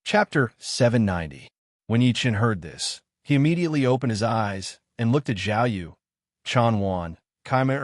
Chapter 790. When Yi Chen heard this, he immediately opened his eyes and looked at Zhao Yu, Chan Wan, Kai Mei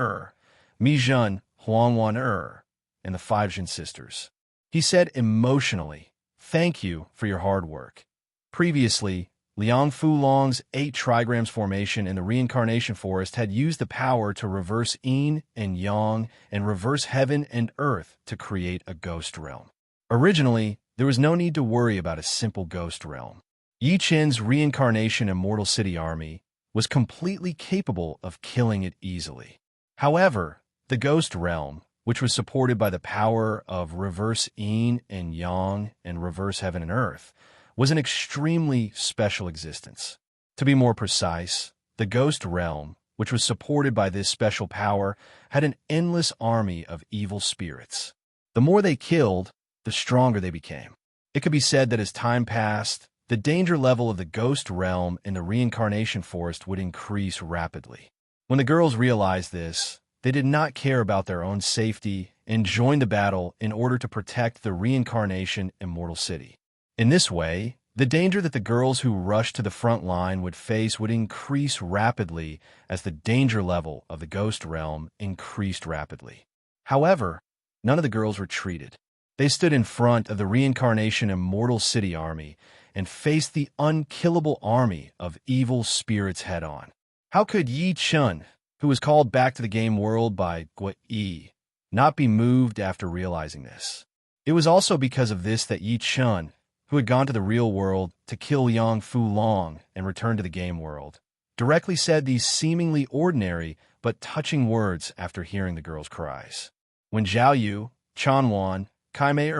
Mi Zhen, Huang Wan and the five Jin sisters. He said emotionally, "Thank you for your hard work." Previously, Liang Fu Long's 8 trigrams formation in the reincarnation forest had used the power to reverse yin and yang and reverse heaven and earth to create a ghost realm. Originally, there was no need to worry about a simple ghost realm. Yi Chen's reincarnation Immortal City army was completely capable of killing it easily. However, the ghost realm, which was supported by the power of reverse yin and yang and reverse heaven and earth, was an extremely special existence. To be more precise, the ghost realm, which was supported by this special power, had an endless army of evil spirits. The more they killed, the stronger they became. It could be said that as time passed, the danger level of the ghost realm in the reincarnation forest would increase rapidly. When the girls realized this, they did not care about their own safety and joined the battle in order to protect the reincarnation Immortal City. In this way, the danger that the girls who rushed to the front line would face would increase rapidly as the danger level of the ghost realm increased rapidly. However, none of the girls retreated. They stood in front of the reincarnation Immortal City army and faced the unkillable army of evil spirits head-on. How could Yi Chen, who was called back to the game world by Gui Yi, not be moved after realizing this? It was also because of this that Yi Chen, who had gone to the real world to kill Liang Fu Long and return to the game world, directly said these seemingly ordinary but touching words after hearing the girls' cries. When Zhao Yu, Chan Wan, Kai Mei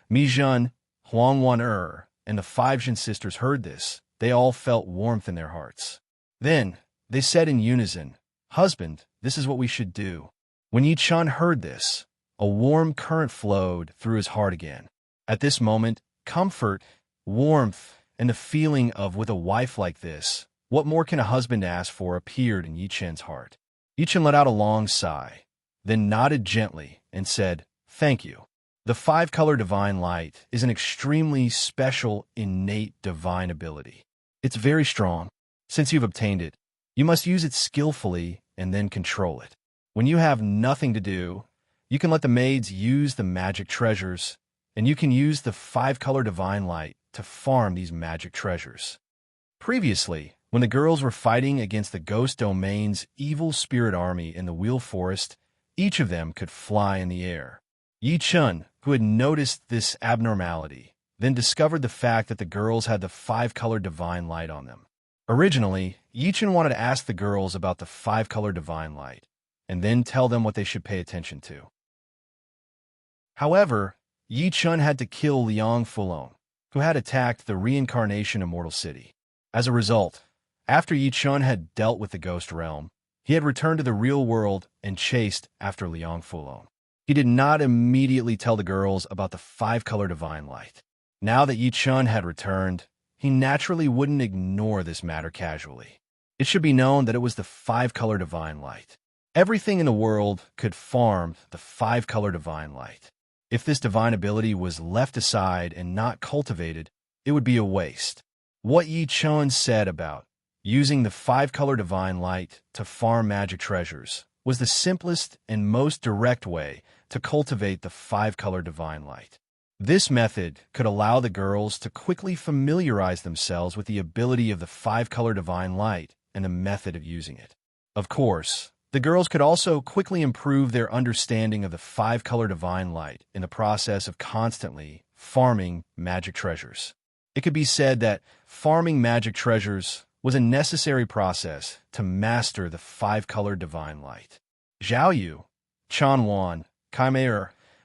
Mi Zhen, Huang Wan and the five Jin sisters heard this, they all felt warmth in their hearts. Then they said in unison, "Husband, this is what we should do." When Yi Chen heard this, a warm current flowed through his heart again. At this moment, comfort, warmth, and the feeling of with a wife like this, what more can a husband ask for, appeared in Yi Chen's heart. Yi Chen let out a long sigh, then nodded gently and said, "Thank you." The five-color divine light is an extremely special, innate divine ability. It's very strong. Since you've obtained it, you must use it skillfully and then control it. When you have nothing to do, you can let the maids use the magic treasures, and you can use the five-color divine light to farm these magic treasures. Previously, when the girls were fighting against the Ghost Domain's evil spirit army in the Wheel Forest, each of them could fly in the air. Yi Chen, who had noticed this abnormality, then discovered the fact that the girls had the five-color divine light on them. Originally, Yi Chen wanted to ask the girls about the five-color divine light, and then tell them what they should pay attention to. However, Yi Chen had to kill Liang Fulong, who had attacked the reincarnation Immortal City. As a result, after Yi Chen had dealt with the ghost realm, he had returned to the real world and chased after Liang Fulong. He did not immediately tell the girls about the five-color divine light. Now that Yi Chen had returned, he naturally wouldn't ignore this matter casually. It should be known that it was the five-color divine light. Everything in the world could farm the five-color divine light. If this divine ability was left aside and not cultivated, it would be a waste. What Yi Chen said about using the five-color divine light to farm magic treasures was the simplest and most direct way to cultivate the five-color divine light. This method could allow the girls to quickly familiarize themselves with the ability of the five-color divine light and the method of using it. Of course, the girls could also quickly improve their understanding of the five-color divine light in the process of constantly farming magic treasures. It could be said that farming magic treasures was a necessary process to master the five-color divine light. Zhao Yu, Chan Wan, Kai Mei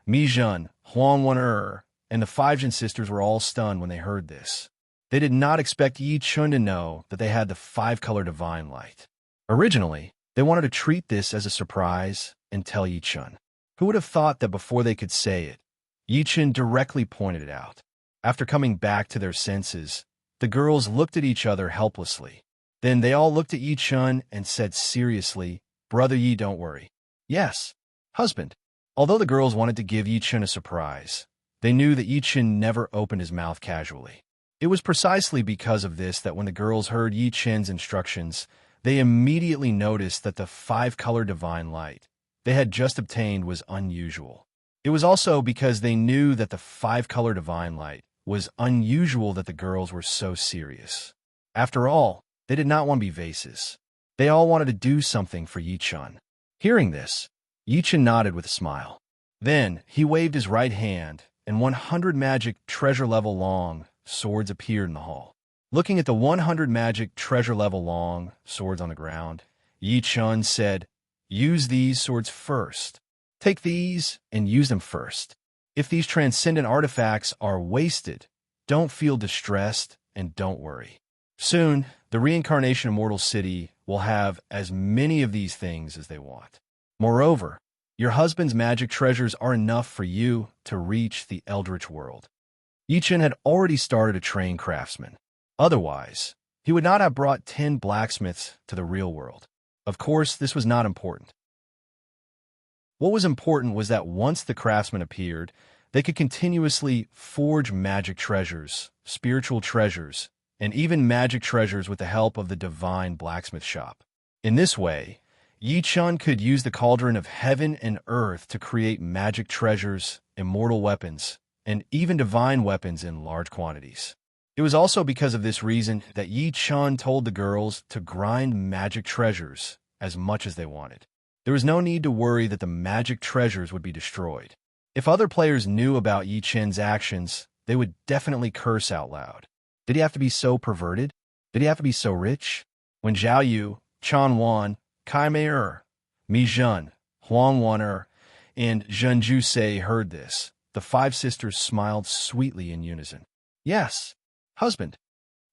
Mi Zhen, Huang Wan and the five Jin sisters were all stunned when they heard this. They did not expect Yi Chen to know that they had the five-color divine light. Originally, they wanted to treat this as a surprise and tell Yi Chen. Who would have thought that before they could say it, Yi Chen directly pointed it out. After coming back to their senses, the girls looked at each other helplessly. Then they all looked at Yi Chen and said seriously, "Brother Yi, don't worry." "Yes, husband." Although the girls wanted to give Yi Chen a surprise, They knew that Yi Chen never opened his mouth casually. It was precisely because of this that when the girls heard Yi Chen's instructions, they immediately noticed that the five-color divine light they had just obtained was unusual. It was also because they knew that the five-color divine light was unusual that the girls were so serious. After all, they did not want to be vases. They all wanted to do something for Yi Chen. Hearing this, Yi Chen nodded with a smile. Then he waved his right hand, and 100 magic treasure-level long swords appeared in the hall. Looking at the 100 magic treasure-level long swords on the ground, Yi Chen said, "Use these swords first. Take these and use them first. If these transcendent artifacts are wasted, don't feel distressed and don't worry. Soon, the reincarnation Immortal City will have as many of these things as they want. Moreover, your husband's magic treasures are enough for you to reach the Eldritch world." Yi Chen had already started to train craftsmen. Otherwise, he would not have brought 10 blacksmiths to the real world. Of course, this was not important. What was important was that once the craftsmen appeared, they could continuously forge magic treasures, spiritual treasures, and even magic treasures with the help of the divine blacksmith shop. In this way, Yi Chen could use the cauldron of heaven and earth to create magic treasures, immortal weapons, and even divine weapons in large quantities. It was also because of this reason that Yi Chen told the girls to grind magic treasures as much as they wanted. There was no need to worry that the magic treasures would be destroyed. If other players knew about Yi Chen's actions, they would definitely curse out loud. Did he have to be so perverted? Did he have to be so rich? When Zhao Yu, Chen Wan, Kai Mei, Mi Zhen, Huang Wan, and Zhen Jusei heard this, the five sisters smiled sweetly in unison. "Yes, husband."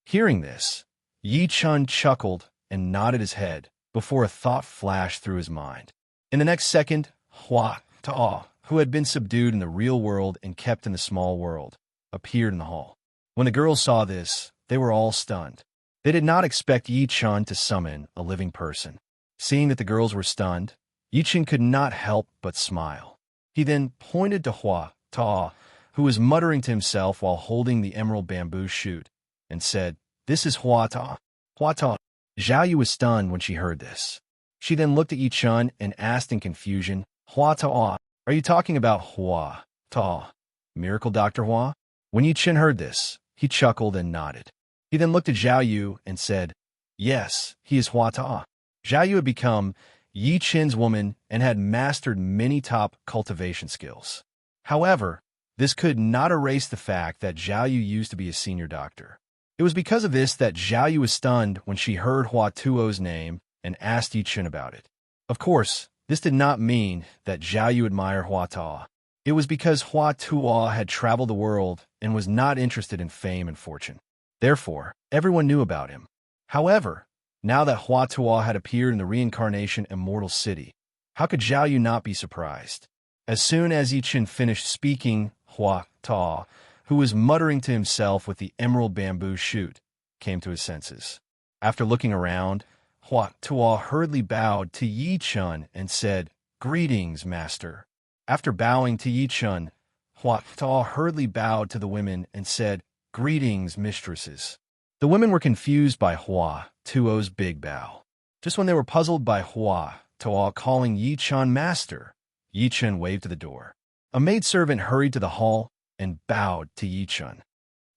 Hearing this, Yi Chen chuckled and nodded his head before a thought flashed through his mind. In the next second, Hua Ta'a, who had been subdued in the real world and kept in the small world, appeared in the hall. When the girls saw this, they were all stunned. They did not expect Yi Chen to summon a living person. Seeing that the girls were stunned, Yi Chen could not help but smile. He then pointed to Hua Ta'a, who was muttering to himself while holding the emerald bamboo shoot, and said, "This is Hua Ta'a." Hua Ta'a. Zhao Yu was stunned when she heard this. She then looked at Yi Chen and asked in confusion, "Hua Ta'a, are you talking about Hua Ta'a, Miracle Dr. Hua?" When Yi Chen heard this, he chuckled and nodded. He then looked at Zhao Yu and said, "Yes, he is Hua Ta'a." Zhao Yu had become Yi Chen's woman and had mastered many top cultivation skills. However, this could not erase the fact that Zhao Yu used to be a senior doctor. It was because of this that Zhao Yu was stunned when she heard Hua Tuo's name and asked Yi Chen about it. Of course, this did not mean that Zhao Yu admired Hua Ta'a. It was because Hua Tuo had traveled the world and was not interested in fame and fortune. Therefore, everyone knew about him. However, now that Hua Tuo had appeared in the reincarnation Immortal City, how could Zhao Yu not be surprised? As soon as Yi Chen finished speaking, Hua Ta'a, who was muttering to himself with the emerald bamboo shoot, came to his senses. After looking around, Hua Tuo hurriedly bowed to Yi Chen and said, "Greetings, master." After bowing to Yi Chen, Hua Tuo hurriedly bowed to the women and said, "Greetings, mistresses." The women were confused by Hua Tuo's big bow. Just when they were puzzled by Hua Tuo calling Yi Chen master, Yi Chen waved to the door. A maidservant hurried to the hall and bowed to Yi Chen.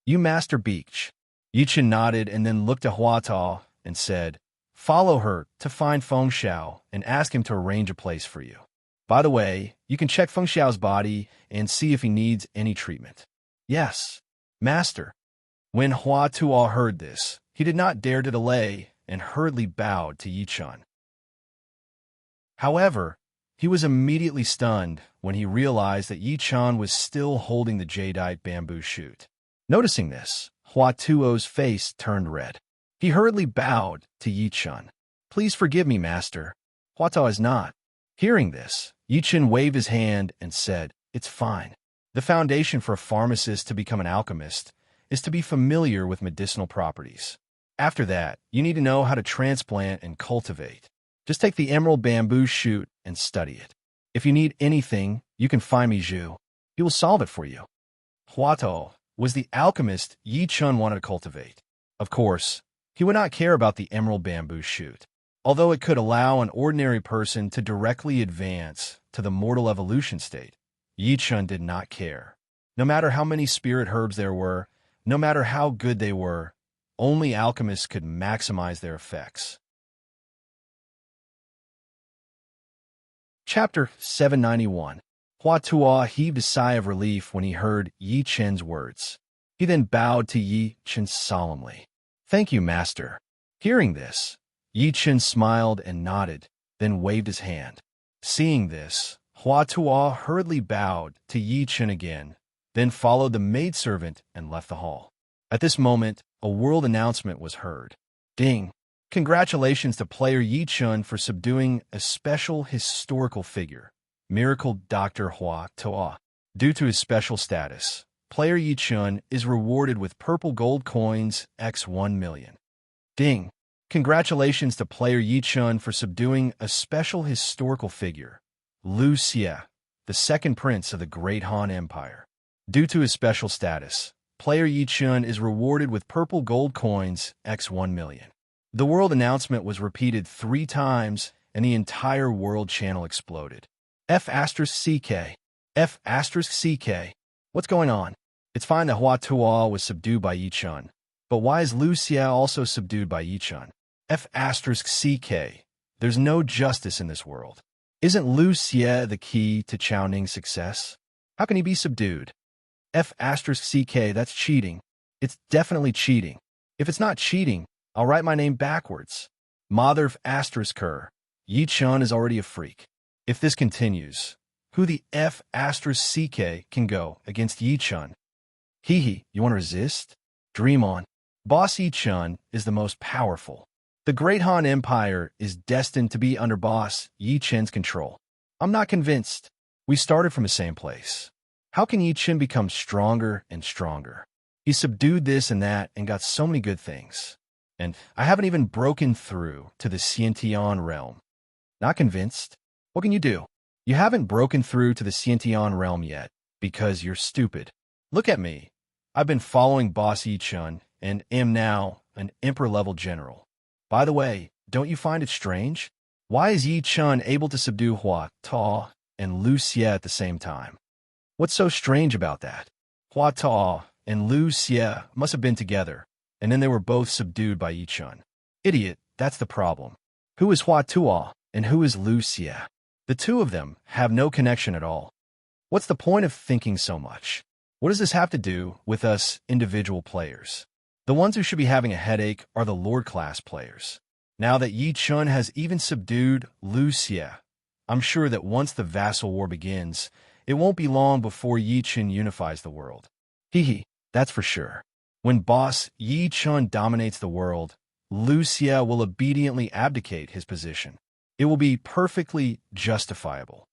"You Master Beach." Yi Chen nodded and then looked at Hua Tuo and said, "Follow her to find Feng Xiao and ask him to arrange a place for you. By the way, you can check Feng Xiao's body and see if he needs any treatment." "Yes, Master." When Hua Tuo heard this, he did not dare to delay and hurriedly bowed to Yi Chen. However, he was immediately stunned when he realized that Yi Chen was still holding the jadeite bamboo shoot. Noticing this, Hua Tuo's face turned red. He hurriedly bowed to Yi Chen. "Please forgive me, Master." Hua Tuo is not. Hearing this, Yi Chen waved his hand and said, "It's fine." The foundation for a pharmacist to become an alchemist is to be familiar with medicinal properties. After that, you need to know how to transplant and cultivate. Just take the emerald bamboo shoot and study it. If you need anything, you can find me Zhu. He will solve it for you. Huato, was the alchemist Yi Chun wanted to cultivate. Of course, he would not care about the emerald bamboo shoot. Although it could allow an ordinary person to directly advance to the mortal evolution state, Yi Chun did not care. No matter how many spirit herbs there were, no matter how good they were, only alchemists could maximize their effects. Chapter 791. Hua Tuo heaved a sigh of relief when he heard Yi Chen's words. He then bowed to Yi Chen solemnly. "Thank you, master." Hearing this, Yi Chen smiled and nodded, then waved his hand. Seeing this, Hua Tuo hurriedly bowed to Yi Chen again, then followed the maidservant and left the hall. At this moment, a world announcement was heard. Ding! Congratulations to player Yi Chun for subduing a special historical figure, Miracle Dr. Hua Tuo. Due to his special status, player Yi Chun is rewarded with purple gold coins x 1 million. Ding! Congratulations to player Yi Chun for subduing a special historical figure, Lu Xie, the second prince of the Great Han Empire. Due to his special status, player Yi Chun is rewarded with purple gold coins x 1 million. The world announcement was repeated 3 times, and the entire world channel exploded. F*CK. F*CK. What's going on? It's fine that Hua Tuo was subdued by Yi Chun, but why is Lu Xie also subdued by Yi Chun? F*CK. There's no justice in this world. Isn't Lu Xie the key to Chao Ning's success? How can he be subdued? F*CK, that's cheating. It's definitely cheating. If it's not cheating, I'll write my name backwards. Mother of *Ker. Yi Chun is already a freak. If this continues, who the F*CK can go against Yi Chun? Hee, you want to resist? Dream on. Boss Yi Chun is the most powerful. The Great Han Empire is destined to be under boss Yi Chen's control. I'm not convinced. We started from the same place. How can Yi Chen become stronger and stronger? He subdued this and that and got so many good things. And I haven't even broken through to the Xiantian realm. Not convinced? What can you do? You haven't broken through to the Xiantian realm yet, because you're stupid. Look at me. I've been following Boss Yi Chun and am now an emperor-level general. By the way, don't you find it strange? Why is Yi Chun able to subdue Hua Tuo and Lu Xie at the same time? What's so strange about that? Hua Tuo and Lu Xie must have been together, and then they were both subdued by Yi Chun. Idiot, that's the problem. Who is Hua Tuo and who is Lu Xie? The two of them have no connection at all. What's the point of thinking so much? What does this have to do with us individual players? The ones who should be having a headache are the Lord-class players. Now that Yi Chun has even subdued Lu Xie, I'm sure that once the vassal war begins, it won't be long before Yi Chun unifies the world. That's for sure. When boss Yi Chun dominates the world, Lu Xie will obediently abdicate his position. It will be perfectly justifiable.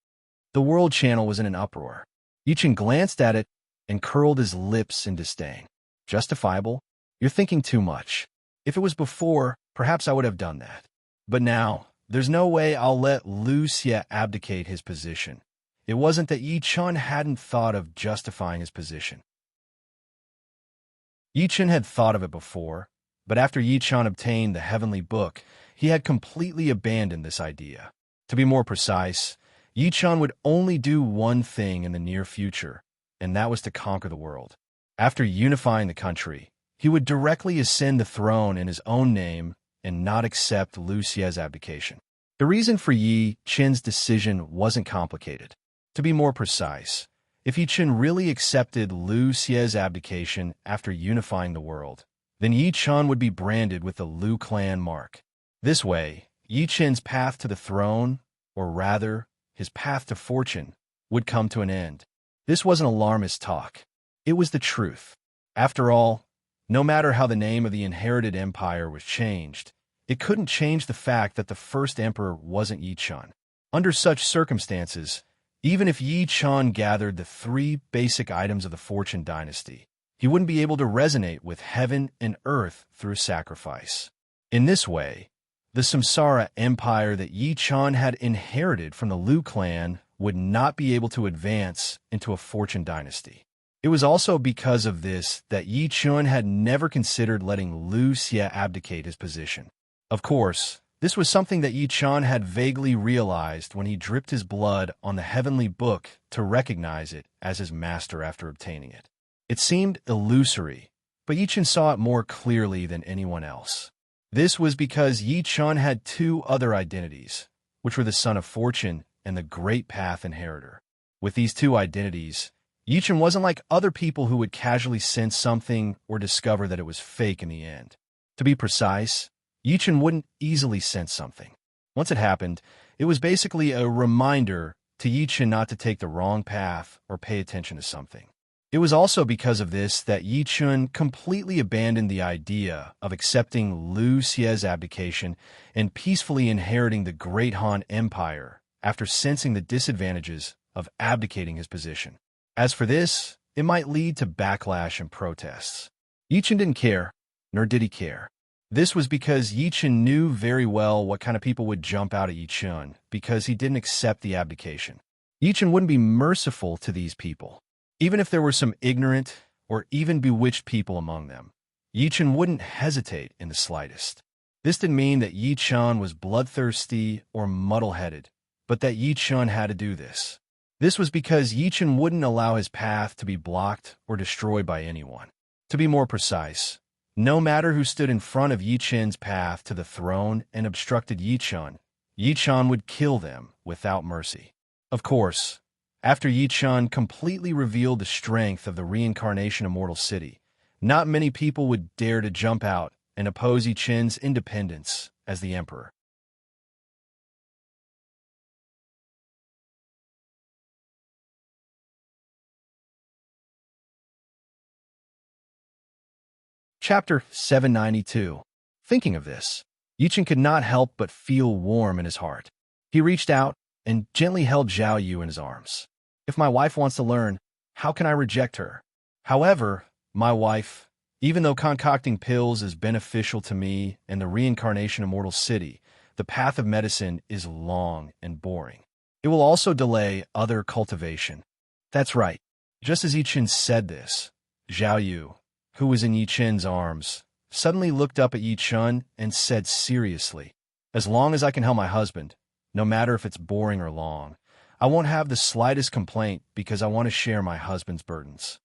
The world channel was in an uproar. Yi Chun glanced at it and curled his lips in disdain. Justifiable? You're thinking too much. If it was before, perhaps I would have done that. But now, there's no way I'll let Lu Xie abdicate his position. It wasn't that Yi Chun hadn't thought of justifying his position. Yi Chun had thought of it before, but after Yi Chun obtained the heavenly book, he had completely abandoned this idea. To be more precise, Yi Chun would only do one thing in the near future, and that was to conquer the world. After unifying the country, he would directly ascend the throne in his own name and not accept Lu Xie's abdication. The reason for Yi Chun's decision wasn't complicated. To be more precise, if Yi Chun really accepted Lu Xie's abdication after unifying the world, then Yi Chun would be branded with the Lu clan mark. This way, Yi Chun's path to the throne, or rather, his path to fortune, would come to an end. This wasn't alarmist talk. It was the truth. After all, no matter how the name of the inherited empire was changed, it couldn't change the fact that the first emperor wasn't Yi Chun. Under such circumstances, even if Yi Chun gathered the 3 basic items of the Fortune dynasty, he wouldn't be able to resonate with heaven and earth through sacrifice. In this way, the Samsara empire that Yi Chun had inherited from the Lu clan would not be able to advance into a Fortune dynasty. It was also because of this that Yi Chun had never considered letting Lu Xie abdicate his position. Of course, this was something that Yi Chun had vaguely realized when he dripped his blood on the heavenly book to recognize it as his master after obtaining it. It seemed illusory, but Yi Chun saw it more clearly than anyone else. This was because Yi Chun had two other identities, which were the Son of Fortune and the Great Path Inheritor. With these two identities, Yi Chun wasn't like other people who would casually sense something or discover that it was fake in the end. To be precise, Yi Chun wouldn't easily sense something. Once it happened, it was basically a reminder to Yi Chun not to take the wrong path or pay attention to something. It was also because of this that Yi Chun completely abandoned the idea of accepting Lu Xie's abdication and peacefully inheriting the Great Han Empire after sensing the disadvantages of abdicating his position. As for this, it might lead to backlash and protests. Yi Chun didn't care, nor did he care. This was because Yi Chun knew very well what kind of people would jump out at Yi Chun because he didn't accept the abdication. Yi Chun wouldn't be merciful to these people. Even if there were some ignorant or even bewitched people among them, Yi Chun wouldn't hesitate in the slightest. This didn't mean that Yi Chun was bloodthirsty or muddle-headed, but that Yi Chun had to do this. This was because Yi Chun wouldn't allow his path to be blocked or destroyed by anyone. To be more precise, no matter who stood in front of Yi Chun's path to the throne and obstructed Yi Chun would kill them without mercy. Of course, after Yi Chun completely revealed the strength of the reincarnation Immortal City, not many people would dare to jump out and oppose Yi Chun's independence as the emperor. Chapter 792. Thinking of this, Yi Chun could not help but feel warm in his heart. He reached out and gently held Zhao Yu in his arms. If my wife wants to learn, how can I reject her? However, my wife, even though concocting pills is beneficial to me and the reincarnation Immortal City, the path of medicine is long and boring. It will also delay other cultivation. That's right. Just as Yi Chun said this, Zhao Yu, who was in Yi Chun's arms, suddenly looked up at Yi Chun and said seriously, "As long as I can help my husband, no matter if it's boring or long, I won't have the slightest complaint because I want to share my husband's burdens."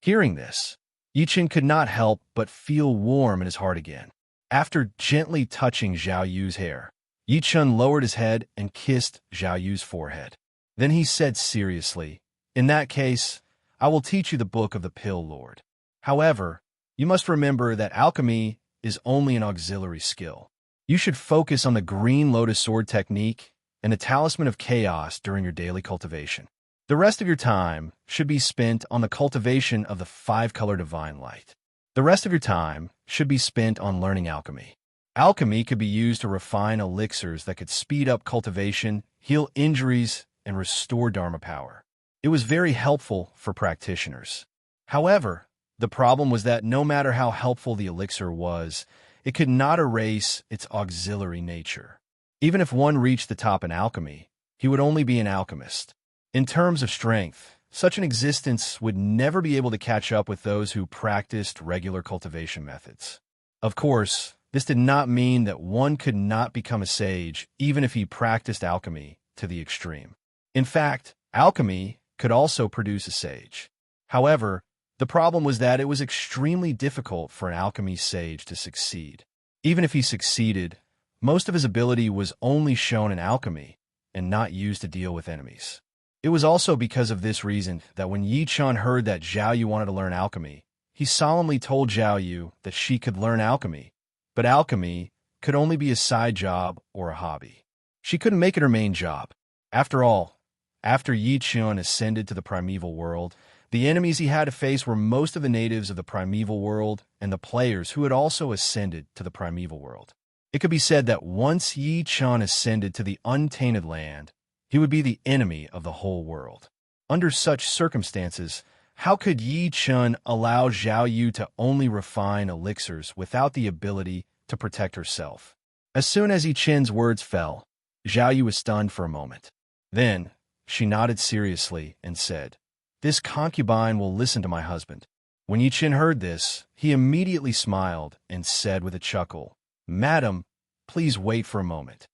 Hearing this, Yi Chun could not help but feel warm in his heart again. After gently touching Zhao Yu's hair, Yi Chun lowered his head and kissed Zhao Yu's forehead. Then he said seriously, "In that case, I will teach you the book of the Pill Lord. However, you must remember that alchemy is only an auxiliary skill. You should focus on the Green Lotus Sword technique and the Talisman of Chaos during your daily cultivation. The rest of your time should be spent on the cultivation of the five-color divine light. The rest of your time should be spent on learning alchemy. Alchemy could be used to refine elixirs that could speed up cultivation, heal injuries, and restore Dharma power. It was very helpful for practitioners. However, the problem was that no matter how helpful the elixir was, it could not erase its auxiliary nature. Even if one reached the top in alchemy, he would only be an alchemist. In terms of strength, such an existence would never be able to catch up with those who practiced regular cultivation methods. Of course, this did not mean that one could not become a sage even if he practiced alchemy to the extreme. In fact, alchemy could also produce a sage. However, the problem was that it was extremely difficult for an alchemy sage to succeed. Even if he succeeded, most of his ability was only shown in alchemy and not used to deal with enemies. It was also because of this reason that when Yi Chun heard that Zhao Yu wanted to learn alchemy, he solemnly told Zhao Yu that she could learn alchemy, but alchemy could only be a side job or a hobby. She couldn't make it her main job. After all, after Yi Chun ascended to the primeval world, the enemies he had to face were most of the natives of the primeval world and the players who had also ascended to the primeval world. It could be said that once Yi Chun ascended to the untainted land, he would be the enemy of the whole world. Under such circumstances, how could Yi Chun allow Zhao Yu to only refine elixirs without the ability to protect herself? As soon as Yi Chun's words fell, Zhao Yu was stunned for a moment. Then, she nodded seriously and said, This concubine will listen to my husband." When Yi Chen heard this, he immediately smiled and said with a chuckle, "Madam, please wait for a moment."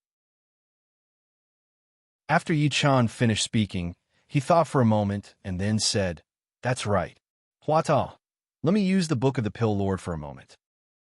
After Yi Chen finished speaking, he thought for a moment and then said, "That's right. Hua Ta, let me use the Book of the Pill Lord for a moment."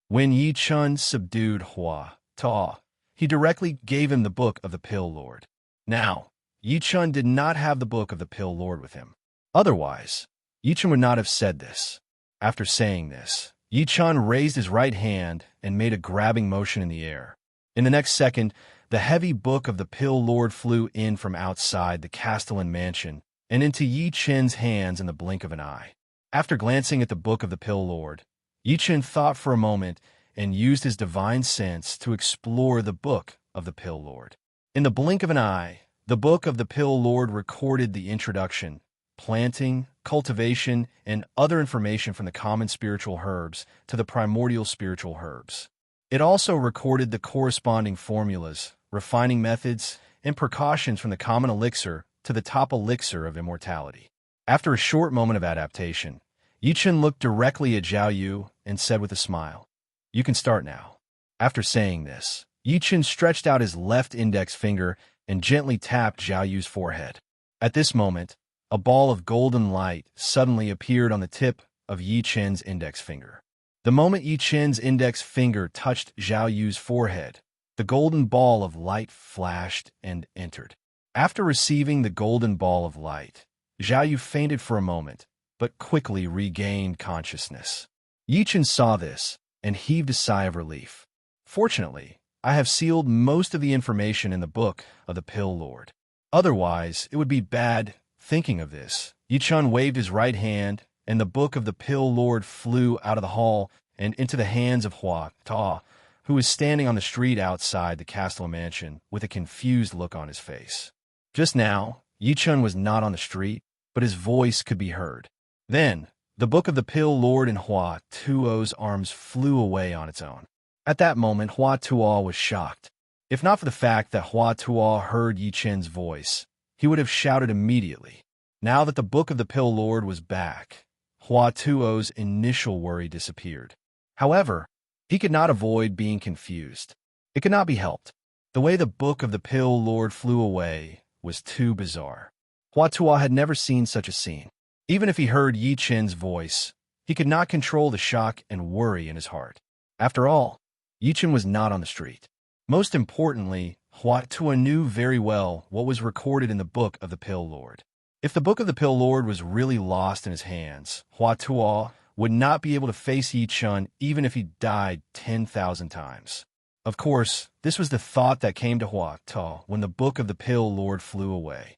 When Yi Chen subdued Hua Ta, he directly gave him the Book of the Pill Lord. Now, Yi Chen did not have the Book of the Pill Lord with him. Otherwise, Yi Chen would not have said this. After saying this, Yi Chen raised his right hand and made a grabbing motion in the air. In the next second, the heavy Book of the Pill Lord flew in from outside the Castellan mansion and into Yi Chen's hands in the blink of an eye. After glancing at the Book of the Pill Lord, Yi Chen thought for a moment and used his divine sense to explore the Book of the Pill Lord. In the blink of an eye, the Book of the Pill Lord recorded the introduction, planting, cultivation, and other information from the common spiritual herbs to the primordial spiritual herbs. It also recorded the corresponding formulas, refining methods, and precautions from the common elixir to the top elixir of immortality. After a short moment of adaptation, Yi Chen looked directly at Zhao Yu and said with a smile, "You can start now." After saying this, Yi Chen stretched out his left index finger and gently tapped Zhao Yu's forehead. At this moment, a ball of golden light suddenly appeared on the tip of Yi Chen's index finger. The moment Yi Chen's index finger touched Zhao Yu's forehead, the golden ball of light flashed and entered. After receiving the golden ball of light, Zhao Yu fainted for a moment, but quickly regained consciousness. Yi Chen saw this and heaved a sigh of relief. "Fortunately, I have sealed most of the information in the Book of the Pill Lord. Otherwise, it would be bad thinking of this." Yi Chen waved his right hand, and the Book of the Pill Lord flew out of the hall and into the hands of Hua Ta, who was standing on the street outside the castle mansion with a confused look on his face. Just now, Yi Chen was not on the street, but his voice could be heard. Then, the Book of the Pill Lord in Hua Tuo's arms flew away on its own. At that moment, Hua Tuo was shocked. If not for the fact that Hua Tuo heard Yi Chen's voice, he would have shouted immediately. Now that the Book of the Pill Lord was back, Hua Tuo's initial worry disappeared. However, he could not avoid being confused. It could not be helped. The way the Book of the Pill Lord flew away was too bizarre. Hua Tuo had never seen such a scene. Even if he heard Yi Chen's voice, he could not control the shock and worry in his heart. After all, Yi Chen was not on the street. Most importantly, Hua Tuo knew very well what was recorded in the Book of the Pill Lord. If the Book of the Pill Lord was really lost in his hands, Hua Tuo would not be able to face Yi Chen even if he died 10,000 times. Of course, this was the thought that came to Hua Tuo when the Book of the Pill Lord flew away.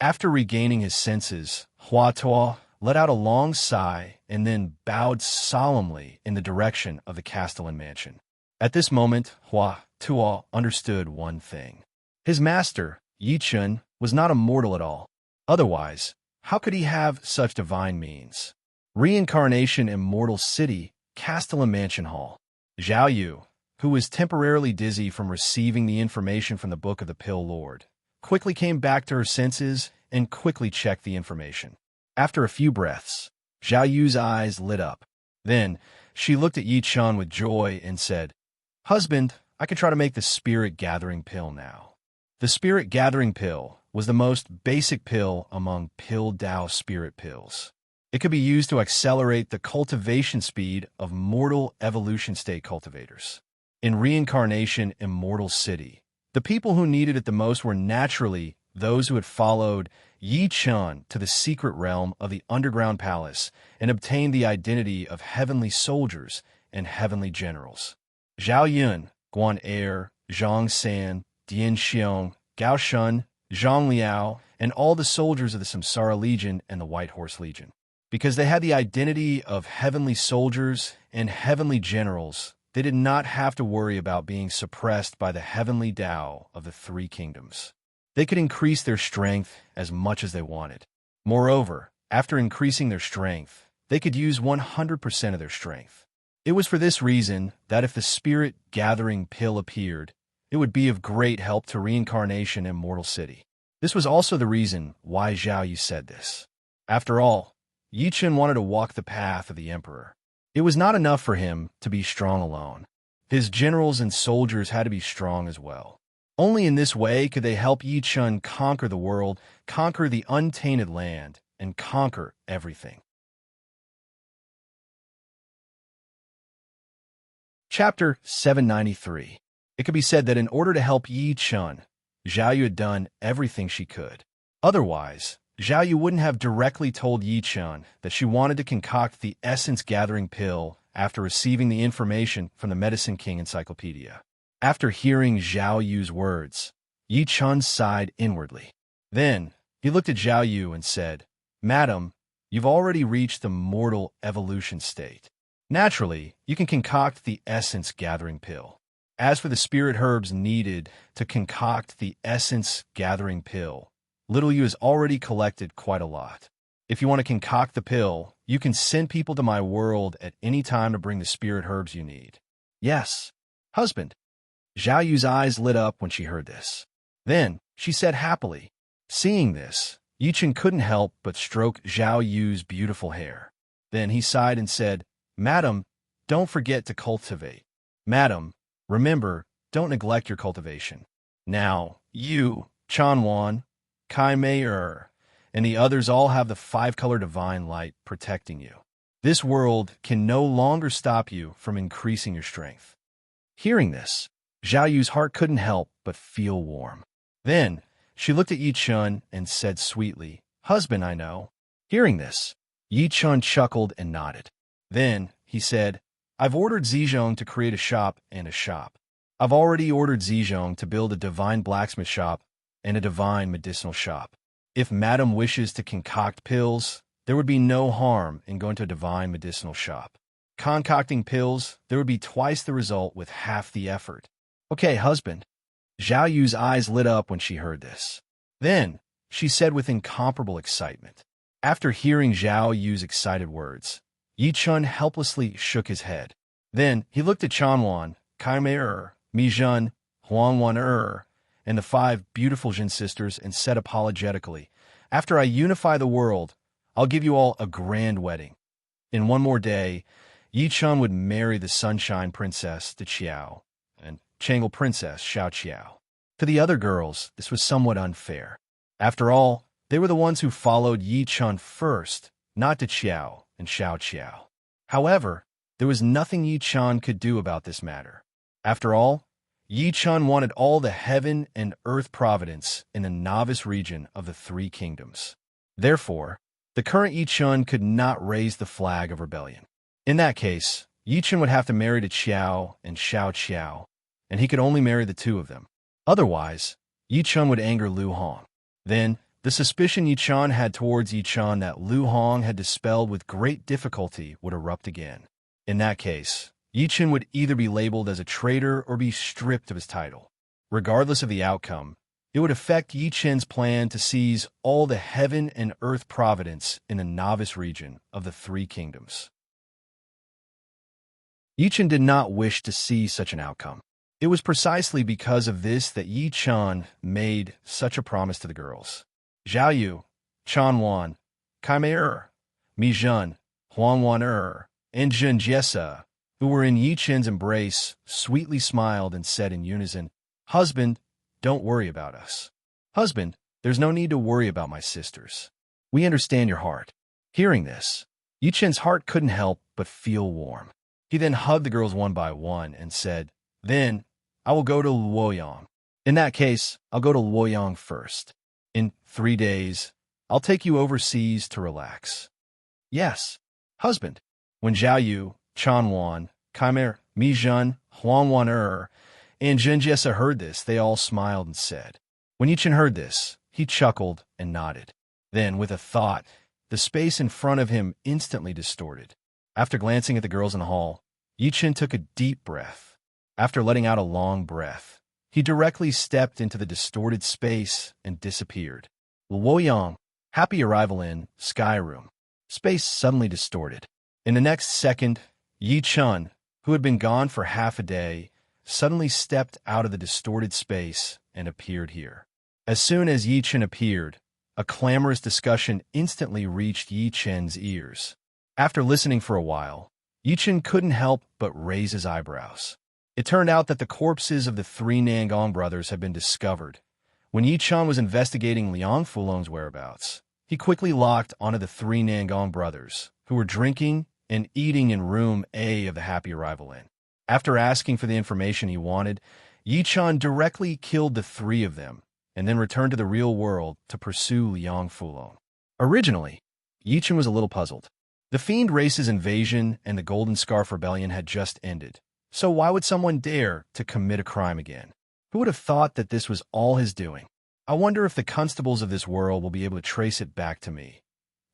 After regaining his senses, Hua Tuo let out a long sigh and then bowed solemnly in the direction of the Castellan mansion. At this moment, Hua Tuo understood one thing. His master, Yi Chen, was not a mortal at all. Otherwise, how could he have such divine means? Reincarnation Immortal City, Castellan Mansion Hall. Zhao Yu, who was temporarily dizzy from receiving the information from the Book of the Pill Lord, quickly came back to her senses and quickly checked the information. After a few breaths, Zhao Yu's eyes lit up. Then, she looked at Yi Chen with joy and said, "Husband, I can try to make the Spirit Gathering Pill now." The Spirit Gathering Pill was the most basic pill among Pill Dao spirit pills. It could be used to accelerate the cultivation speed of mortal evolution state cultivators. In Reincarnation Immortal City, the people who needed it the most were naturally those who had followed Yi Chen to the secret realm of the underground palace and obtained the identity of heavenly soldiers and heavenly generals. Zhao Yun, Guan Er, Zhang San, Dian Xiong, Gao Shun, Zhang Liao, and all the soldiers of the Samsara Legion and the White Horse Legion. Because they had the identity of heavenly soldiers and heavenly generals, they did not have to worry about being suppressed by the heavenly Tao of the three kingdoms. They could increase their strength as much as they wanted. Moreover, after increasing their strength, they could use 100% of their strength. It was for this reason that if the Spirit Gathering Pill appeared, it would be of great help to Reincarnation Immortal City. This was also the reason why Zhao Yu said this. After all, Yi Chen wanted to walk the path of the emperor. It was not enough for him to be strong alone. His generals and soldiers had to be strong as well. Only in this way could they help Yi Chen conquer the world, conquer the untainted land, and conquer everything. Chapter 793. It could be said that in order to help Yi Chen, Zhao Yu had done everything she could. Otherwise, Zhao Yu wouldn't have directly told Yi Chen that she wanted to concoct the essence-gathering pill after receiving the information from the Medicine King Encyclopedia. After hearing Zhao Yu's words, Yi Chen sighed inwardly. Then, he looked at Zhao Yu and said, "Madam, you've already reached the mortal evolution state. Naturally, you can concoct the essence-gathering pill. As for the spirit herbs needed to concoct the essence-gathering pill, Little Yu has already collected quite a lot. If you want to concoct the pill, you can send people to my world at any time to bring the spirit herbs you need." "Yes, husband." Zhao Yu's eyes lit up when she heard this. Then, she said happily. Seeing this, Yi Chen couldn't help but stroke Zhao Yu's beautiful hair. Then he sighed and said, "Madam, don't forget to cultivate. Madam, remember, don't neglect your cultivation. Now, you, Chanwan, Kai Mei and the others all have the five-color divine light protecting you. This world can no longer stop you from increasing your strength." Hearing this, Zhao Yu's heart couldn't help but feel warm. Then, she looked at Yi Chen and said sweetly, "Husband, I know." Hearing this, Yi Chen chuckled and nodded. Then, he said, "I've ordered Zizhong to create a shop and a shop. I've already ordered Zizhong to build a divine blacksmith shop and a divine medicinal shop. If Madam wishes to concoct pills, there would be no harm in going to a divine medicinal shop. Concocting pills, there would be twice the result with half the effort." "Okay, husband." Zhao Yu's eyes lit up when she heard this. Then, she said with incomparable excitement. After hearing Zhao Yu's excited words, Yi Chen helplessly shook his head. Then, he looked at Chanwan, Kai Mei Mi Zhen, Huangwan and the five beautiful Jin sisters and said apologetically, "After I unify the world, I'll give you all a grand wedding." In one more day, Yi Chen would marry the Sunshine Princess to Qiao and Changle Princess Xiao Qiao. To the other girls, this was somewhat unfair. After all, they were the ones who followed Yi Chen first, not to Qiao and Xiao Qiao. However, there was nothing Yi Chen could do about this matter. After all, Yi Chen wanted all the heaven and earth providence in the novice region of the three kingdoms. Therefore, the current Yi Chen could not raise the flag of rebellion. In that case, Yi Chen would have to marry to Qiao and Xiao Qiao, and he could only marry the two of them. Otherwise, Yi Chen would anger Lu Hong. Then, the suspicion Yi Chen had towards Yi Chen that Lu Hong had dispelled with great difficulty would erupt again. In that case, Yi Chen would either be labeled as a traitor or be stripped of his title. Regardless of the outcome, it would affect Yi Chen's plan to seize all the heaven and earth providence in the novice region of the three kingdoms. Yi Chen did not wish to see such an outcome. It was precisely because of this that Yi Chen made such a promise to the girls. Zhao Yu, Chanwan, Kai Mei Mi Zhen, Huangwan and Zhen Jiesa, who were in Yi Chen's embrace, sweetly smiled and said in unison, "Husband, don't worry about us. Husband, there's no need to worry about my sisters. We understand your heart." Hearing this, Yi Chen's heart couldn't help but feel warm. He then hugged the girls one by one and said, "Then, I will go to Luoyang. In that case, I'll go to Luoyang first. In 3 days, I'll take you overseas to relax." "Yes, husband." When Zhao Yu, Chanwan, Kai Mi Zhen, Huangwan and Zhen Jiesa heard this, they all smiled and said. When Yi Chen heard this, he chuckled and nodded. Then, with a thought, the space in front of him instantly distorted. After glancing at the girls in the hall, Yi Chen took a deep breath. After letting out a long breath, he directly stepped into the distorted space and disappeared. Luoyang, happy arrival in Sky Room. Space suddenly distorted. In the next second, Yi Chen, who had been gone for half a day, suddenly stepped out of the distorted space and appeared here. As soon as Yi Chen appeared, a clamorous discussion instantly reached Yi Chen's ears. After listening for a while, Yi Chen couldn't help but raise his eyebrows. It turned out that the corpses of the three Nangong brothers had been discovered. When Yi Chen was investigating Liang Fulong's whereabouts, he quickly locked onto the three Nangong brothers, who were drinking and eating in room A of the Happy Arrival Inn. After asking for the information he wanted, Yi Chen directly killed the three of them, and then returned to the real world to pursue Liang Fulong. Originally, Yi Chen was a little puzzled. The Fiend race's invasion and the Golden Scarf Rebellion had just ended, so why would someone dare to commit a crime again? Who would have thought that this was all his doing? I wonder if the constables of this world will be able to trace it back to me.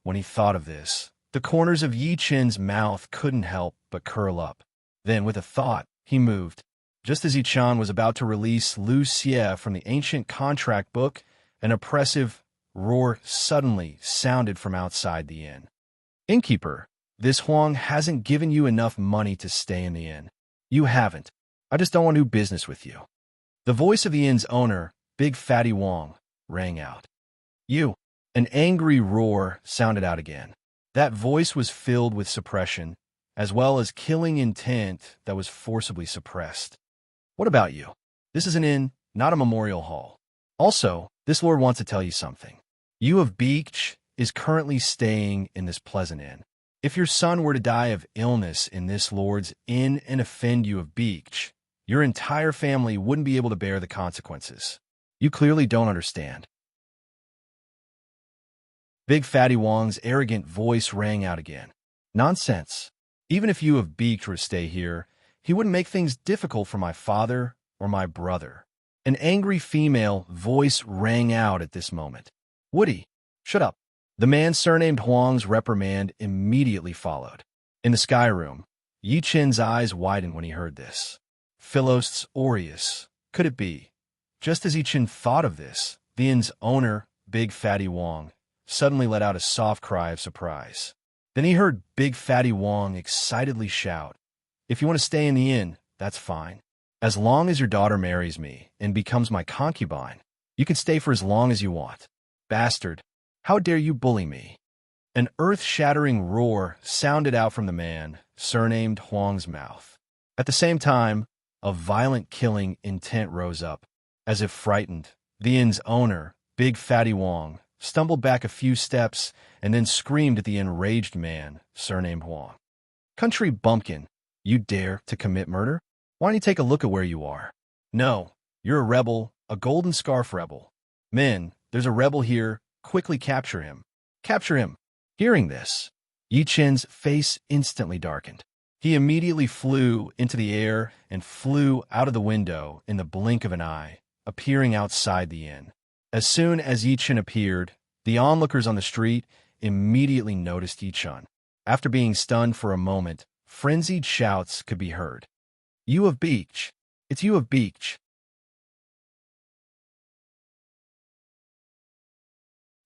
When he thought of this, the corners of Yi Chen's mouth couldn't help but curl up. Then, with a thought, he moved. Just as Yi Chen was about to release Lu Xie from the ancient contract book, an oppressive roar suddenly sounded from outside the inn. Innkeeper, this Huang hasn't given you enough money to stay in the inn. You haven't. I just don't want to do business with you. The voice of the inn's owner, Big Fatty Wong, rang out. You! An angry roar sounded out again. That voice was filled with suppression, as well as killing intent that was forcibly suppressed. What about you? This is an inn, not a memorial hall. Also, this lord wants to tell you something. You of Beach is currently staying in this pleasant inn. If your son were to die of illness in this lord's inn and offend you of Beach, your entire family wouldn't be able to bear the consequences. You clearly don't understand. Big Fatty Wong's arrogant voice rang out again. Nonsense. Even if you of Beach were to stay here, he wouldn't make things difficult for my father or my brother. An angry female voice rang out at this moment. Woody, shut up. The man surnamed Huang's reprimand immediately followed. In the sky room, Yi Chen's eyes widened when he heard this. Philos aureus. Could it be? Just as Yi Chen thought of this, the inn's owner, Big Fatty Wong, suddenly let out a soft cry of surprise. Then he heard Big Fatty Wong excitedly shout, If you want to stay in the inn, that's fine. As long as your daughter marries me and becomes my concubine, you can stay for as long as you want. Bastard, how dare you bully me? An earth-shattering roar sounded out from the man, surnamed Huang's mouth. At the same time, a violent killing intent rose up. As if frightened, the inn's owner, Big Fatty Wong, stumbled back a few steps and then screamed at the enraged man, surnamed Huang. Country bumpkin, you dare to commit murder? Why don't you take a look at where you are? No, you're a rebel, a golden scarf rebel. Men, there's a rebel here, quickly capture him. Capture him. Hearing this, Yi Chen's face instantly darkened. He immediately flew into the air and flew out of the window in the blink of an eye, appearing outside the inn. As soon as Yi Chen appeared, the onlookers on the street immediately noticed Yi Chen. After being stunned for a moment, frenzied shouts could be heard. You of Beach! It's you of Beach!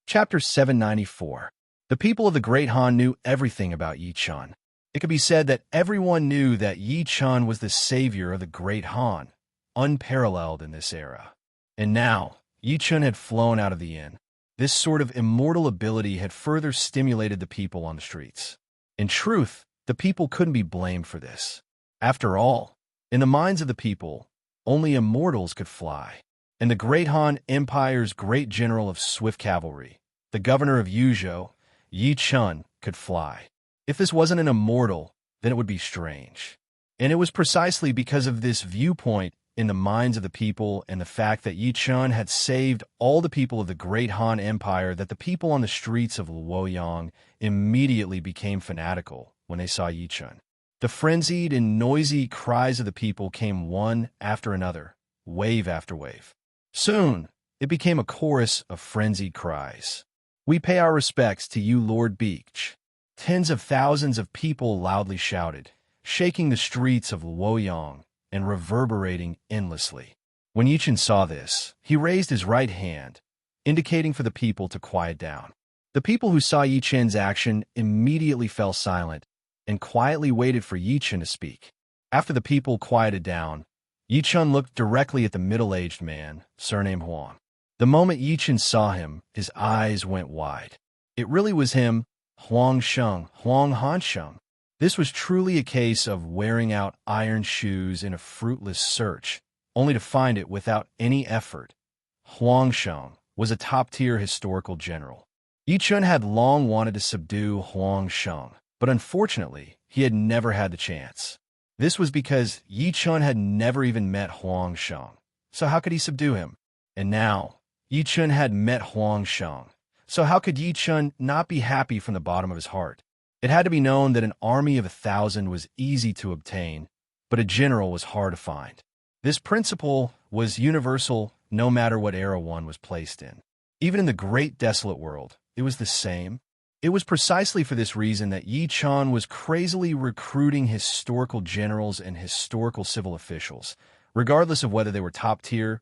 Chapter 794. The people of the Great Han knew everything about Yi Chen. It could be said that everyone knew that Yi Chen was the savior of the Great Han, unparalleled in this era. And now, Yi Chen had flown out of the inn. This sort of immortal ability had further stimulated the people on the streets. In truth, the people couldn't be blamed for this. After all, in the minds of the people, only immortals could fly. And the Great Han Empire's great general of swift cavalry, the governor of Yuzhou, Yi Chen, could fly. If this wasn't an immortal, then it would be strange. And it was precisely because of this viewpoint in the minds of the people and the fact that Yi Chen had saved all the people of the Great Han Empire that the people on the streets of Luoyang immediately became fanatical when they saw Yi Chen. The frenzied and noisy cries of the people came one after another, wave after wave. Soon, it became a chorus of frenzied cries. We pay our respects to you, Lord Beach. Tens of thousands of people loudly shouted, shaking the streets of Luoyang and reverberating endlessly. When Yi Chen saw this, he raised his right hand, indicating for the people to quiet down. The people who saw Yi Chen's action immediately fell silent and quietly waited for Yi Chen to speak. After the people quieted down, Yi Chen looked directly at the middle-aged man, surnamed Huang. The moment Yichen saw him, his eyes went wide. It really was him, Huang Sheng, Huang Hansheng. This was truly a case of wearing out iron shoes in a fruitless search, only to find it without any effort. Huang Sheng was a top-tier historical general. Yi Chun had long wanted to subdue Huang Sheng, but unfortunately, he had never had the chance. This was because Yi Chun had never even met Huang Sheng, so how could he subdue him? And now, Yi Chun had met Huang Sheng, so how could Yi Chun not be happy from the bottom of his heart? It had to be known that an army of 1,000 was easy to obtain, but a general was hard to find. This principle was universal no matter what era one was placed in. Even in the great desolate world, it was the same. It was precisely for this reason that Yi Chun was crazily recruiting historical generals and historical civil officials, regardless of whether they were top tier,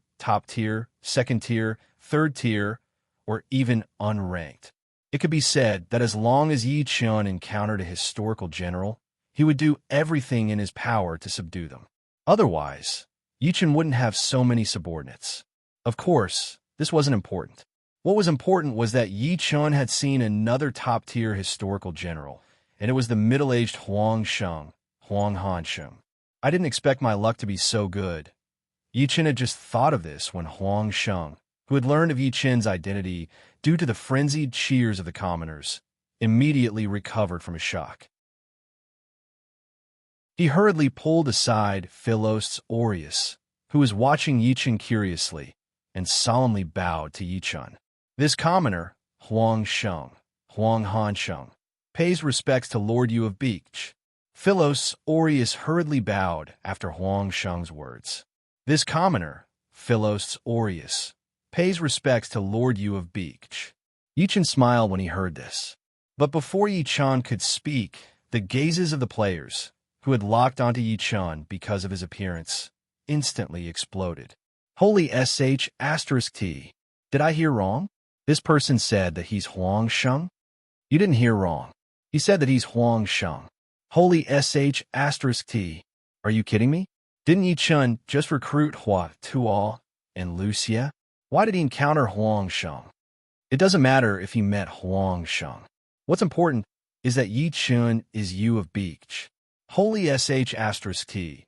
second tier, third tier, or even unranked. It could be said that as long as Yi Chun encountered a historical general, he would do everything in his power to subdue them. Otherwise, Yi Chun wouldn't have so many subordinates. Of course, this wasn't important. What was important was that Yi Chun had seen another top-tier historical general, and it was the middle-aged Huang Sheng, Huang Hansheng. I didn't expect my luck to be so good. Yi Chun had just thought of this when Huang Sheng, who had learned of Yi Chun's identity due to the frenzied cheers of the commoners, immediately recovered from his shock. He hurriedly pulled aside Philos Aureus, who was watching Yi Chun curiously, and solemnly bowed to Yi Chun. This commoner, Huang Sheng, Huang Hansheng, pays respects to Lord Yu of Beach. Philos Aureus hurriedly bowed after Huang Sheng's words. This commoner, Philos Aureus, pays respects to Lord Yu of Beach. Yi Chun smiled when he heard this. But before Yi Chun could speak, the gazes of the players, who had locked onto Yi Chun because of his appearance, instantly exploded. Holy **T. Did I hear wrong? This person said that he's Huang Sheng? You didn't hear wrong. He said that he's Huang Sheng. Holy **T. Are you kidding me? Didn't Yi Chun just recruit Hua Tuo and Lucia? Why did he encounter Huang Sheng? It doesn't matter if he met Huang Sheng. What's important is that Yi Chun is Yu of Beach. Holy **T.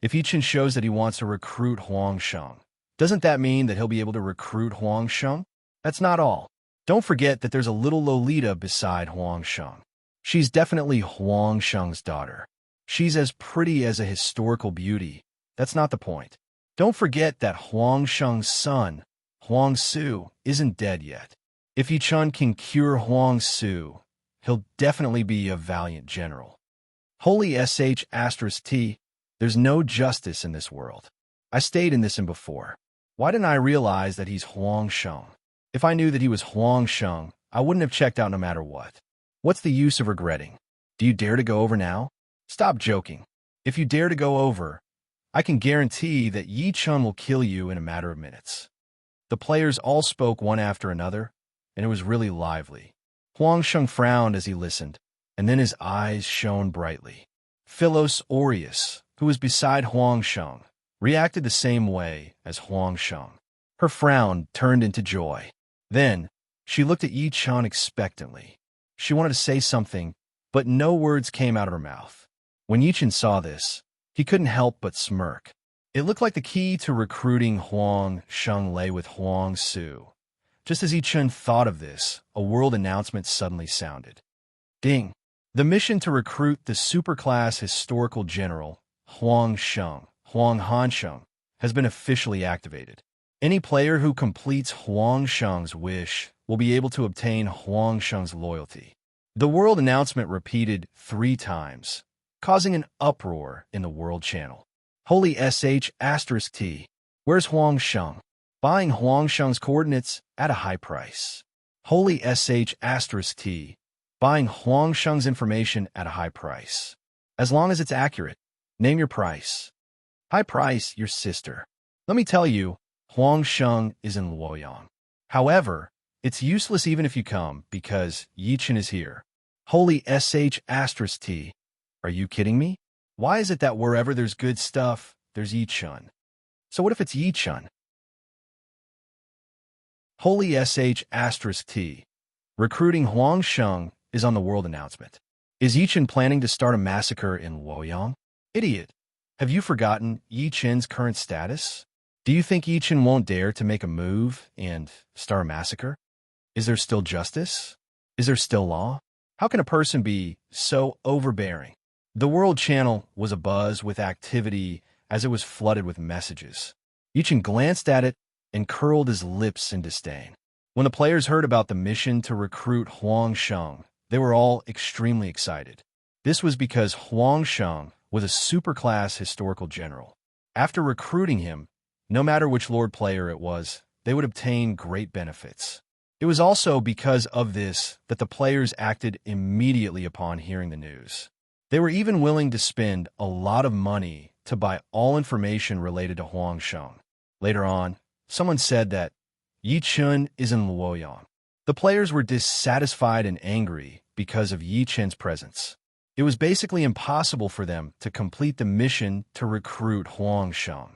If Yi Chun shows that he wants to recruit Huang Sheng, doesn't that mean that he'll be able to recruit Huang Sheng? That's not all. Don't forget that there's a little Lolita beside Huang Sheng. She's definitely Huang Sheng's daughter. She's as pretty as a historical beauty. That's not the point. Don't forget that Huang Sheng's son, Huang Su, isn't dead yet. If Yi Chun can cure Huang Su, he'll definitely be a valiant general. Holy **T. There's no justice in this world. I stayed in this before. Why didn't I realize that he's Huang Sheng? If I knew that he was Huang Sheng, I wouldn't have checked out no matter what. What's the use of regretting? Do you dare to go over now? Stop joking. If you dare to go over, I can guarantee that Yi Chun will kill you in a matter of minutes. The players all spoke one after another, and it was really lively. Huang Sheng frowned as he listened, and then his eyes shone brightly. Philos Aureus, who was beside Huang Sheng, reacted the same way as Huang Sheng. Her frown turned into joy. Then, she looked at Yi Chun expectantly. She wanted to say something, but no words came out of her mouth. When Yi Chun saw this, he couldn't help but smirk. It looked like the key to recruiting Huang Sheng lay with Huang Su. Just as Yi Chun thought of this, a world announcement suddenly sounded. Ding! The mission to recruit the superclass historical general, Huang Sheng, Huang Hansheng, has been officially activated. Any player who completes Huang Sheng's wish will be able to obtain Huang Sheng's loyalty. The world announcement repeated 3 times, causing an uproar in the world channel. Holy **T. Where's Huang Sheng? Buying Huang Sheng's coordinates at a high price. Holy **T. Buying Huang Sheng's information at a high price. As long as it's accurate, name your price. High price, your sister. Let me tell you, Huang Sheng is in Luoyang. However, it's useless even if you come, because Yi Chun is here. Holy **T. Are you kidding me? Why is it that wherever there's good stuff, there's Yi Chun? So what if it's Yi Chun? Holy sh*t. Recruiting Huang Sheng is on the world announcement. Is Yi Chen planning to start a massacre in Luoyang? Idiot. Have you forgotten Yi Chen's current status? Do you think Yi Chen won't dare to make a move and start a massacre? Is there still justice? Is there still law? How can a person be so overbearing? The World Channel was abuzz with activity as it was flooded with messages. Yi Chen glanced at it and curled his lips in disdain. When the players heard about the mission to recruit Huang Sheng, they were all extremely excited. This was because Huang Sheng was a superclass historical general. After recruiting him, no matter which Lord player it was, they would obtain great benefits. It was also because of this that the players acted immediately upon hearing the news. They were even willing to spend a lot of money to buy all information related to Huang Sheng. Later on, someone said that Yi Chen is in Luoyang. The players were dissatisfied and angry because of Yi Chen's presence. It was basically impossible for them to complete the mission to recruit Huang Sheng.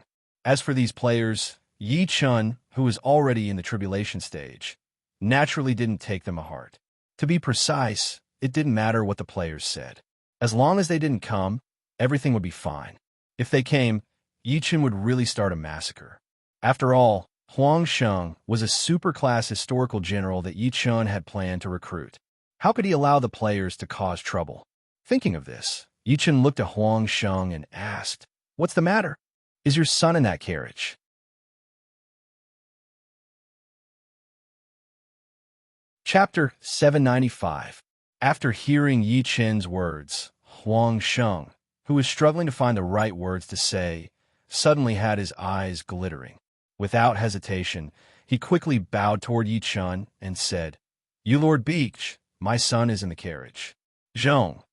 As for these players, Yi Chen, who was already in the tribulation stage, naturally didn't take them to heart. To be precise, it didn't matter what the players said. As long as they didn't come, everything would be fine. If they came, Yi Chen would really start a massacre. After all, Huang Sheng was a superclass historical general that Yi Chen had planned to recruit. How could he allow the players to cause trouble? Thinking of this, Yi Chen looked at Huang Sheng and asked, "What's the matter? Is your son in that carriage?" Chapter 795. After hearing Yi Chen's words, Huang Sheng, who was struggling to find the right words to say, suddenly had his eyes glittering. Without hesitation, he quickly bowed toward Yi Chen and said, "You Lord Beach, my son is in the carriage. Zhong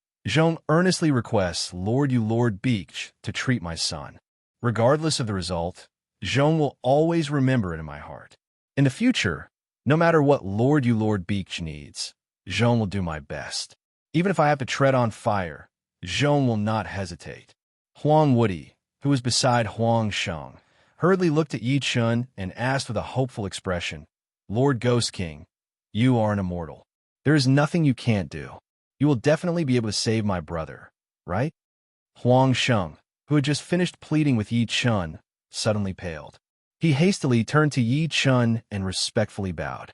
earnestly requests you Lord Beach to treat my son. Regardless of the result, Zhong will always remember it in my heart. In the future, no matter what you Lord Beach needs, Zhong will do my best. Even if I have to tread on fire, Zhong will not hesitate." Huang Woody, who was beside Huang Sheng, hurriedly looked at Yi Chen and asked with a hopeful expression, "Lord Ghost King, you are an immortal. There is nothing you can't do. You will definitely be able to save my brother, right?" Huang Sheng, who had just finished pleading with Yi Chen, suddenly paled. He hastily turned to Yi Chen and respectfully bowed.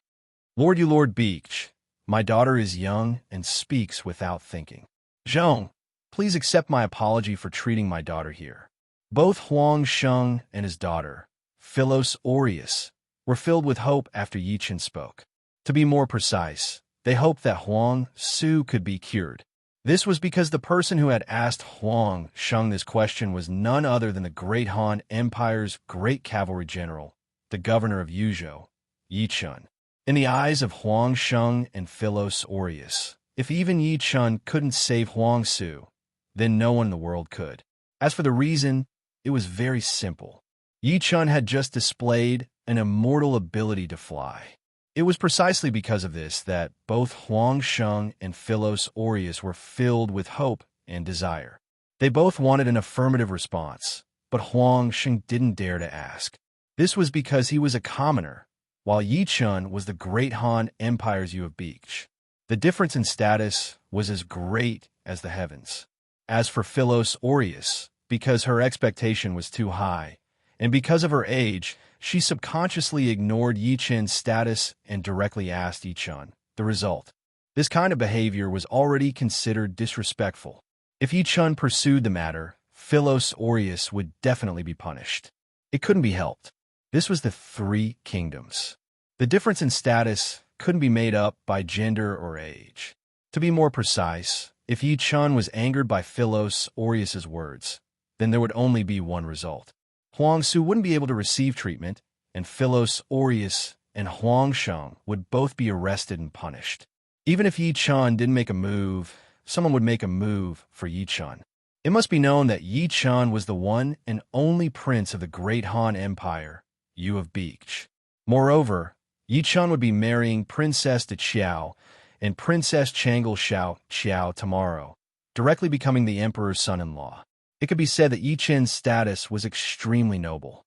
You Lord Beach, my daughter is young and speaks without thinking. Zhong, please accept my apology for treating my daughter here." Both Huang Sheng and his daughter, Philos Aureus, were filled with hope after Yi Chen spoke. To be more precise, they hoped that Huang Su could be cured. This was because the person who had asked Huang Sheng this question was none other than the Great Han Empire's great cavalry general, the governor of Yuzhou, Yi Chen. In the eyes of Huang Sheng and Philos Aureus, if even Yi Chen couldn't save Huang Su, then no one in the world could. As for the reason, it was very simple. Yi Chen had just displayed an immortal ability to fly. It was precisely because of this that both Huang Sheng and Philos Aureus were filled with hope and desire. They both wanted an affirmative response, but Huang Sheng didn't dare to ask. This was because he was a commoner, while Yi Chen was the Great Han Empire's Yu of Beach. The difference in status was as great as the heavens. As for Philos Aureus, because her expectation was too high, and because of her age, she subconsciously ignored Yi Chen's status and directly asked Yi Chen the result. This kind of behavior was already considered disrespectful. If Yi Chen pursued the matter, Philos Aureus would definitely be punished. It couldn't be helped. This was the Three Kingdoms. The difference in status couldn't be made up by gender or age. To be more precise, if Yi Chen was angered by Philos Aureus's words, then there would only be one result. Huang Su wouldn't be able to receive treatment, and Philos Aureus and Huang Sheng would both be arrested and punished. Even if Yi Chen didn't make a move, someone would make a move for Yi Chen. It must be known that Yi Chen was the one and only prince of the Great Han Empire, Yu of Beach. Moreover, Yi Chen would be marrying Princess De Qiao and Princess Changel Xiao tomorrow, directly becoming the emperor's son-in-law. It could be said that Yi Chen's status was extremely noble.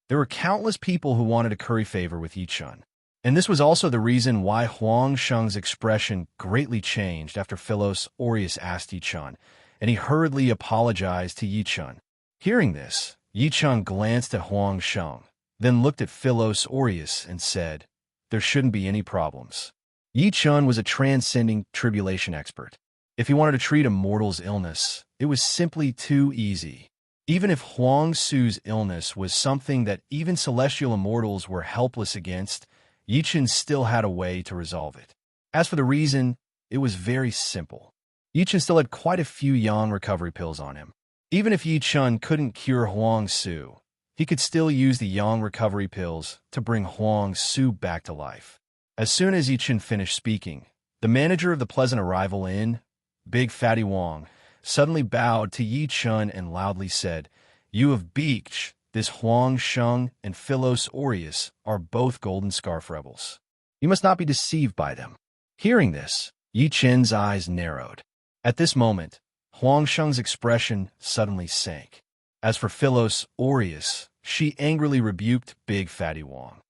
There were countless people who wanted to curry favor with Yi Chun. And this was also the reason why Huang Sheng's expression greatly changed after Philos Aureus asked Yi Chun, and he hurriedly apologized to Yi Chun. Hearing this, Yi Chun glanced at Huang Sheng, then looked at Philos Aureus and said, "There shouldn't be any problems." Yi Chun was a transcending tribulation expert. If he wanted to treat a mortal's illness, it was simply too easy. Even if Huang Su's illness was something that even celestial immortals were helpless against, Yi Chun still had a way to resolve it. As for the reason, it was very simple. Yi Chun still had quite a few yang recovery pills on him. Even if Yi Chun couldn't cure Huang Su, he could still use the yang recovery pills to bring Huang Su back to life. As soon as Yi Chun finished speaking, the manager of the Pleasant Arrival Inn, Big Fatty Wong, suddenly bowed to Yi Chun and loudly said, "You have beached. This Huang Sheng and Philos Aureus are both Golden Scarf rebels. You must not be deceived by them." Hearing this, Yi Chun's eyes narrowed. At this moment, Huang Sheng's expression suddenly sank. As for Philos Aureus, she angrily rebuked Big Fatty Wong.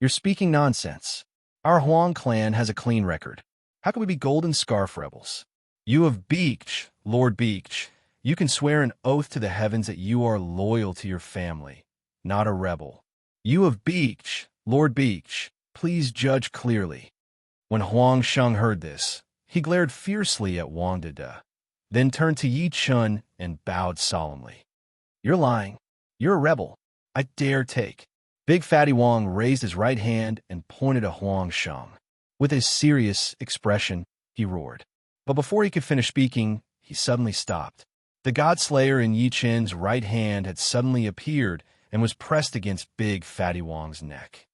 "You're speaking nonsense. Our Huang clan has a clean record. How can we be Golden Scarf rebels? You have beached, Lord Beach. You can swear an oath to the heavens that you are loyal to your family, not a rebel. You have beached, Lord Beach. Please judge clearly." When Huang Sheng heard this, he glared fiercely at Wang Dede, then turned to Yi Chun and bowed solemnly. "You're lying. You're a rebel. I dare take." Big Fatty Wong raised his right hand and pointed at Huang Sheng. With his serious expression, he roared. But before he could finish speaking, he suddenly stopped. The God-Slayer in Yi Chun's right hand had suddenly appeared and was pressed against Big Fatty Wong's neck.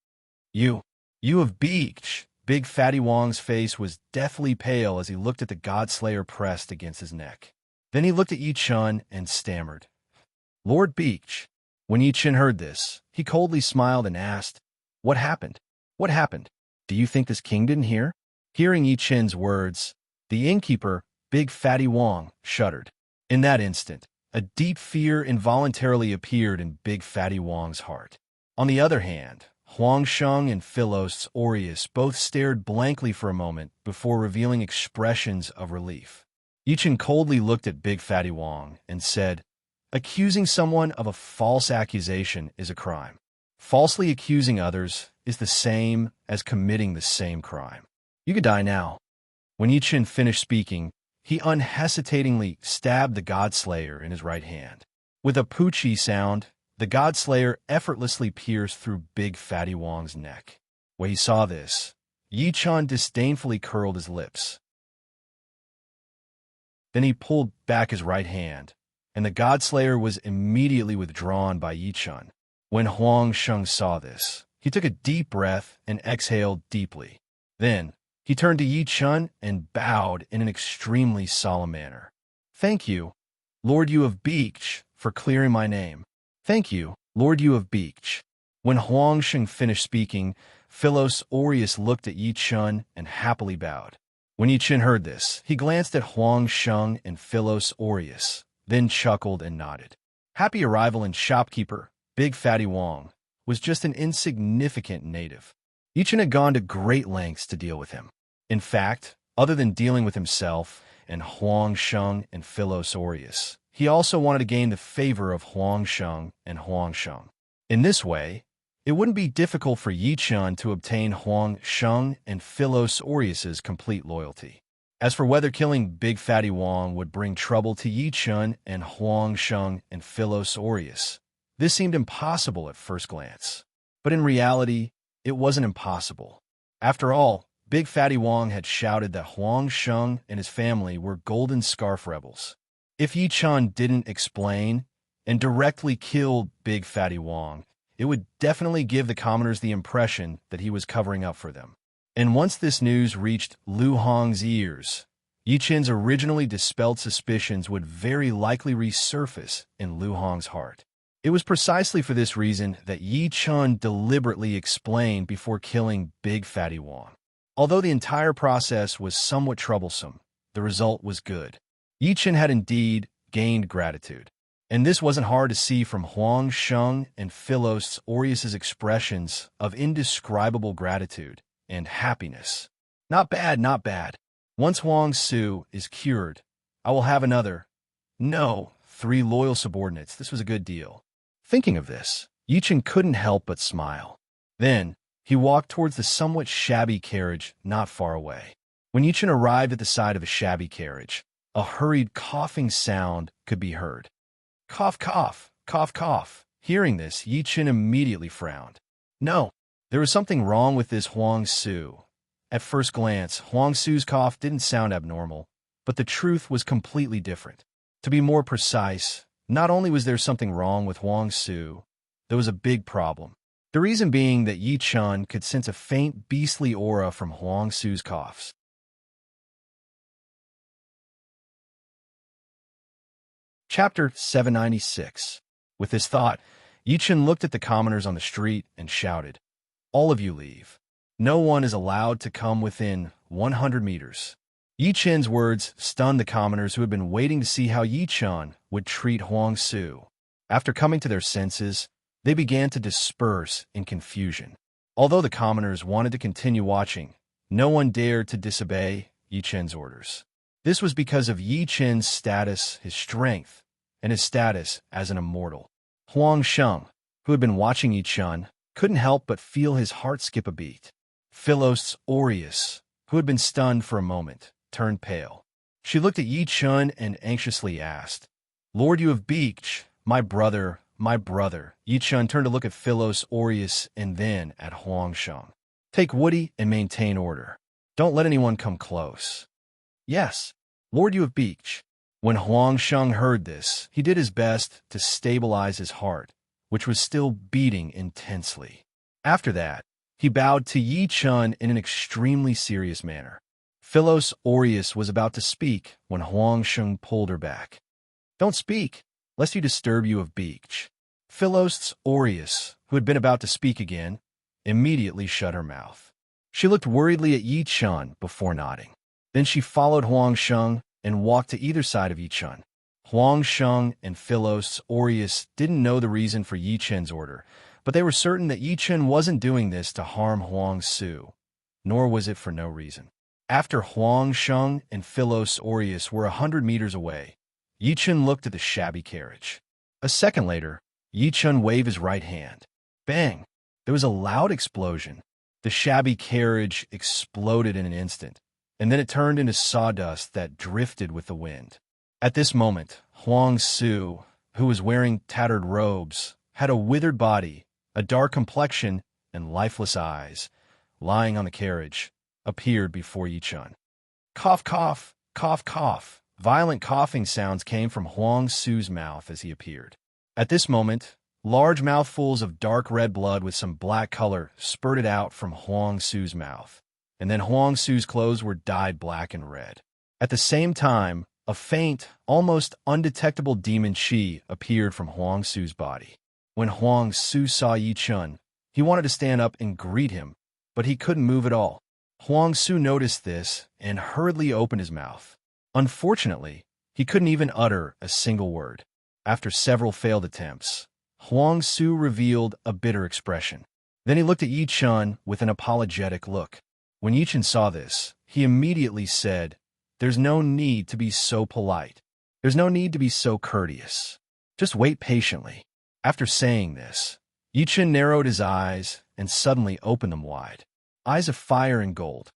You have beached." Big Fatty Wong's face was deathly pale as he looked at the God-Slayer pressed against his neck. Then he looked at Yi Chun and stammered, "Lord Beach." When Yi Chun heard this, he coldly smiled and asked, "What happened? What happened? Do you think this king didn't hear?" Hearing Yi Chun's words, the innkeeper, Big Fatty Wong, shuddered. In that instant, a deep fear involuntarily appeared in Big Fatty Wong's heart. On the other hand, Huang Sheng and Philos Aureus both stared blankly for a moment before revealing expressions of relief. Yi Chun coldly looked at Big Fatty Wong and said, "Accusing someone of a false accusation is a crime. Falsely accusing others is the same as committing the same crime. You could die now." When Yi Chun finished speaking, he unhesitatingly stabbed the God-Slayer in his right hand. With a poochie sound, the God-Slayer effortlessly pierced through Big Fatty Wong's neck. When he saw this, Yi Chun disdainfully curled his lips. Then he pulled back his right hand, and the God-Slayer was immediately withdrawn by Yi Chun. When Huang Sheng saw this, he took a deep breath and exhaled deeply. Then, he turned to Yi Chun and bowed in an extremely solemn manner. "Thank you, Lord You of Beach, for clearing my name. Thank you, Lord You of Beach." When Huang Sheng finished speaking, Philos Aureus looked at Yi Chun and happily bowed. When Yi Chun heard this, he glanced at Huang Sheng and Philos Aureus, then chuckled and nodded. Happy Arrival and shopkeeper, Big Fatty Wong, was just an insignificant native. Yi Chun had gone to great lengths to deal with him. In fact, other than dealing with himself and Huang Sheng and Philos Aureus, he also wanted to gain the favor of Huang Sheng and Huang Sheng. In this way, it wouldn't be difficult for Yi Chun to obtain Huang Sheng and Philos Aureus's complete loyalty. As for whether killing Big Fatty Wong would bring trouble to Yi Chun and Huang Sheng and Philos Aureus, this seemed impossible at first glance. But in reality, it wasn't impossible. After all, Big Fatty Wong had shouted that Huang Sheng and his family were Golden Scarf rebels. If Yi Chun didn't explain and directly kill Big Fatty Wong, it would definitely give the commoners the impression that he was covering up for them. And once this news reached Lu Hong's ears, Yi Chun's originally dispelled suspicions would very likely resurface in Lu Hong's heart. It was precisely for this reason that Yi Chun deliberately explained before killing Big Fatty Wong. Although the entire process was somewhat troublesome, the result was good. Yi Chun had indeed gained gratitude. And this wasn't hard to see from Huang Sheng and Philos Aureus's expressions of indescribable gratitude and happiness. Not bad, not bad. Once Huang Su is cured, I will have another. No, 3 loyal subordinates. This was a good deal. Thinking of this, Yichen couldn't help but smile. Then, he walked towards the somewhat shabby carriage not far away. When Yichen arrived at the side of a shabby carriage, a hurried coughing sound could be heard. Cough, cough, cough, cough. Hearing this, Yichen immediately frowned. No, there was something wrong with this Huang Su. At first glance, Huang Su's cough didn't sound abnormal, but the truth was completely different. To be more precise, not only was there something wrong with Huang Su, there was a big problem. The reason being that Yi Chun could sense a faint beastly aura from Huang Su's coughs. Chapter 796. With this thought, Yi Chun looked at the commoners on the street and shouted, "All of you leave. No one is allowed to come within 100 meters." Yi Chun's words stunned the commoners who had been waiting to see how Yi Chun would treat Huang Su. After coming to their senses, they began to disperse in confusion. Although the commoners wanted to continue watching, no one dared to disobey Yi Chun's orders. This was because of Yi Chun's status, his strength, and his status as an immortal. Huang Sheng, who had been watching Yi Chun, couldn't help but feel his heart skip a beat. Philos Aureus, who had been stunned for a moment, turned pale. She looked at Yi Chun and anxiously asked, "Lord, you have beaked, my brother, my brother." Yi Chun turned to look at Philos Aureus and then at Huang Sheng. "Take Woody and maintain order. Don't let anyone come close." "Yes, Lord, you have beaked." When Huang Sheng heard this, he did his best to stabilize his heart, which was still beating intensely. After that, he bowed to Yi Chun in an extremely serious manner. Philos Aureus was about to speak when Huang Sheng pulled her back. "Don't speak, lest you disturb you of beaked." Philos Aureus, who had been about to speak again, immediately shut her mouth. She looked worriedly at Yi Chun before nodding. Then she followed Huang Sheng and walked to either side of Yi Chun. Huang Sheng and Philos Aureus didn't know the reason for Yi Chun's order, but they were certain that Yi Chun wasn't doing this to harm Huang Su, nor was it for no reason. After Huang Sheng and Philos Aureus were 100 meters away, Yi Chun looked at the shabby carriage. A second later, Yi Chun waved his right hand. Bang! There was a loud explosion. The shabby carriage exploded in an instant, and then it turned into sawdust that drifted with the wind. At this moment, Huang Su, who was wearing tattered robes, had a withered body, a dark complexion, and lifeless eyes, lying on the carriage, appeared before Yi Chun. Cough, cough, cough, cough. Violent coughing sounds came from Huang Su's mouth as he appeared. At this moment, large mouthfuls of dark red blood with some black color spurted out from Huang Su's mouth, and then Huang Su's clothes were dyed black and red. At the same time, a faint, almost undetectable demon chi appeared from Huang Su's body. When Huang Su saw Yi Chun, he wanted to stand up and greet him, but he couldn't move at all. Huang Su noticed this and hurriedly opened his mouth. Unfortunately, he couldn't even utter a single word. After several failed attempts, Huang Su revealed a bitter expression. Then he looked at Yi Chun with an apologetic look. When Yi Chun saw this, he immediately said, "There's no need to be so polite. There's no need to be so courteous. Just wait patiently." After saying this, Yi Chun narrowed his eyes and suddenly opened them wide. Eyes of fire and gold.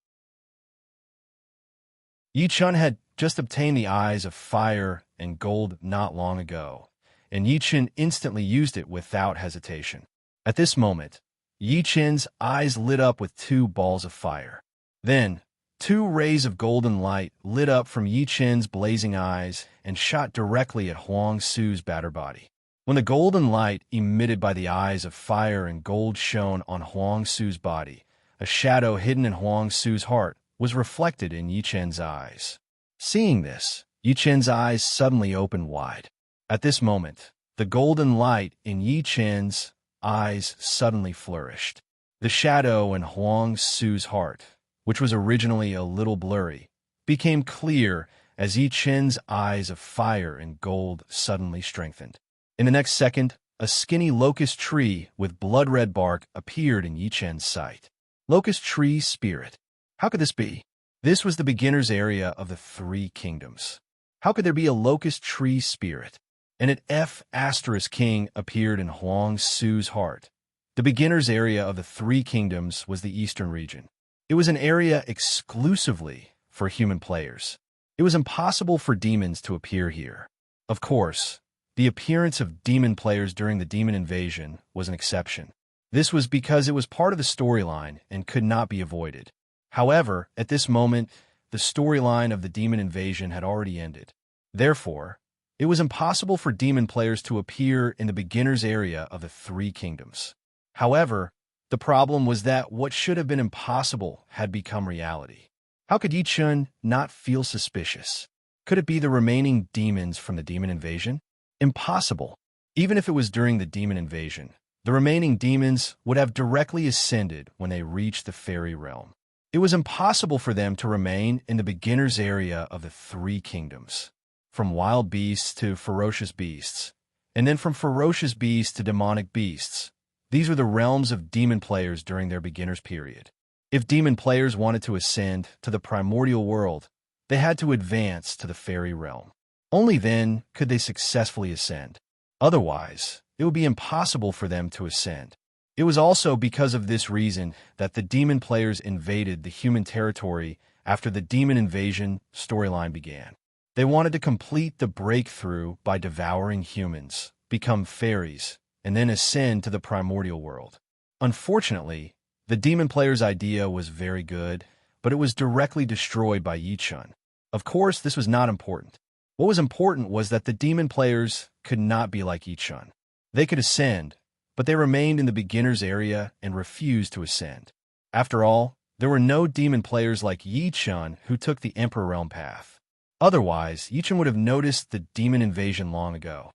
Yi Chun had just obtained the eyes of fire and gold not long ago, and Yi Chun instantly used it without hesitation. At this moment, Yi Chun's eyes lit up with 2 balls of fire. Then, 2 rays of golden light lit up from Yi Chun's blazing eyes and shot directly at Huang Su's battered body. When the golden light emitted by the eyes of fire and gold shone on Huang Su's body, a shadow hidden in Huang Su's heart was reflected in Yi Chun's eyes. Seeing this, Yi Chun's eyes suddenly opened wide. At this moment, the golden light in Yi Chun's eyes suddenly flourished. The shadow in Huang Su's heart, which was originally a little blurry, became clear as Yi Chen's eyes of fire and gold suddenly strengthened. In the next second, a skinny locust tree with blood-red bark appeared in Yi Chen's sight. Locust tree spirit. How could this be? This was the beginner's area of the three kingdoms. How could there be a locust tree spirit? And an F*** appeared in Huang Su's heart. The beginner's area of the three kingdoms was the eastern region. It was an area exclusively for human players. It was impossible for demons to appear here. Of course, the appearance of demon players during the demon invasion was an exception. This was because it was part of the storyline and could not be avoided. However, at this moment, the storyline of the demon invasion had already ended. Therefore, it was impossible for demon players to appear in the beginner's area of the three kingdoms. However, the problem was that what should have been impossible had become reality. How could Yi Chen not feel suspicious? Could it be the remaining demons from the demon invasion? Impossible. Even if it was during the demon invasion, the remaining demons would have directly ascended when they reached the fairy realm. It was impossible for them to remain in the beginner's area of the three kingdoms, from wild beasts to ferocious beasts, and then from ferocious beasts to demonic beasts. These were the realms of demon players during their beginner's period. If demon players wanted to ascend to the primordial world, they had to advance to the fairy realm. Only then could they successfully ascend. Otherwise, it would be impossible for them to ascend. It was also because of this reason that the demon players invaded the human territory after the demon invasion storyline began. They wanted to complete the breakthrough by devouring humans, become fairies, and then ascend to the primordial world. Unfortunately, the demon player's idea was very good, but it was directly destroyed by Yi Chen. Of course, this was not important. What was important was that the demon players could not be like Yi Chen. They could ascend, but they remained in the beginner's area and refused to ascend. After all, there were no demon players like Yi Chen who took the Emperor Realm path. Otherwise, Yi Chen would have noticed the demon invasion long ago.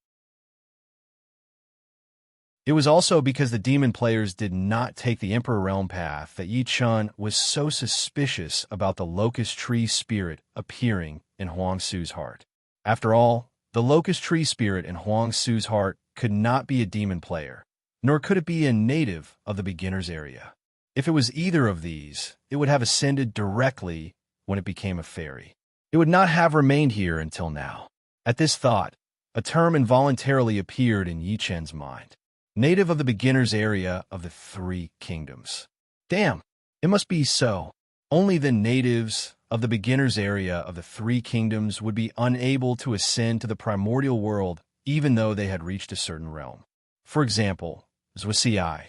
It was also because the demon players did not take the Emperor Realm path that Yi Chen was so suspicious about the locust tree spirit appearing in Huang Su's heart. After all, the locust tree spirit in Huang Su's heart could not be a demon player, nor could it be a native of the beginner's area. If it was either of these, it would have ascended directly when it became a fairy. It would not have remained here until now. At this thought, a term involuntarily appeared in Yi Chen's mind. Native of the beginner's area of the three kingdoms. Damn, it must be so. Only the natives of the beginner's area of the three kingdoms would be unable to ascend to the primordial world even though they had reached a certain realm. For example, Zhuxiai,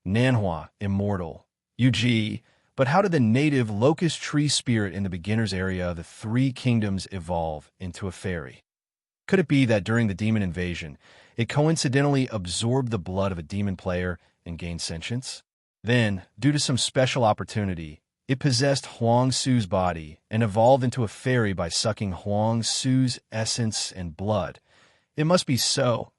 Nanhua, immortal, Yuji, but how did the native locust tree spirit in the beginner's area of the three kingdoms evolve into a fairy? Could it be that during the demon invasion, it coincidentally absorbed the blood of a demon player and gained sentience? Then, due to some special opportunity, it possessed Huang Su's body and evolved into a fairy by sucking Huang Su's essence and blood. It must be so.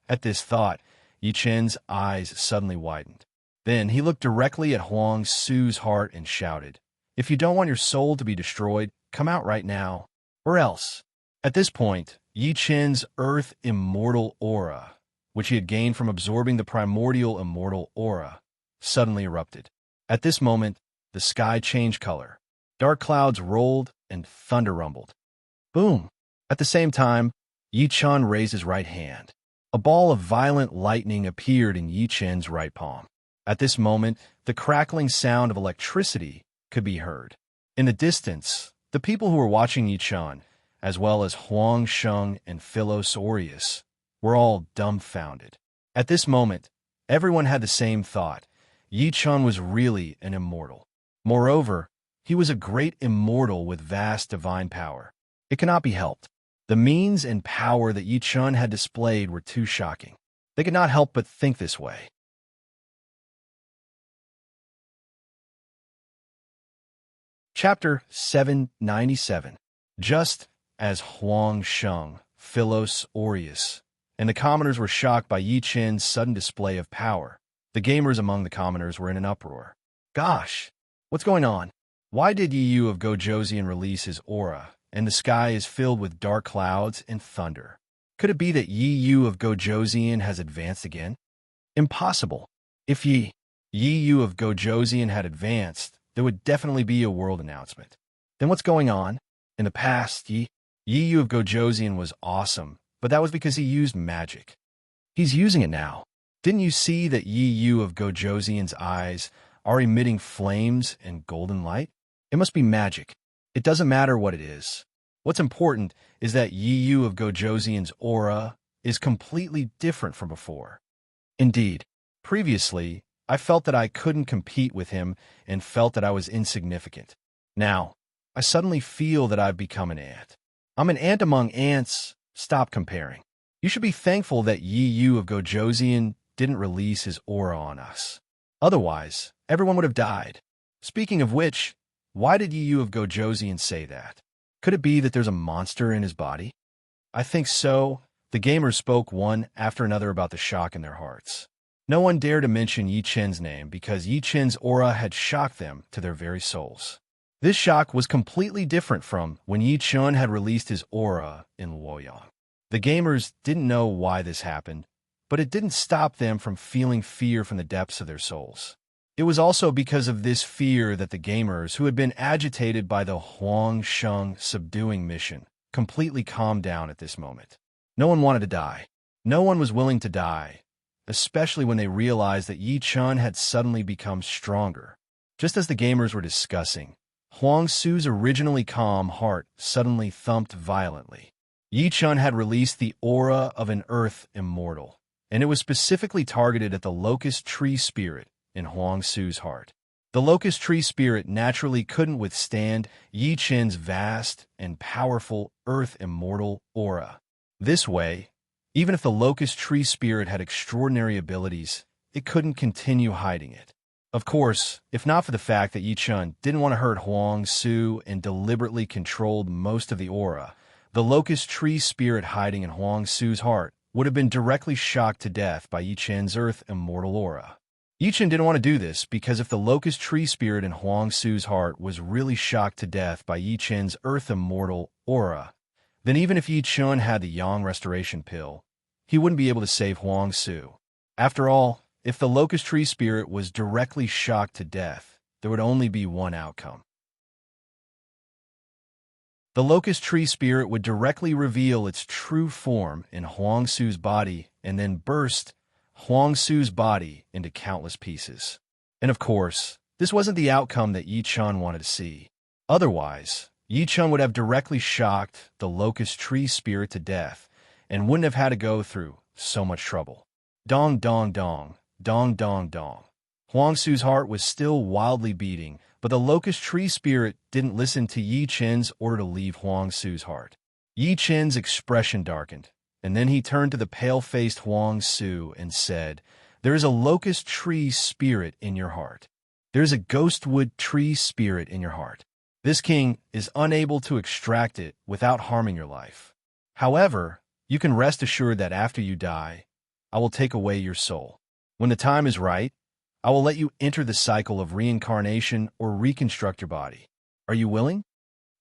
At this thought, Yi Chen's eyes suddenly widened. Then he looked directly at Huang Su's heart and shouted, "If you don't want your soul to be destroyed, come out right now, or else." At this point, Yi Chen's earth immortal aura, which he had gained from absorbing the primordial immortal aura, suddenly erupted. At this moment, the sky changed color. Dark clouds rolled and thunder rumbled. Boom! At the same time, Yi Chen raised his right hand. A ball of violent lightning appeared in Yi Chen's right palm. At this moment, the crackling sound of electricity could be heard. In the distance, the people who were watching Yi Chen, as well as Huang Sheng and Philos Aureus, were all dumbfounded. At this moment, everyone had the same thought. Yi Chen was really an immortal. Moreover, he was a great immortal with vast divine power. It cannot be helped. The means and power that Yi Chen had displayed were too shocking. They could not help but think this way. Chapter 797. Just as Huang Sheng, Philos Aureus, and the commoners were shocked by Yi Chen's sudden display of power, the gamers among the commoners were in an uproar. Gosh, what's going on? Why did Yi Yu of Gojoseon release his aura, and the sky is filled with dark clouds and thunder. Could it be that Yi Yu of Gojoseon has advanced again? Impossible. If Yi Yu of Gojoseon had advanced, there would definitely be a world announcement. Then what's going on? In the past, Yi Yu of Gojoseon was awesome, but that was because he used magic. He's using it now. Didn't you see that Yi Yu of Gojoseon's eyes are emitting flames and golden light? It must be magic. It doesn't matter what it is. What's important is that Yi Yu of Gojoseon's aura is completely different from before. Indeed, previously, I felt that I couldn't compete with him and felt that I was insignificant. Now, I suddenly feel that I've become an ant. I'm an ant among ants. Stop comparing. You should be thankful that Yi Yu of Gojoseon didn't release his aura on us. Otherwise, everyone would have died. Speaking of which, why did Yi Yu of Gojoseon say that? Could it be that there's a monster in his body? I think so. The gamers spoke one after another about the shock in their hearts. No one dared to mention Yi Chen's name because Yi Chen's aura had shocked them to their very souls. This shock was completely different from when Yi Chen had released his aura in Luoyang. The gamers didn't know why this happened, but it didn't stop them from feeling fear from the depths of their souls. It was also because of this fear that the gamers, who had been agitated by the Huang Sheng subduing mission, completely calmed down at this moment. No one wanted to die. No one was willing to die, especially when they realized that Yi Chen had suddenly become stronger. Just as the gamers were discussing, Huang Su's originally calm heart suddenly thumped violently. Yi Chen had released the aura of an earth immortal, and it was specifically targeted at the locust tree spirit in Huang Su's heart. The locust tree spirit naturally couldn't withstand Yi Chen's vast and powerful earth immortal aura. This way, even if the locust tree spirit had extraordinary abilities, it couldn't continue hiding it. Of course, if not for the fact that Yi Chen didn't want to hurt Huang Su and deliberately controlled most of the aura, the locust tree spirit hiding in Huang Su's heart would have been directly shocked to death by Yi Chen's earth immortal aura. Yi Chen didn't want to do this because if the locust tree spirit in Huang Su's heart was really shocked to death by Yi Chen's earth immortal aura, then even if Yi Chen had the Yang restoration pill, he wouldn't be able to save Huang Su. After all, if the locust tree spirit was directly shocked to death, there would only be one outcome. The locust tree spirit would directly reveal its true form in Huang Su's body and then burst Huang Su's body into countless pieces. And of course, this wasn't the outcome that Yi Chen wanted to see. Otherwise, Yi Chen would have directly shocked the locust tree spirit to death and wouldn't have had to go through so much trouble. Dong dong dong, dong dong dong. Huang Su's heart was still wildly beating, but the locust tree spirit didn't listen to Yi Chen's order to leave Huang Su's heart. Yi Chen's expression darkened, and then he turned to the pale-faced Huang Su and said, "There is a locust tree spirit in your heart. There is a ghostwood tree spirit in your heart. This king is unable to extract it without harming your life. However, you can rest assured that after you die, I will take away your soul. When the time is right, I will let you enter the cycle of reincarnation or reconstruct your body. Are you willing?"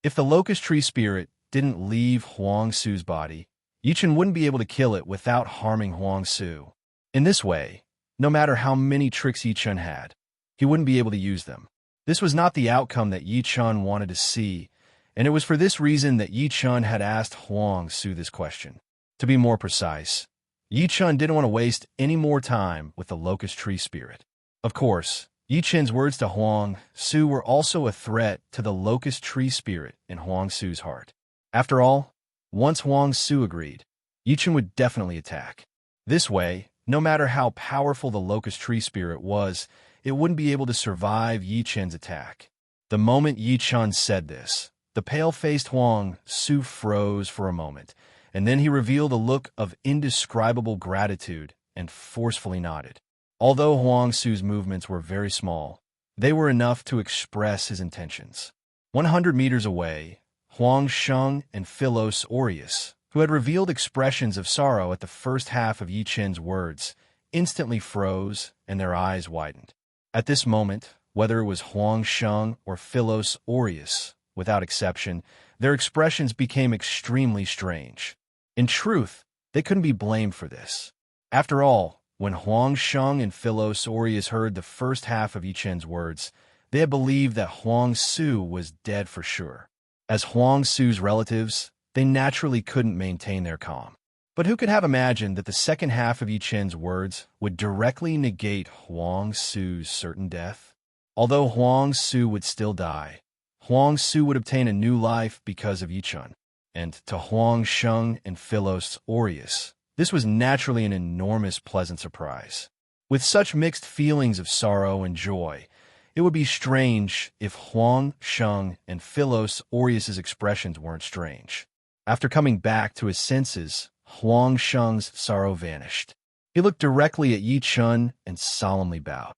If the locust tree spirit didn't leave Huang Su's body, Yi Chen wouldn't be able to kill it without harming Huang Su. In this way, no matter how many tricks Yi Chen had, he wouldn't be able to use them. This was not the outcome that Yi Chen wanted to see, and it was for this reason that Yi Chen had asked Huang Su this question. To be more precise, Yi Chen didn't want to waste any more time with the locust tree spirit. Of course, Yi Chen's words to Huang Su were also a threat to the locust tree spirit in Huang Su's heart. After all, once Huang Su agreed, Yi Chen would definitely attack. This way, no matter how powerful the locust tree spirit was, it wouldn't be able to survive Yi Chen's attack. The moment Yi Chen said this, the pale-faced Huang Su froze for a moment, and then he revealed a look of indescribable gratitude and forcefully nodded. Although Huang Su's movements were very small, they were enough to express his intentions. 100 meters away, Huang Sheng and Philos Aureus, who had revealed expressions of sorrow at the first half of Yi Chen's words, instantly froze and their eyes widened. At this moment, whether it was Huang Sheng or Philos Aureus, without exception, their expressions became extremely strange. In truth, they couldn't be blamed for this. After all, when Huang Sheng and Philos Aureus heard the first half of Yi Chen's words, they had believed that Huang Su was dead for sure. As Huang Su's relatives, they naturally couldn't maintain their calm. But who could have imagined that the second half of Yi Chen's words would directly negate Huang Su's certain death? Although Huang Su would still die, Huang Su would obtain a new life because of Yi Chen. And to Huang Sheng and Philos Aureus, this was naturally an enormous pleasant surprise. With such mixed feelings of sorrow and joy, it would be strange if Huang Sheng and Philos Aureus's expressions weren't strange. After coming back to his senses, Huang Sheng's sorrow vanished. He looked directly at Yi Chen and solemnly bowed.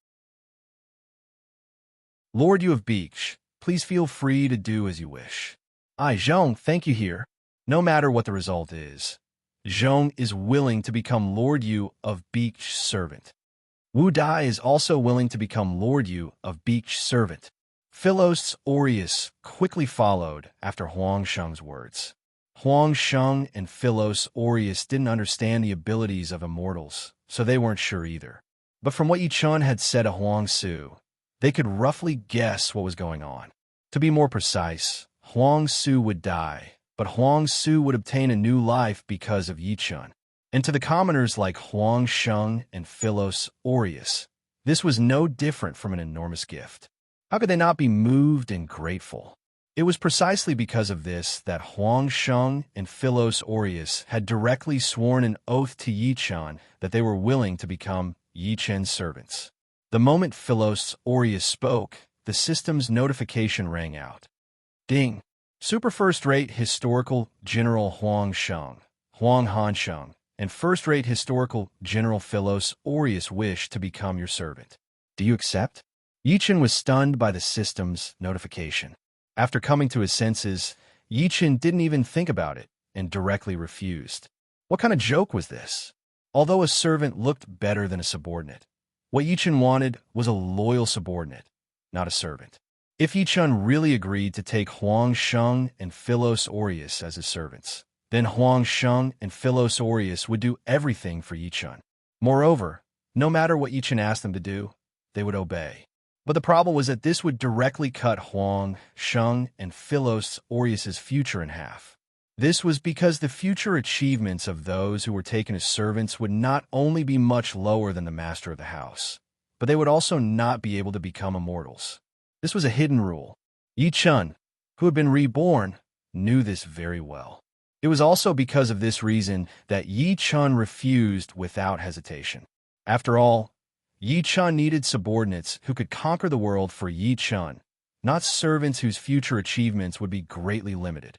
"Lord, you of Beach, please feel free to do as you wish. I, Zhong, thank you here. No matter what the result is, Zhong is willing to become Lord Yu of Beach servant. Wu Dai is also willing to become Lord Yu of Beach servant." Philos Aureus quickly followed after Huang Sheng's words. Huang Sheng and Philos Aureus didn't understand the abilities of immortals, so they weren't sure either. But from what Yi Chen had said to Huang Su, they could roughly guess what was going on. To be more precise, Huang Su would die, but Huang Su would obtain a new life because of Yi Chen. And to the commoners like Huang Sheng and Philos Aureus, this was no different from an enormous gift. How could they not be moved and grateful? It was precisely because of this that Huang Sheng and Philos Aureus had directly sworn an oath to Yi Chen that they were willing to become Yi Chen's servants. The moment Philos Aureus spoke, the system's notification rang out. Ding! Super First-Rate Historical General Huang Sheng, Huang Hansheng, and First-Rate Historical General Philos Aureus wish to become your servant. Do you accept? Yi Chen was stunned by the system's notification. After coming to his senses, Yi Chen didn't even think about it and directly refused. What kind of joke was this? Although a servant looked better than a subordinate, what Yi Chen wanted was a loyal subordinate, not a servant. If Yi Chen really agreed to take Huang Sheng and Philos Aureus as his servants, then Huang Sheng and Philos Aureus would do everything for Yi Chen. Moreover, no matter what Yi Chen asked them to do, they would obey. But the problem was that this would directly cut Huang Sheng and Philos Aureus's future in half. This was because the future achievements of those who were taken as servants would not only be much lower than the master of the house, but they would also not be able to become immortals. This was a hidden rule. Yi Chen, who had been reborn, knew this very well. It was also because of this reason that Yi Chen refused without hesitation. After all, Yi Chen needed subordinates who could conquer the world for Yi Chen, not servants whose future achievements would be greatly limited.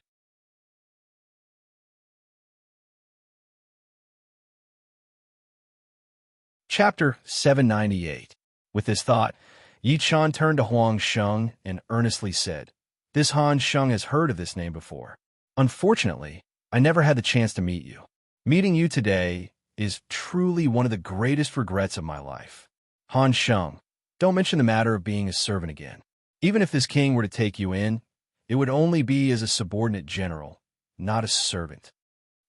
Chapter 798. With this thought, Yi Chen turned to Huang Sheng and earnestly said, "This Han Sheng has heard of this name before. Unfortunately, I never had the chance to meet you. Meeting you today is truly one of the greatest regrets of my life. Han Sheng, don't mention the matter of being a servant again. Even if this king were to take you in, it would only be as a subordinate general, not a servant."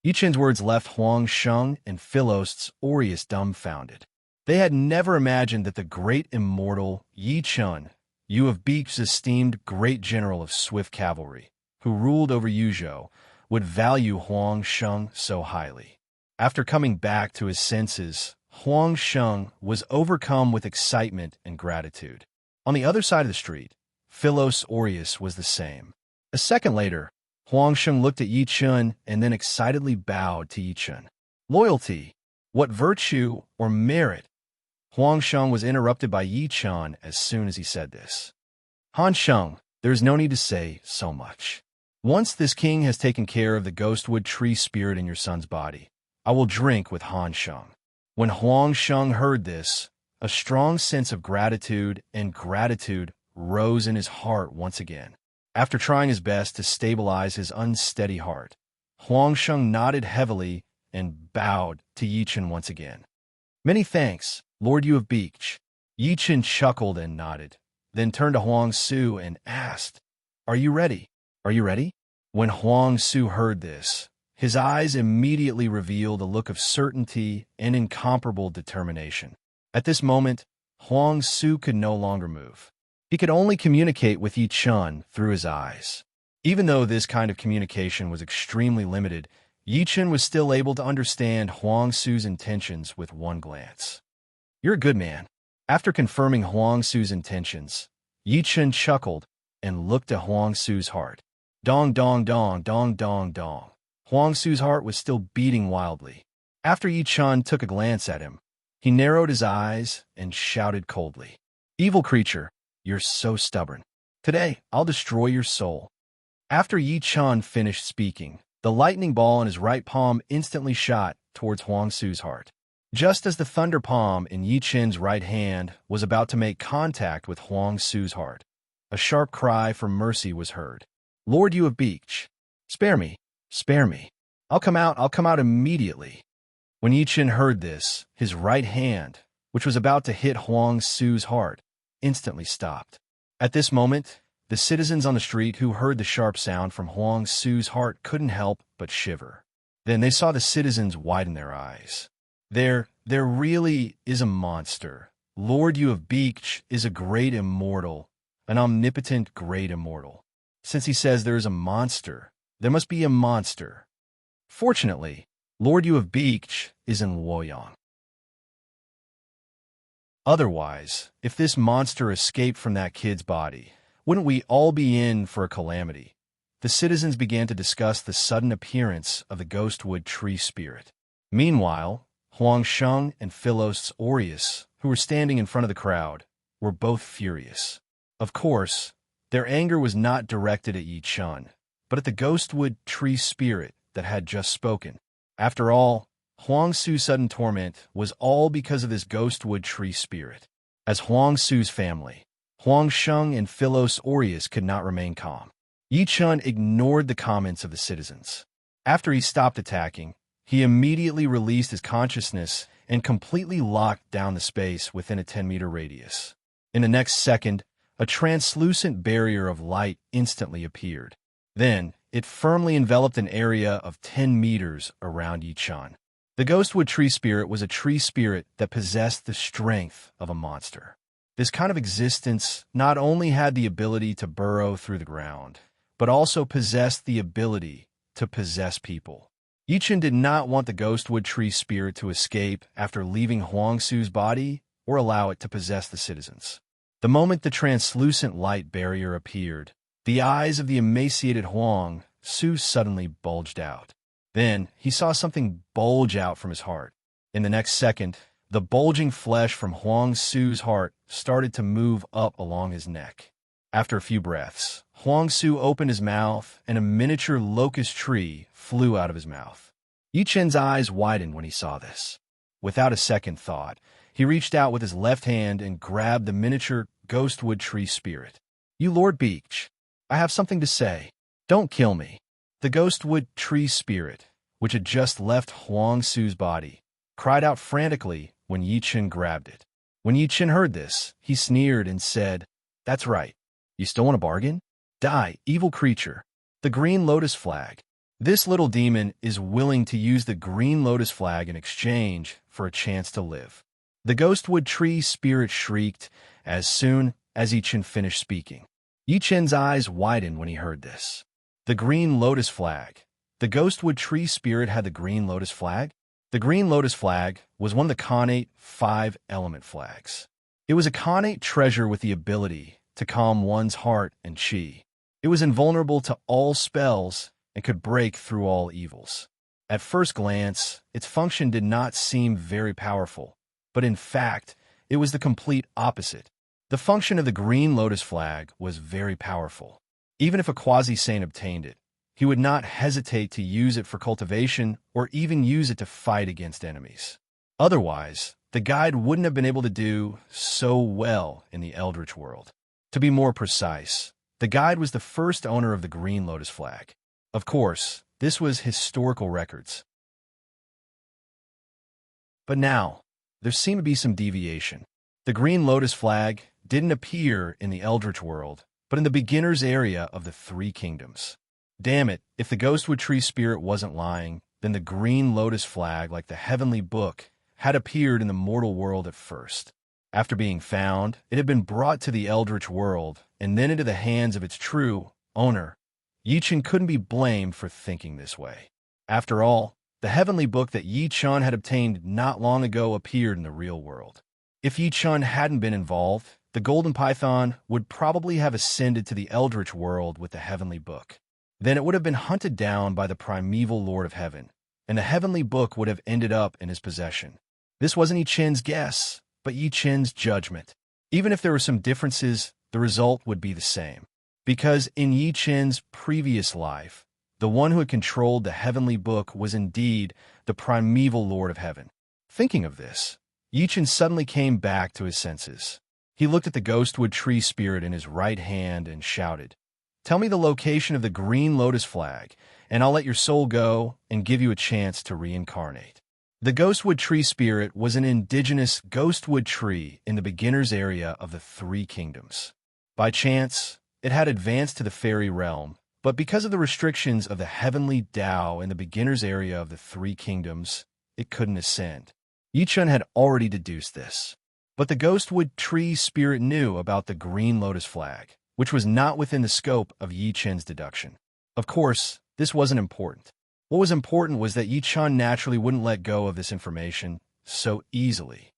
Yi Chen's words left Huang Sheng and Philos Aureus dumbfounded. They had never imagined that the great immortal Yi Chen, Yu of Beach's esteemed great general of swift cavalry, who ruled over Yuzhou, would value Huang Sheng so highly. After coming back to his senses, Huang Sheng was overcome with excitement and gratitude. On the other side of the street, Philos Aureus was the same. A second later, Huang Sheng looked at Yi Chen and then excitedly bowed to Yi Chen. Loyalty, what virtue or merit? Huang Sheng was interrupted by Yi Chen as soon as he said this. Han Sheng, there is no need to say so much. Once this king has taken care of the ghostwood tree spirit in your son's body, I will drink with Han Sheng. When Huang Sheng heard this, a strong sense of gratitude rose in his heart once again. After trying his best to stabilize his unsteady heart, Huang Sheng nodded heavily and bowed to Yi Chen once again. "Many thanks, Lord Yu of Beach." Yi Chen chuckled and nodded, then turned to Huang Su and asked, "Are you ready?" Are you ready? When Huang Su heard this, his eyes immediately revealed a look of certainty and incomparable determination. At this moment, Huang Su could no longer move. He could only communicate with Yi Chun through his eyes. Even though this kind of communication was extremely limited, Yi Chun was still able to understand Huang Su's intentions with one glance. You're a good man. After confirming Huang Su's intentions, Yi Chun chuckled and looked at Huang Su's heart. Dong dong dong dong dong dong. Huang Su's heart was still beating wildly. After Yi Chun took a glance at him, he narrowed his eyes and shouted coldly, "Evil creature, you're so stubborn. Today, I'll destroy your soul." After Yi Chun finished speaking, the lightning ball in his right palm instantly shot towards Huang Su's heart. Just as the thunder palm in Yi Chun's right hand was about to make contact with Huang Su's heart, a sharp cry for mercy was heard. "Lord, you have beach. Spare me, spare me. I'll come out immediately." When Yi Chun heard this, his right hand, which was about to hit Huang Su's heart, instantly stopped. At this moment, the citizens on the street who heard the sharp sound from Huang Su's heart couldn't help but shiver. Then they saw the citizens widen their eyes. There really is a monster. Lord You of Beach is a great immortal, an omnipotent great immortal. Since he says there is a monster, there must be a monster. Fortunately, Lord You of Beach is in Luoyang. Otherwise, if this monster escaped from that kid's body, wouldn't we all be in for a calamity? The citizens began to discuss the sudden appearance of the ghostwood tree spirit. Meanwhile, Huang Sheng and Philos Aureus, who were standing in front of the crowd, were both furious. Of course, their anger was not directed at Yi Chun, but at the ghostwood tree spirit that had just spoken. After all, Huang Su's sudden torment was all because of this ghostwood tree spirit. As Huang Su's family, Huang Sheng and Philos Aureus could not remain calm. Yi Chun ignored the comments of the citizens. After he stopped attacking, he immediately released his consciousness and completely locked down the space within a 10-meter radius. In the next second, a translucent barrier of light instantly appeared. Then, it firmly enveloped an area of 10 meters around Yi Chun. The ghostwood tree spirit was a tree spirit that possessed the strength of a monster. This kind of existence not only had the ability to burrow through the ground, but also possessed the ability to possess people. Yi Chun did not want the ghostwood tree spirit to escape after leaving Huang Su's body or allow it to possess the citizens. The moment the translucent light barrier appeared, the eyes of the emaciated Huang Su suddenly bulged out. Then he saw something bulge out from his heart. In the next second, the bulging flesh from Huang Su's heart started to move up along his neck. After a few breaths, Huang Su opened his mouth and a miniature locust tree flew out of his mouth. Yi Chun's eyes widened when he saw this. Without a second thought, he reached out with his left hand and grabbed the miniature ghostwood tree spirit. "You Lord Beach, I have something to say. Don't kill me." The ghostwood tree spirit, which had just left Huang Su's body, cried out frantically when Yi Chun grabbed it. When Yi Chun heard this, he sneered and said, "That's right. You still want a bargain? Die, evil creature." The green lotus flag. This little demon is willing to use the green lotus flag in exchange for a chance to live. The ghostwood tree spirit shrieked as soon as Yi Chun finished speaking. Yi Chun's eyes widened when he heard this. The green lotus flag. The ghostwood tree spirit had the green lotus flag? The green lotus flag was one of the Khanate 5-element flags. It was a Khanate treasure with the ability to calm one's heart and chi. It was invulnerable to all spells and could break through all evils. At first glance, its function did not seem very powerful, but in fact, it was the complete opposite. The function of the green lotus flag was very powerful. Even if a quasi-saint obtained it, he would not hesitate to use it for cultivation or even use it to fight against enemies. Otherwise, the guide wouldn't have been able to do so well in the Eldritch world. To be more precise, the guide was the first owner of the green lotus flag. Of course, this was historical records. But now, there seemed to be some deviation. The green lotus flag didn't appear in the Eldritch world, but in the beginner's area of the three kingdoms. Damn it, if the ghostwood tree spirit wasn't lying, then the green lotus flag, like the heavenly book, had appeared in the mortal world at first. After being found, it had been brought to the eldritch world, and then into the hands of its true owner. Yi-Chen couldn't be blamed for thinking this way. After all, the heavenly book that Yi-Chen had obtained not long ago appeared in the real world. If Yi-Chen hadn't been involved, the golden python would probably have ascended to the eldritch world with the heavenly book. Then it would have been hunted down by the primeval Lord of Heaven, and the heavenly book would have ended up in his possession. This wasn't Yi-Chen's guess, but Yi-Chen's judgment. Even if there were some differences, the result would be the same. Because in Yi-Chen's previous life, the one who had controlled the heavenly book was indeed the primeval Lord of Heaven. Thinking of this, Yi-Chen suddenly came back to his senses. He looked at the ghostwood tree spirit in his right hand and shouted, "Tell me the location of the green lotus flag, and I'll let your soul go and give you a chance to reincarnate." The ghostwood tree spirit was an indigenous ghostwood tree in the beginner's area of the three kingdoms. By chance, it had advanced to the fairy realm, but because of the restrictions of the heavenly Tao in the beginner's area of the three kingdoms, it couldn't ascend. Yi-Chen had already deduced this. But the ghostwood tree spirit knew about the green lotus flag, which was not within the scope of Yi-Chen's deduction. Of course, this wasn't important. What was important was that Yi-Chen naturally wouldn't let go of this information so easily.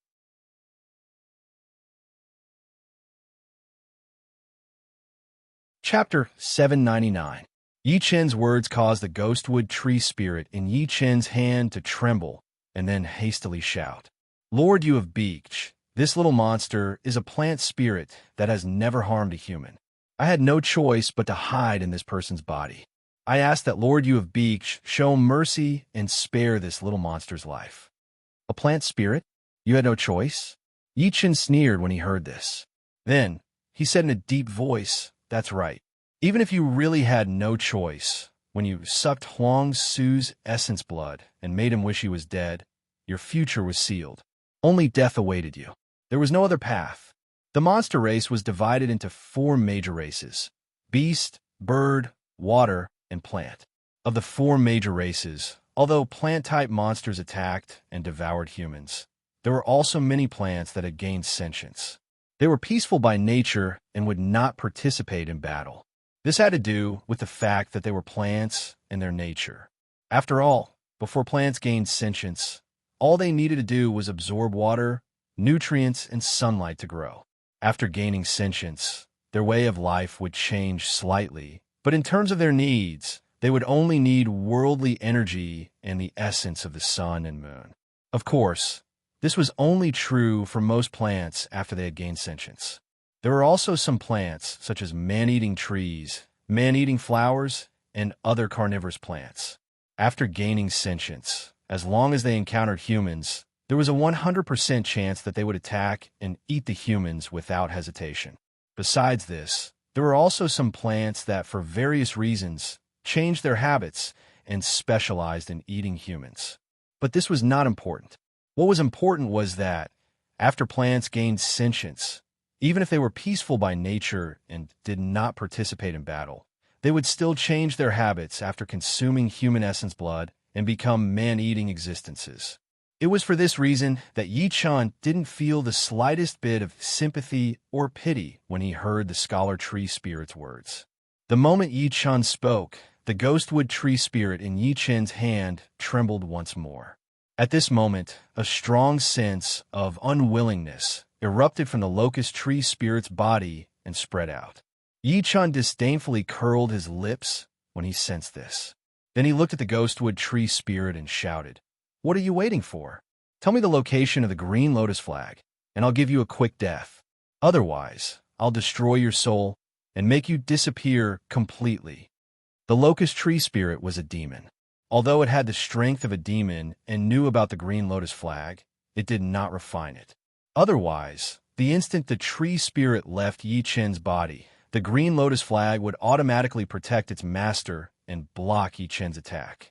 Chapter 799. Yi-Chen's words caused the ghostwood tree spirit in Yi-Chen's hand to tremble and then hastily shout, "Lord, you have beaked. This little monster is a plant spirit that has never harmed a human. I had no choice but to hide in this person's body. I ask that Lord you have beaked show mercy and spare this little monster's life." A plant spirit? You had no choice? Yi-Chen sneered when he heard this. Then, he said in a deep voice, "That's right. Even if you really had no choice, when you sucked Huang Su's essence blood and made him wish he was dead, your future was sealed. Only death awaited you. There was no other path." The monster race was divided into 4 major races: beast, bird, water, and plant. Of the 4 major races, although plant-type monsters attacked and devoured humans, there were also many plants that had gained sentience. They were peaceful by nature and would not participate in battle. This had to do with the fact that they were plants and their nature. After all, before plants gained sentience, all they needed to do was absorb water, nutrients, and sunlight to grow. After gaining sentience, their way of life would change slightly, but in terms of their needs, they would only need worldly energy and the essence of the sun and moon. Of course, this was only true for most plants after they had gained sentience. There were also some plants, such as man-eating trees, man-eating flowers, and other carnivorous plants. After gaining sentience, as long as they encountered humans, there was a 100% chance that they would attack and eat the humans without hesitation. Besides this, there were also some plants that, for various reasons, changed their habits and specialized in eating humans. But this was not important. What was important was that, after plants gained sentience, even if they were peaceful by nature and did not participate in battle, they would still change their habits after consuming human essence blood and become man-eating existences. It was for this reason that Yi-Chen didn't feel the slightest bit of sympathy or pity when he heard the scholar tree spirit's words. The moment Yi-Chen spoke, the ghostwood tree spirit in Yi-Chen's hand trembled once more. At this moment, a strong sense of unwillingness erupted from the locust tree spirit's body and spread out. Yi-Chen disdainfully curled his lips when he sensed this. Then he looked at the ghostwood tree spirit and shouted, "What are you waiting for? Tell me the location of the green lotus flag, and I'll give you a quick death. Otherwise, I'll destroy your soul and make you disappear completely." The locust tree spirit was a demon. Although it had the strength of a demon and knew about the green lotus flag, it did not refine it. Otherwise, the instant the tree spirit left Yi-Chen's body, the green lotus flag would automatically protect its master and block Yi-Chen's attack.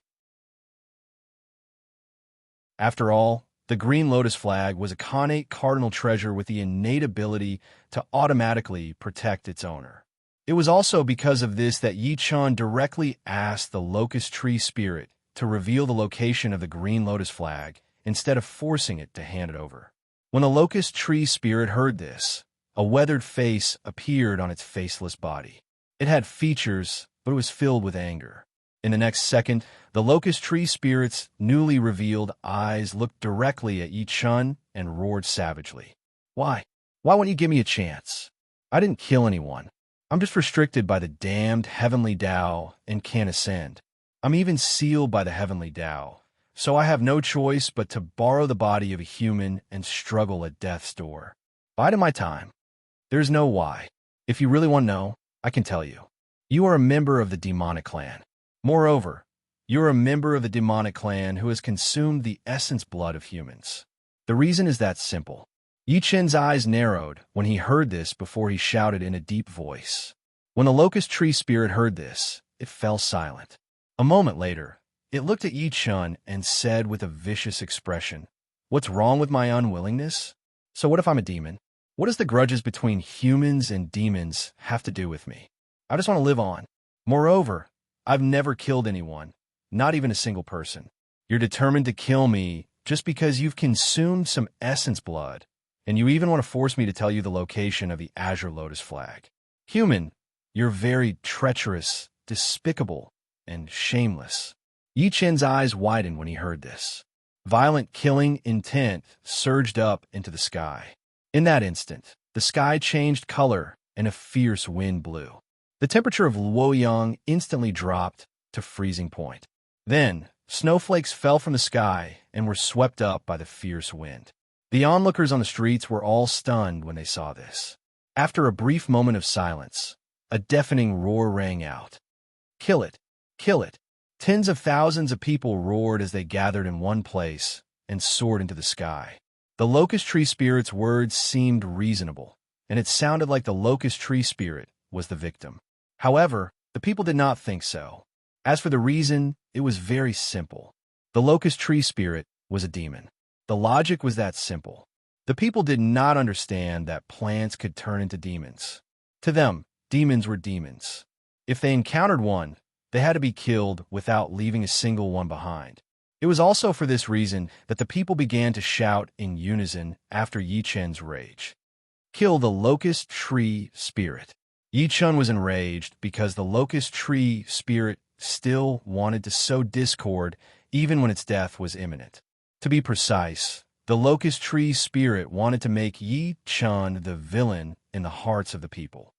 After all, the green lotus flag was a connate cardinal treasure with the innate ability to automatically protect its owner. It was also because of this that Yi Chun directly asked the locust tree spirit to reveal the location of the green lotus flag instead of forcing it to hand it over. When the locust tree spirit heard this, a weathered face appeared on its faceless body. It had features, but it was filled with anger. In the next second, the locust tree spirit's newly revealed eyes looked directly at Yi Chun and roared savagely. Why? Why won't you give me a chance? I didn't kill anyone. I'm just restricted by the damned heavenly Tao and can't ascend. I'm even sealed by the heavenly Tao, so I have no choice but to borrow the body of a human and struggle at death's door. Bide my time. There's no why. If you really want to know, I can tell you. You are a member of the demonic clan. Moreover, you are a member of the demonic clan who has consumed the essence blood of humans. The reason is that simple. Yi Chun's eyes narrowed when he heard this before he shouted in a deep voice. When the locust tree spirit heard this, it fell silent. A moment later, it looked at Yi Chun and said with a vicious expression, "What's wrong with my unwillingness? So what if I'm a demon? What does the grudges between humans and demons have to do with me? I just want to live on. Moreover, I've never killed anyone, not even a single person. You're determined to kill me just because you've consumed some essence blood, and you even want to force me to tell you the location of the azure lotus flag. Human, you're very treacherous, despicable, and shameless." Yi Chun's eyes widened when he heard this. Violent killing intent surged up into the sky. In that instant, the sky changed color and a fierce wind blew. The temperature of Luoyang instantly dropped to freezing point. Then, snowflakes fell from the sky and were swept up by the fierce wind. The onlookers on the streets were all stunned when they saw this. After a brief moment of silence, a deafening roar rang out. "Kill it! Kill it!" Tens of thousands of people roared as they gathered in one place and soared into the sky. The locust tree spirit's words seemed reasonable, and it sounded like the locust tree spirit was the victim. However, the people did not think so. As for the reason, it was very simple. The locust tree spirit was a demon. The logic was that simple. The people did not understand that plants could turn into demons. To them, demons were demons. If they encountered one, they had to be killed without leaving a single one behind. It was also for this reason that the people began to shout in unison after Yi Chun's rage. "Kill the locust tree spirit." Yi Chun was enraged because the locust tree spirit still wanted to sow discord even when its death was imminent. To be precise, the locust tree spirit wanted to make Yi Chun the villain in the hearts of the people.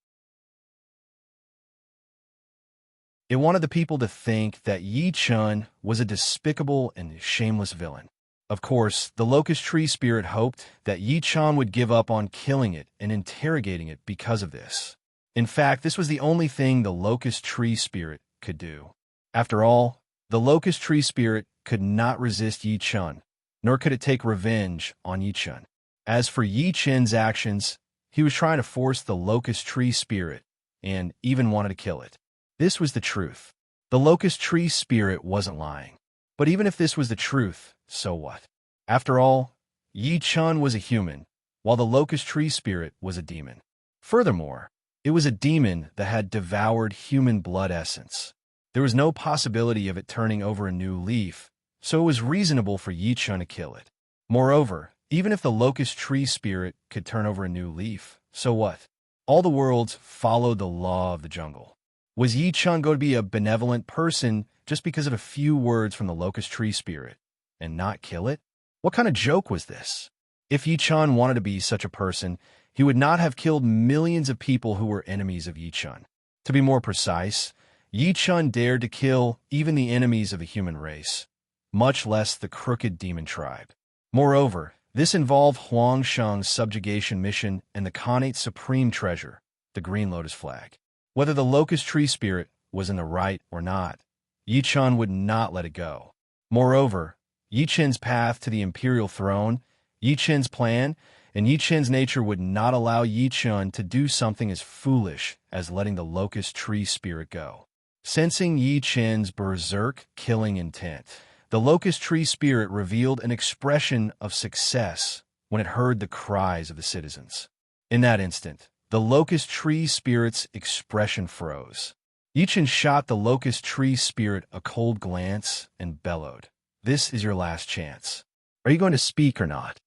It wanted the people to think that Yi Chun was a despicable and shameless villain. Of course, the locust tree spirit hoped that Yi Chun would give up on killing it and interrogating it because of this. In fact, this was the only thing the locust tree spirit could do. After all, the locust tree spirit could not resist Yi Chun, nor could it take revenge on Yi Chun. As for Yi Chun's actions, he was trying to force the locust tree spirit and even wanted to kill it. This was the truth. The locust tree spirit wasn't lying. But even if this was the truth, so what? After all, Yi Chun was a human, while the locust tree spirit was a demon. Furthermore, it was a demon that had devoured human blood essence. There was no possibility of it turning over a new leaf, so it was reasonable for Yi Chun to kill it. Moreover, even if the locust tree spirit could turn over a new leaf, so what? All the worlds followed the law of the jungle. Was Yi Chun going to be a benevolent person just because of a few words from the locust tree spirit and not kill it? What kind of joke was this? If Yi Chun wanted to be such a person, he would not have killed millions of people who were enemies of Yi Chun. To be more precise, Yi Chun dared to kill even the enemies of the human race, much less the crooked demon tribe. Moreover, this involved Huang Sheng's subjugation mission and the Khanate's supreme treasure, the green lotus flag. Whether the locust tree spirit was in the right or not, Yi Chun would not let it go. Moreover, Yi Chun's path to the imperial throne, Yi Chun's plan, and Yi Chun's nature would not allow Yi Chun to do something as foolish as letting the locust tree spirit go. Sensing Yi Chun's berserk killing intent, the locust tree spirit revealed an expression of success when it heard the cries of the citizens. In that instant, The locust tree spirit's expression froze. Yi-Chen shot the locust tree spirit a cold glance and bellowed, "This is your last chance. Are you going to speak or not?"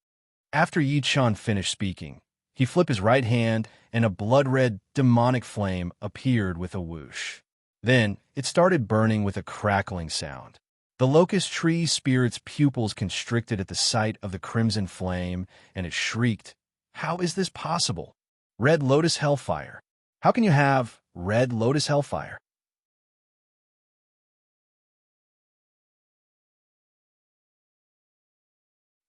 After Yi-Chen finished speaking, he flipped his right hand and a blood-red demonic flame appeared with a whoosh. Then it started burning with a crackling sound. The locust tree spirit's pupils constricted at the sight of the crimson flame, and it shrieked, "How is this possible? Red lotus hellfire. How can you have red lotus hellfire?"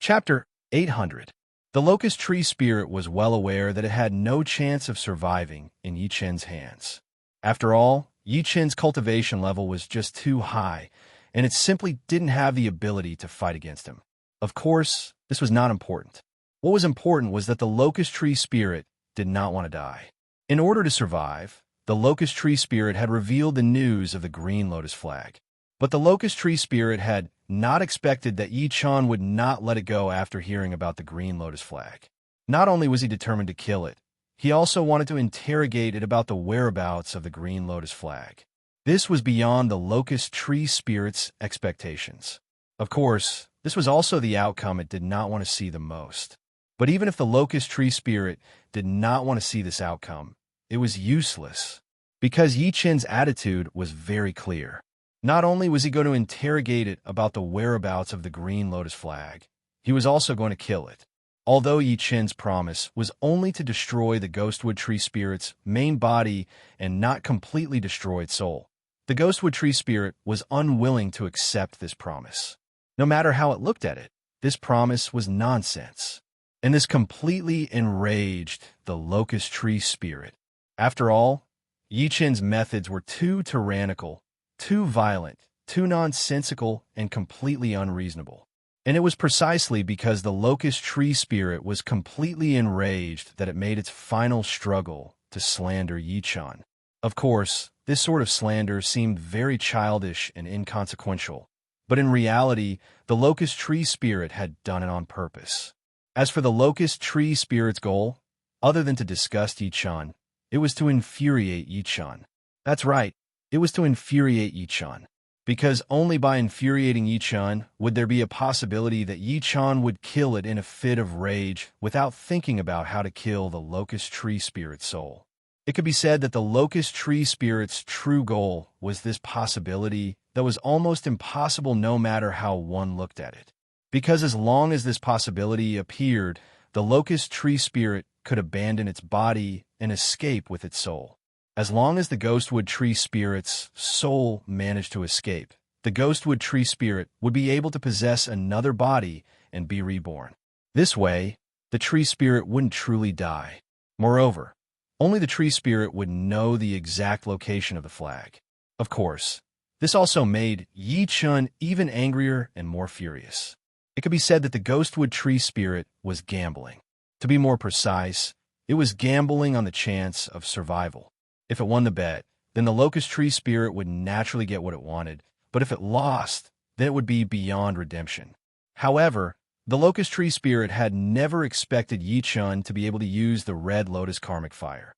Chapter 800. The locust tree spirit was well aware that it had no chance of surviving in Yi-Chen's hands. After all, Yi-Chen's cultivation level was just too high, and it simply didn't have the ability to fight against him. Of course, this was not important. What was important was that the locust tree spirit did not want to die. In order to survive, the locust tree spirit had revealed the news of the green lotus flag. But the locust tree spirit had not expected that Yi-Chen would not let it go after hearing about the green lotus flag. Not only was he determined to kill it, he also wanted to interrogate it about the whereabouts of the green lotus flag. This was beyond the locust tree spirit's expectations. Of course, this was also the outcome it did not want to see the most. But even if the locust tree spirit did not want to see this outcome, it was useless, because Yi-Chen's attitude was very clear. Not only was he going to interrogate it about the whereabouts of the green lotus flag, he was also going to kill it. Although Yi-Chen's promise was only to destroy the ghostwood tree spirit's main body and not completely destroy its soul, the ghostwood tree spirit was unwilling to accept this promise. No matter how it looked at it, this promise was nonsense. And this completely enraged the locust tree spirit. After all, Yi-Chen's methods were too tyrannical, too violent, too nonsensical, and completely unreasonable. And it was precisely because the locust tree spirit was completely enraged that it made its final struggle to slander Yi-Chen. Of course, this sort of slander seemed very childish and inconsequential, but in reality, the locust tree spirit had done it on purpose. As for the locust tree spirit's goal, other than to disgust Yi-Chen, it was to infuriate Yi-Chen. That's right, it was to infuriate Yi-Chen. Because only by infuriating Yi-Chen would there be a possibility that Yi-Chen would kill it in a fit of rage without thinking about how to kill the locust tree spirit's soul. It could be said that the locust tree spirit's true goal was this possibility that was almost impossible no matter how one looked at it. Because as long as this possibility appeared, the locust tree spirit could abandon its body and escape with its soul. As long as the ghostwood tree spirit's soul managed to escape, the ghostwood tree spirit would be able to possess another body and be reborn. This way, the tree spirit wouldn't truly die. Moreover, only the tree spirit would know the exact location of the flag. Of course, this also made Yi-Chen even angrier and more furious. It could be said that the ghostwood tree spirit was gambling. To be more precise, it was gambling on the chance of survival. If it won the bet, then the locust tree spirit would naturally get what it wanted, but if it lost, then it would be beyond redemption. However, the locust tree spirit had never expected Yi-Chen to be able to use the red lotus karmic fire.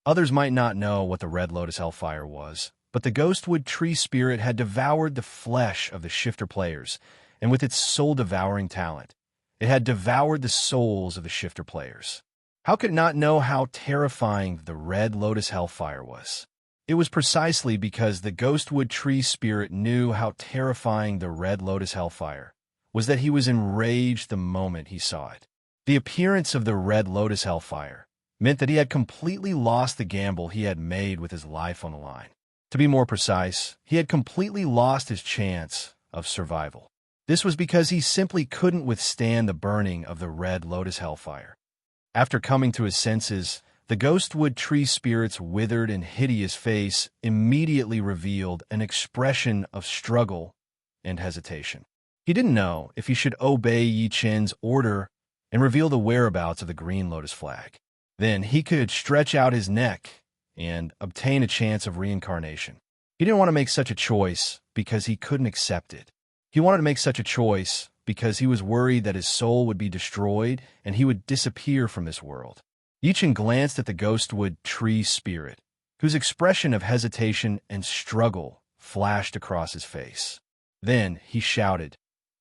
Others might not know what the red lotus hellfire was, but the ghostwood tree spirit had devoured the flesh of the shifter players, and with its soul-devouring talent, it had devoured the souls of the shifter players. How could it not know how terrifying the red lotus hellfire was? It was precisely because the ghostwood tree spirit knew how terrifying the red lotus hellfire was that he was enraged the moment he saw it. The appearance of the red lotus hellfire meant that he had completely lost the gamble he had made with his life on the line. To be more precise, he had completely lost his chance of survival. This was because he simply couldn't withstand the burning of the red lotus hellfire. After coming to his senses, the ghostwood tree spirit's withered and hideous face immediately revealed an expression of struggle and hesitation. He didn't know if he should obey Yi-Chen's order and reveal the whereabouts of the green lotus flag. Then he could stretch out his neck and obtain a chance of reincarnation. He didn't want to make such a choice because he couldn't accept it. He wanted to make such a choice because he was worried that his soul would be destroyed and he would disappear from this world. Yichen glanced at the ghostwood tree spirit, whose expression of hesitation and struggle flashed across his face. Then he shouted,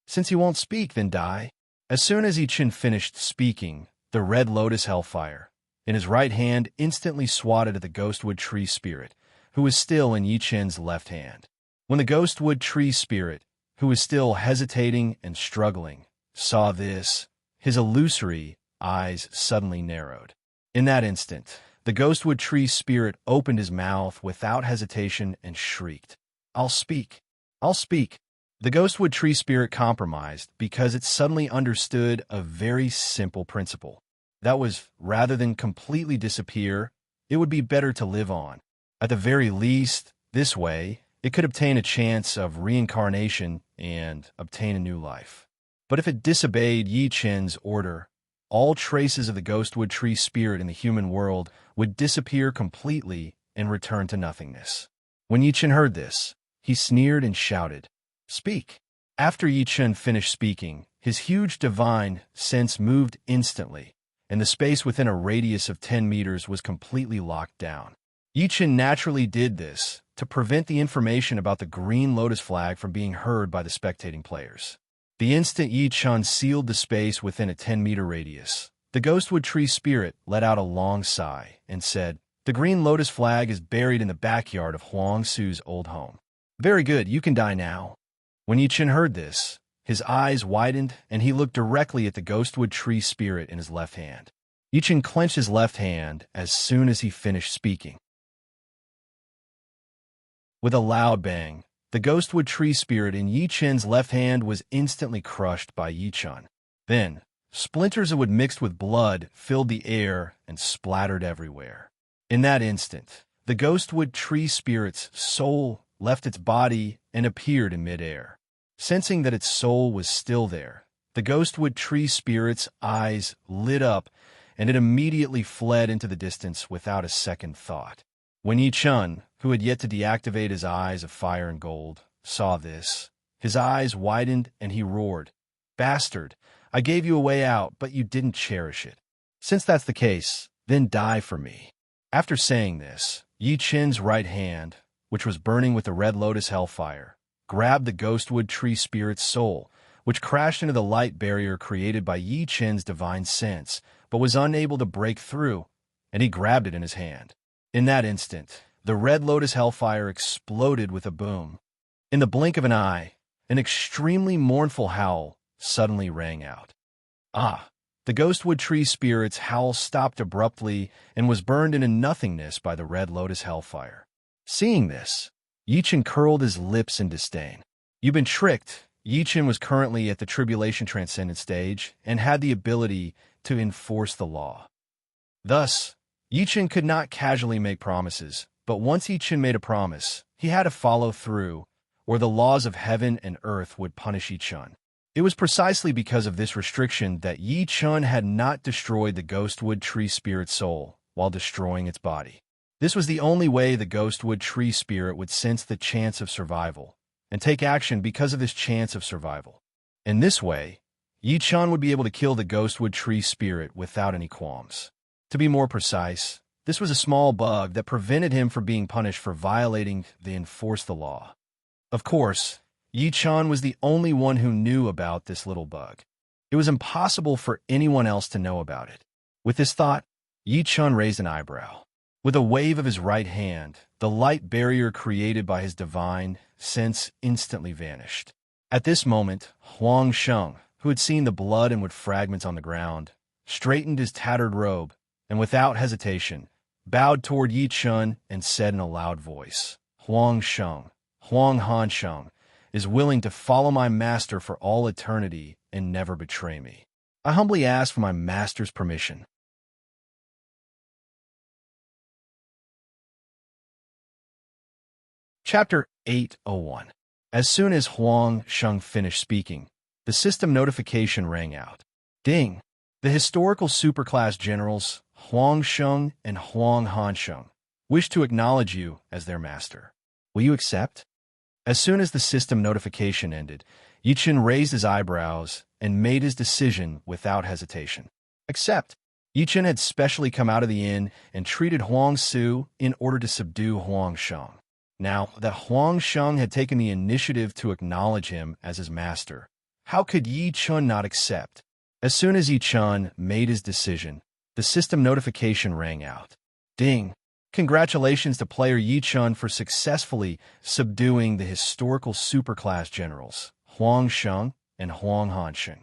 "Since he won't speak, then die." As soon as Yichen finished speaking, the red lotus hellfire, in his right hand, instantly swatted at the ghostwood tree spirit, who was still in Yichen's left hand. When the ghostwood tree spirit, who was still hesitating and struggling, saw this, his illusory eyes suddenly narrowed. In that instant, the ghostwood tree spirit opened his mouth without hesitation and shrieked, "I'll speak! I'll speak!" The ghostwood tree spirit compromised because it suddenly understood a very simple principle. That was, rather than completely disappear, it would be better to live on. At the very least, this way, it could obtain a chance of reincarnation and obtain a new life. But if it disobeyed Yichen's order, all traces of the ghostwood tree spirit in the human world would disappear completely and return to nothingness. When Yichen heard this, he sneered and shouted, "Speak!" After Yichen finished speaking, his huge divine sense moved instantly, and the space within a radius of 10 meters was completely locked down. Yichen naturally did this to prevent the information about the green lotus flag from being heard by the spectating players. The instant Yichen sealed the space within a 10-meter radius, the ghostwood tree spirit let out a long sigh and said, "The green lotus flag is buried in the backyard of Huang Su's old home." "Very good, you can die now." When Yichen heard this, his eyes widened and he looked directly at the ghostwood tree spirit in his left hand. Yichen clenched his left hand as soon as he finished speaking. With a loud bang, the ghostwood tree spirit in Yichen's left hand was instantly crushed by Yichen. Then, splinters of wood mixed with blood filled the air and splattered everywhere. In that instant, the ghostwood tree spirit's soul left its body and appeared in midair. Sensing that its soul was still there, the ghostwood tree spirit's eyes lit up and it immediately fled into the distance without a second thought. When Yichen, who had yet to deactivate his eyes of fire and gold, saw this, his eyes widened and he roared, "Bastard, I gave you a way out, but you didn't cherish it. Since that's the case, then die for me." After saying this, Yichen's right hand, which was burning with the red lotus hellfire, grabbed the ghostwood tree spirit's soul, which crashed into the light barrier created by Yichen's divine sense, but was unable to break through, and he grabbed it in his hand. In that instant, the red lotus hellfire exploded with a boom. In the blink of an eye, an extremely mournful howl suddenly rang out. The ghostwood tree spirit's howl stopped abruptly and was burned into nothingness by the red lotus hellfire. Seeing this, Yichen curled his lips in disdain. "You've been tricked." Yichen was currently at the Tribulation Transcendent stage and had the ability to enforce the law. Thus, Yichen could not casually make promises, but once Yichen made a promise, he had to follow through, or the laws of heaven and earth would punish Yichen. It was precisely because of this restriction that Yichen had not destroyed the ghostwood tree spirit soul while destroying its body. This was the only way the ghostwood tree spirit would sense the chance of survival and take action because of this chance of survival. In this way, Yichen would be able to kill the ghostwood tree spirit without any qualms. To be more precise, this was a small bug that prevented him from being punished for violating the enforce the law. Of course, Yichen was the only one who knew about this little bug. It was impossible for anyone else to know about it. With this thought, Yichen raised an eyebrow. With a wave of his right hand, the light barrier created by his divine sense instantly vanished. At this moment, Huang Sheng, who had seen the blood and wood fragments on the ground, straightened his tattered robe, and without hesitation, bowed toward Yichen and said in a loud voice, "Huang Sheng, Huang Han Sheng, is willing to follow my master for all eternity and never betray me. I humbly ask for my master's permission." Chapter 801. As soon as Huang Sheng finished speaking, the system notification rang out. Ding! The historical superclass generals, Huang Sheng and Huang Hansheng, wish to acknowledge you as their master. Will you accept? As soon as the system notification ended, Yi Chen raised his eyebrows and made his decision without hesitation. Except, Yi Chen had specially come out of the inn and treated Huang Su in order to subdue Huang Sheng. Now that Huang Sheng had taken the initiative to acknowledge him as his master, how could Yi Chen not accept? As soon as Yi Chen made his decision, the system notification rang out. Ding! Congratulations to player Yi Chen for successfully subduing the historical superclass generals, Huang Sheng and Huang Hansheng.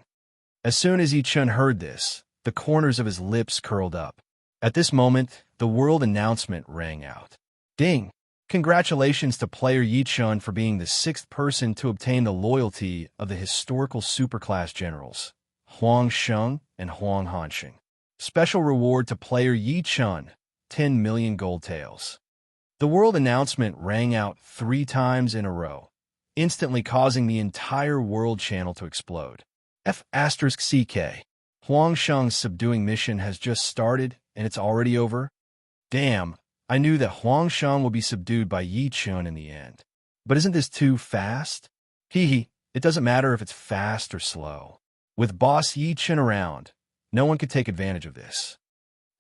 As soon as Yi Chen heard this, the corners of his lips curled up. At this moment, the world announcement rang out. Ding! Congratulations to player Yi Chen for being the 6th person to obtain the loyalty of the historical superclass generals, Huang Sheng and Huang Hansheng. Special reward to player Yi Chen, 10 million gold taels. The world announcement rang out 3 times in a row, instantly causing the entire world channel to explode. F***CK. Huang Sheng's subduing mission has just started, and it's already over? Damn, I knew that Huang Sheng will be subdued by Yi Chen in the end. But isn't this too fast? Hee, it doesn't matter if it's fast or slow. With boss Yi Chen around, no one could take advantage of this.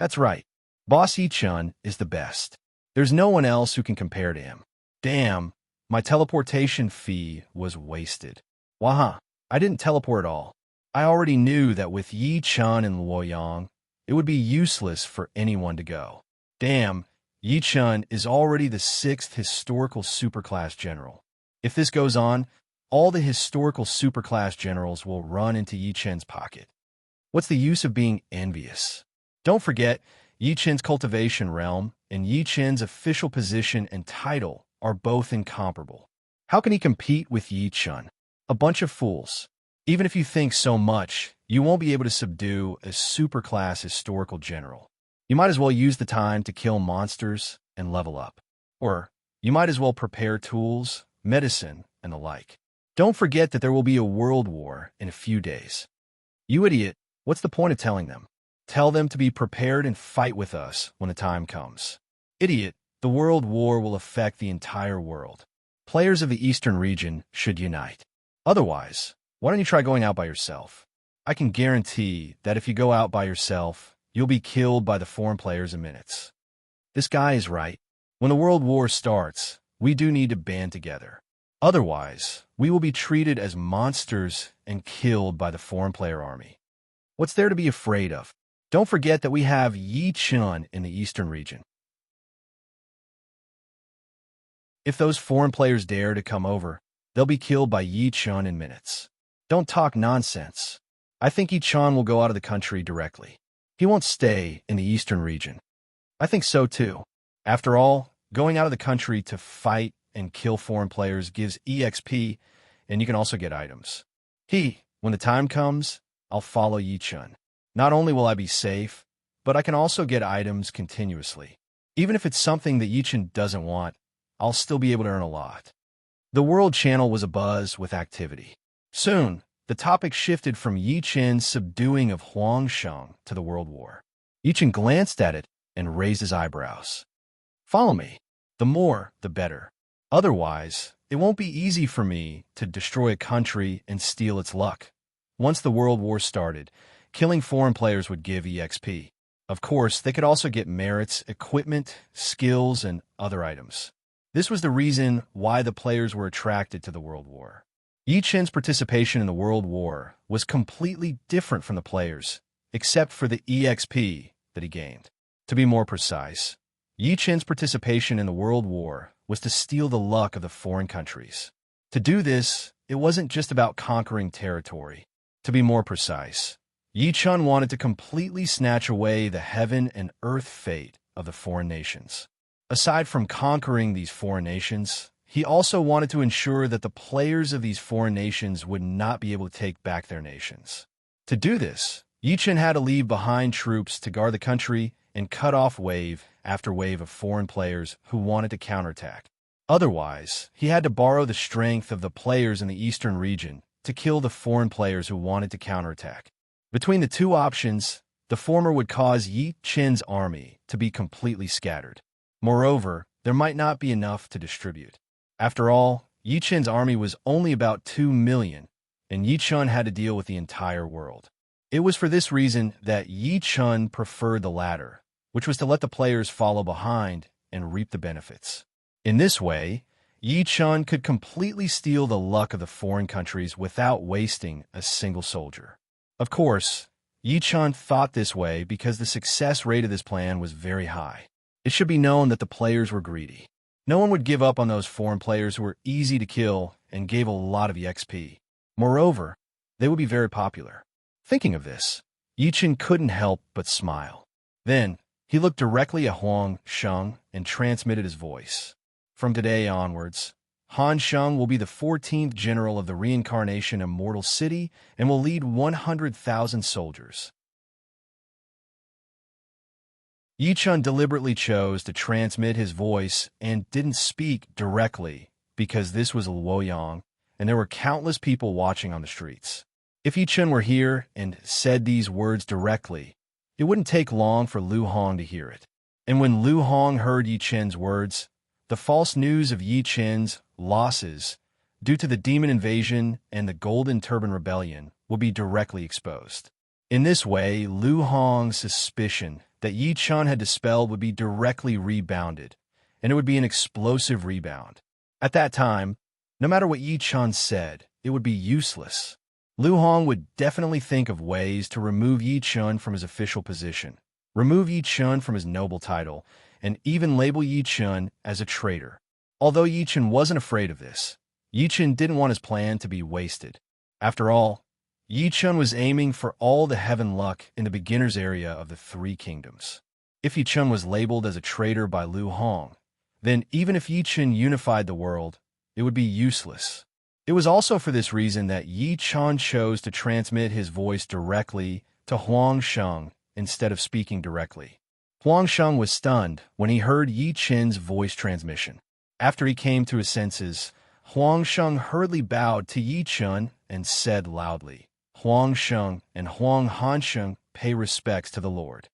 That's right. Boss Yi Chen is the best. There's no one else who can compare to him. Damn, my teleportation fee was wasted. Waha, I didn't teleport at all. I already knew that with Yi Chen and Luoyang, it would be useless for anyone to go. Damn, Yi Chen is already the 6th historical superclass general. If this goes on, all the historical superclass generals will run into Yi Chen's pocket. What's the use of being envious? Don't forget, Yi Chen's cultivation realm and Yi Chen's official position and title are both incomparable. How can he compete with Yi Chen? A bunch of fools. Even if you think so much, you won't be able to subdue a superclass historical general. You might as well use the time to kill monsters and level up. Or, you might as well prepare tools, medicine, and the like. Don't forget that there will be a world war in a few days. You idiot, what's the point of telling them? Tell them to be prepared and fight with us when the time comes. Idiot, the world war will affect the entire world. Players of the Eastern region should unite. Otherwise, why don't you try going out by yourself? I can guarantee that if you go out by yourself, you'll be killed by the foreign players in minutes. This guy is right. When the world war starts, we do need to band together. Otherwise, we will be treated as monsters and killed by the foreign player army. What's there to be afraid of? Don't forget that we have Yi Chen in the Eastern region. If those foreign players dare to come over, they'll be killed by Yi Chen in minutes. Don't talk nonsense. I think Yi Chen will go out of the country directly. He won't stay in the Eastern region. I think so too. After all, going out of the country to fight and kill foreign players gives EXP, and you can also get items. When the time comes, I'll follow Yi Chen. Not only will I be safe, but I can also get items continuously. Even if it's something that Yi Chen doesn't want, I'll still be able to earn a lot. The world channel was abuzz with activity. Soon, the topic shifted from Yi Chen's subduing of Huang Sheng to the world war. Yi Chen glanced at it and raised his eyebrows. Follow me. The more, the better. Otherwise, it won't be easy for me to destroy a country and steal its luck. Once the world war started, killing foreign players would give EXP. Of course, they could also get merits, equipment, skills, and other items. This was the reason why the players were attracted to the world war. Yi Chen's participation in the world war was completely different from the players, except for the EXP that he gained. To be more precise, Yi Chen's participation in the world war was to steal the luck of the foreign countries. To do this, it wasn't just about conquering territory. To be more precise, Yi Chen wanted to completely snatch away the heaven and earth fate of the foreign nations. Aside from conquering these foreign nations, he also wanted to ensure that the players of these foreign nations would not be able to take back their nations. To do this, Yi Chen had to leave behind troops to guard the country and cut off wave after wave of foreign players who wanted to counterattack. Otherwise, he had to borrow the strength of the players in the Eastern region to kill the foreign players who wanted to counterattack. Between the two options, the former would cause Yi Chen's army to be completely scattered. Moreover, there might not be enough to distribute. After all, Yi Chen's army was only about 2 million, and Yi Chun had to deal with the entire world. It was for this reason that Yi Chun preferred the latter, which was to let the players follow behind and reap the benefits. In this way, Yi Chun could completely steal the luck of the foreign countries without wasting a single soldier. Of course, Yi Chun thought this way because the success rate of this plan was very high. It should be known that the players were greedy. No one would give up on those foreign players who were easy to kill and gave a lot of EXP. Moreover, they would be very popular. Thinking of this, Yi Chun couldn't help but smile. Then, he looked directly at Huang Sheng and transmitted his voice. From today onwards, Han Sheng will be the 14th general of the Reincarnation Immortal City and will lead 100,000 soldiers. Yi Chun deliberately chose to transmit his voice and didn't speak directly because this was Luoyang, and there were countless people watching on the streets. If Yi Chun were here and said these words directly, it wouldn't take long for Lu Hong to hear it. And when Lu Hong heard Yi Chun's words, the false news of Yi Chun's losses due to the demon invasion and the Golden Turban Rebellion would be directly exposed. In this way, Lu Hong's suspicion that Yi Chun had dispelled would be directly rebounded, and it would be an explosive rebound. At that time, no matter what Yi Chun said, it would be useless. Lu Hong would definitely think of ways to remove Yi Chun from his official position, remove Yi Chun from his noble title, and even label Yi Chun as a traitor. Although Yi Chun wasn't afraid of this, Yi Chun didn't want his plan to be wasted. After all, Yi Chun was aiming for all the heaven luck in the beginner's area of the Three Kingdoms. If Yi Chun was labeled as a traitor by Lu Hong, then even if Yi Chun unified the world, it would be useless. It was also for this reason that Yi Chun chose to transmit his voice directly to Huang Sheng instead of speaking directly. Huang Sheng was stunned when he heard Yi Chun's voice transmission. After he came to his senses, Huang Sheng hurriedly bowed to Yi Chun and said loudly, "Huang Sheng and Huang Hansheng pay respects to the Lord."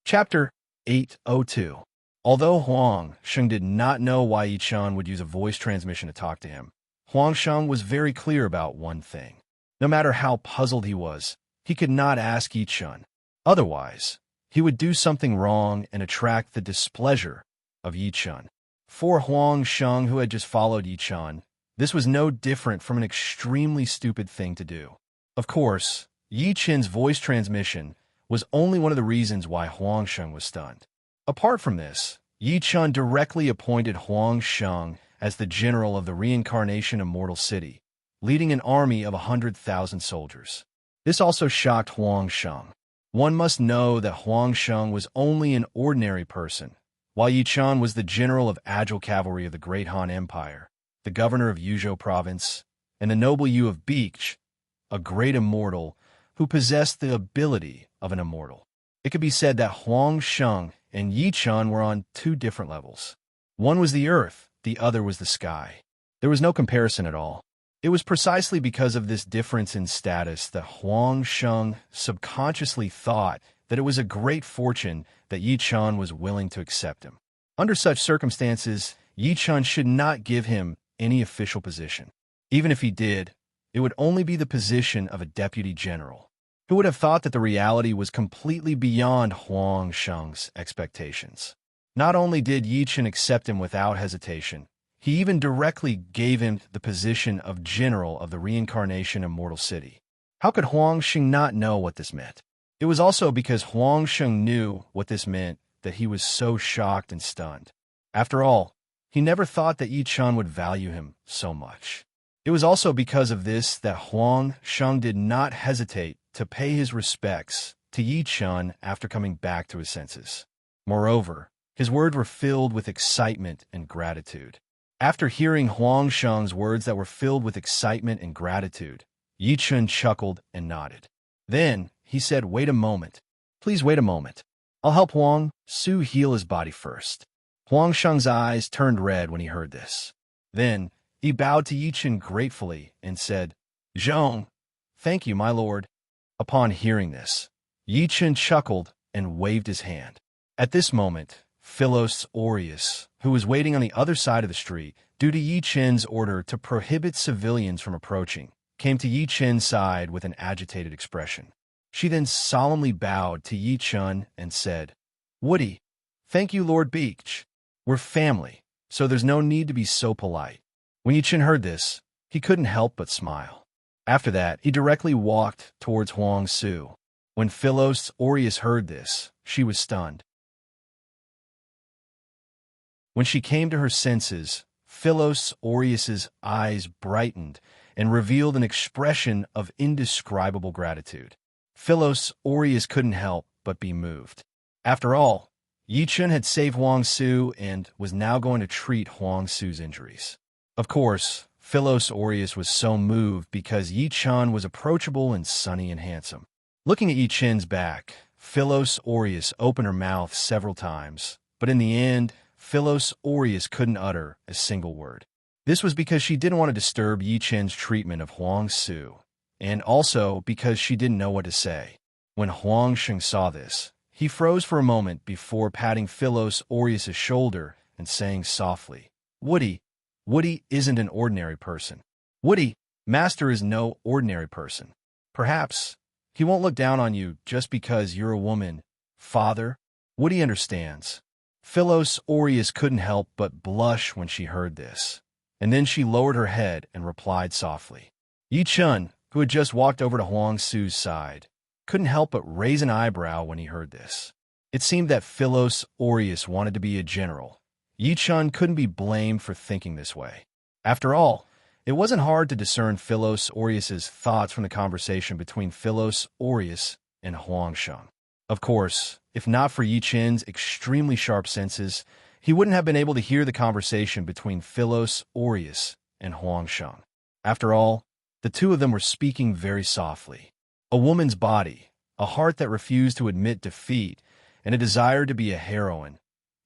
Chapter 802. Although Huang Sheng did not know why Yi Chun would use a voice transmission to talk to him, Huang Sheng was very clear about one thing. No matter how puzzled he was, he could not ask Yi Chun. Otherwise, he would do something wrong and attract the displeasure of Yi Chun. For Huang Sheng, who had just followed Yi Chun, this was no different from an extremely stupid thing to do. Of course, Yi Chun's voice transmission was only one of the reasons why Huang Sheng was stunned. Apart from this, Yi Chun directly appointed Huang Sheng as the general of the Reincarnation Immortal City, leading an army of 100,000 soldiers. This also shocked Huang Sheng. One must know that Huang Sheng was only an ordinary person, while Yi Chun was the general of agile cavalry of the Great Han Empire, the governor of Yuzhou Province, and the noble Yu of Beach, a great immortal who possessed the ability of an immortal. It could be said that Huang Sheng and Yi Chun were on two different levels. One was the earth, the other was the sky. There was no comparison at all. It was precisely because of this difference in status that Huang Sheng subconsciously thought that it was a great fortune that Yi Chun was willing to accept him. Under such circumstances, Yi Chun should not give him any official position. Even if he did, it would only be the position of a deputy general. Who would have thought that the reality was completely beyond Huang Sheng's expectations? Not only did Yi Chun accept him without hesitation, he even directly gave him the position of general of the Reincarnation Immortal City. How could Huang Sheng not know what this meant? It was also because Huang Sheng knew what this meant that he was so shocked and stunned. After all, he never thought that Yi Chun would value him so much. It was also because of this that Huang Sheng did not hesitate to pay his respects to Yi Chun after coming back to his senses. Moreover, his words were filled with excitement and gratitude. After hearing Huang Sheng's words that were filled with excitement and gratitude, Yi Chun chuckled and nodded. Then he said, "Wait a moment. Please wait a moment. I'll help Huang Su heal his body first." Huang Sheng's eyes turned red when he heard this. Then he bowed to Yi Chun gratefully and said, "Zhong, thank you, my lord." Upon hearing this, Yi Chun chuckled and waved his hand. At this moment, Philos Aureus, who was waiting on the other side of the street due to Yi Chen's order to prohibit civilians from approaching, came to Yi Chen's side with an agitated expression. She then solemnly bowed to Yi Chen and said, "Woody, thank you, Lord Beach. We're family, so there's no need to be so polite." When Yi Chen heard this, he couldn't help but smile. After that, he directly walked towards Huang Su. When Philos Aureus heard this, she was stunned. When she came to her senses, Philos Aureus's eyes brightened and revealed an expression of indescribable gratitude. Philos Aureus couldn't help but be moved. After all, Yi Chen had saved Huang Su and was now going to treat Huang Su's injuries. Of course, Philos Aureus was so moved because Yi Chen was approachable and sunny and handsome. Looking at Yi Chen's back, Philos Aureus opened her mouth several times, but in the end, Philos Aureus couldn't utter a single word. This was because she didn't want to disturb Yi Chen's treatment of Huang Su, and also because she didn't know what to say. When Huang Sheng saw this, he froze for a moment before patting Philos Aureus's shoulder and saying softly, "Woody, Woody isn't an ordinary person. Woody, Master is no ordinary person. Perhaps he won't look down on you just because you're a woman, Father." Woody understands. Philos Aureus couldn't help but blush when she heard this, and then she lowered her head and replied softly. Yi Chen, who had just walked over to Huang Su's side, couldn't help but raise an eyebrow when he heard this. It seemed that Philos Aureus wanted to be a general. Yi Chen couldn't be blamed for thinking this way. After all, it wasn't hard to discern Philos Aureus's thoughts from the conversation between Philos Aureus and Huang Sheng. Of course, if not for Yi Chen's extremely sharp senses, he wouldn't have been able to hear the conversation between Philos Aureus and Huang Sheng. After all, the two of them were speaking very softly. A woman's body, a heart that refused to admit defeat, and a desire to be a heroine.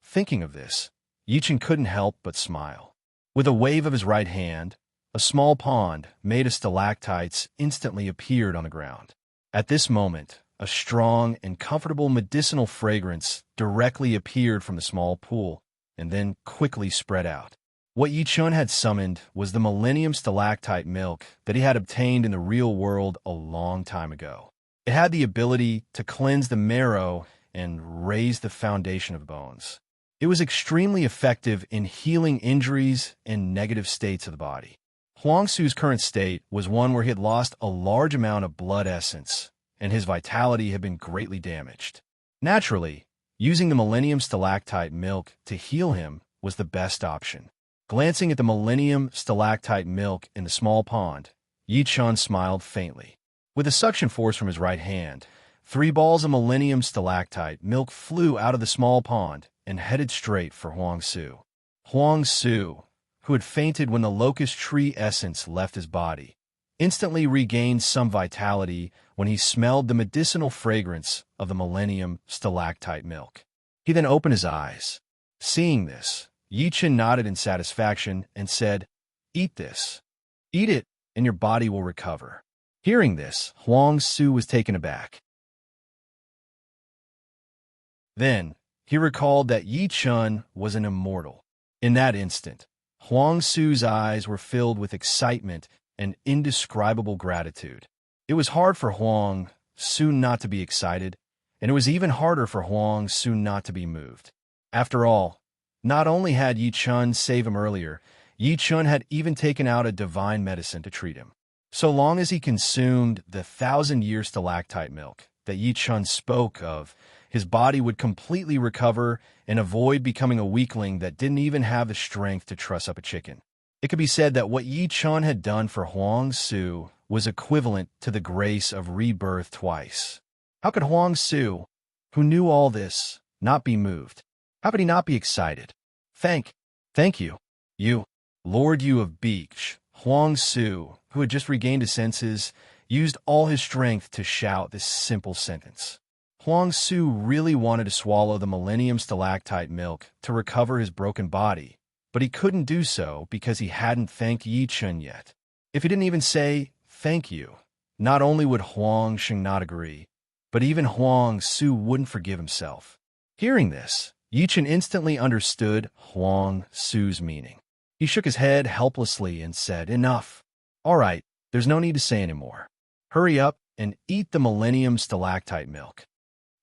Thinking of this, Yi Chen couldn't help but smile. With a wave of his right hand, a small pond made of stalactites instantly appeared on the ground. At this moment, a strong and comfortable medicinal fragrance directly appeared from the small pool and then quickly spread out. What Yi Chen had summoned was the millennium stalactite milk that he had obtained in the real world a long time ago. It had the ability to cleanse the marrow and raise the foundation of bones. It was extremely effective in healing injuries and negative states of the body. Huang Su's current state was one where he had lost a large amount of blood essence, and his vitality had been greatly damaged. Naturally, using the millennium stalactite milk to heal him was the best option. Glancing at the millennium stalactite milk in the small pond, Yi Chen smiled faintly. With a suction force from his right hand, 3 balls of millennium stalactite milk flew out of the small pond and headed straight for Huang Su. Huang Su, who had fainted when the locust tree essence left his body, instantly regained some vitality when he smelled the medicinal fragrance of the millennium stalactite milk. He then opened his eyes. Seeing this, Yi Chen nodded in satisfaction and said, "Eat this. Eat it, and your body will recover." Hearing this, Huang Su was taken aback. Then, he recalled that Yi Chen was an immortal. In that instant, Huang Su's eyes were filled with excitement and indescribable gratitude. It was hard for Huang Su not to be excited, and it was even harder for Huang Su not to be moved. After all, not only had Yi Chen saved him earlier, Yi Chen had even taken out a divine medicine to treat him. So long as he consumed the 1,000-year stalactite milk that Yi Chen spoke of, his body would completely recover and avoid becoming a weakling that didn't even have the strength to truss up a chicken. It could be said that what Yi Chen had done for Huang Su was equivalent to the grace of rebirth twice. How could Huang Su, who knew all this, not be moved? How could he not be excited? Thank you, you, Lord Yu of Beach. Huang Su, who had just regained his senses, used all his strength to shout this simple sentence. Huang Su really wanted to swallow the millennium stalactite milk to recover his broken body, but he couldn't do so because he hadn't thanked Yi Chen yet. If he didn't even say thank you, not only would Huang Sheng not agree, but even Huang Su wouldn't forgive himself. Hearing this, Yi Chen instantly understood Huang Su's meaning. He shook his head helplessly and said, "Enough. All right, there's no need to say any more. Hurry up and eat the Millennium Stalactite milk."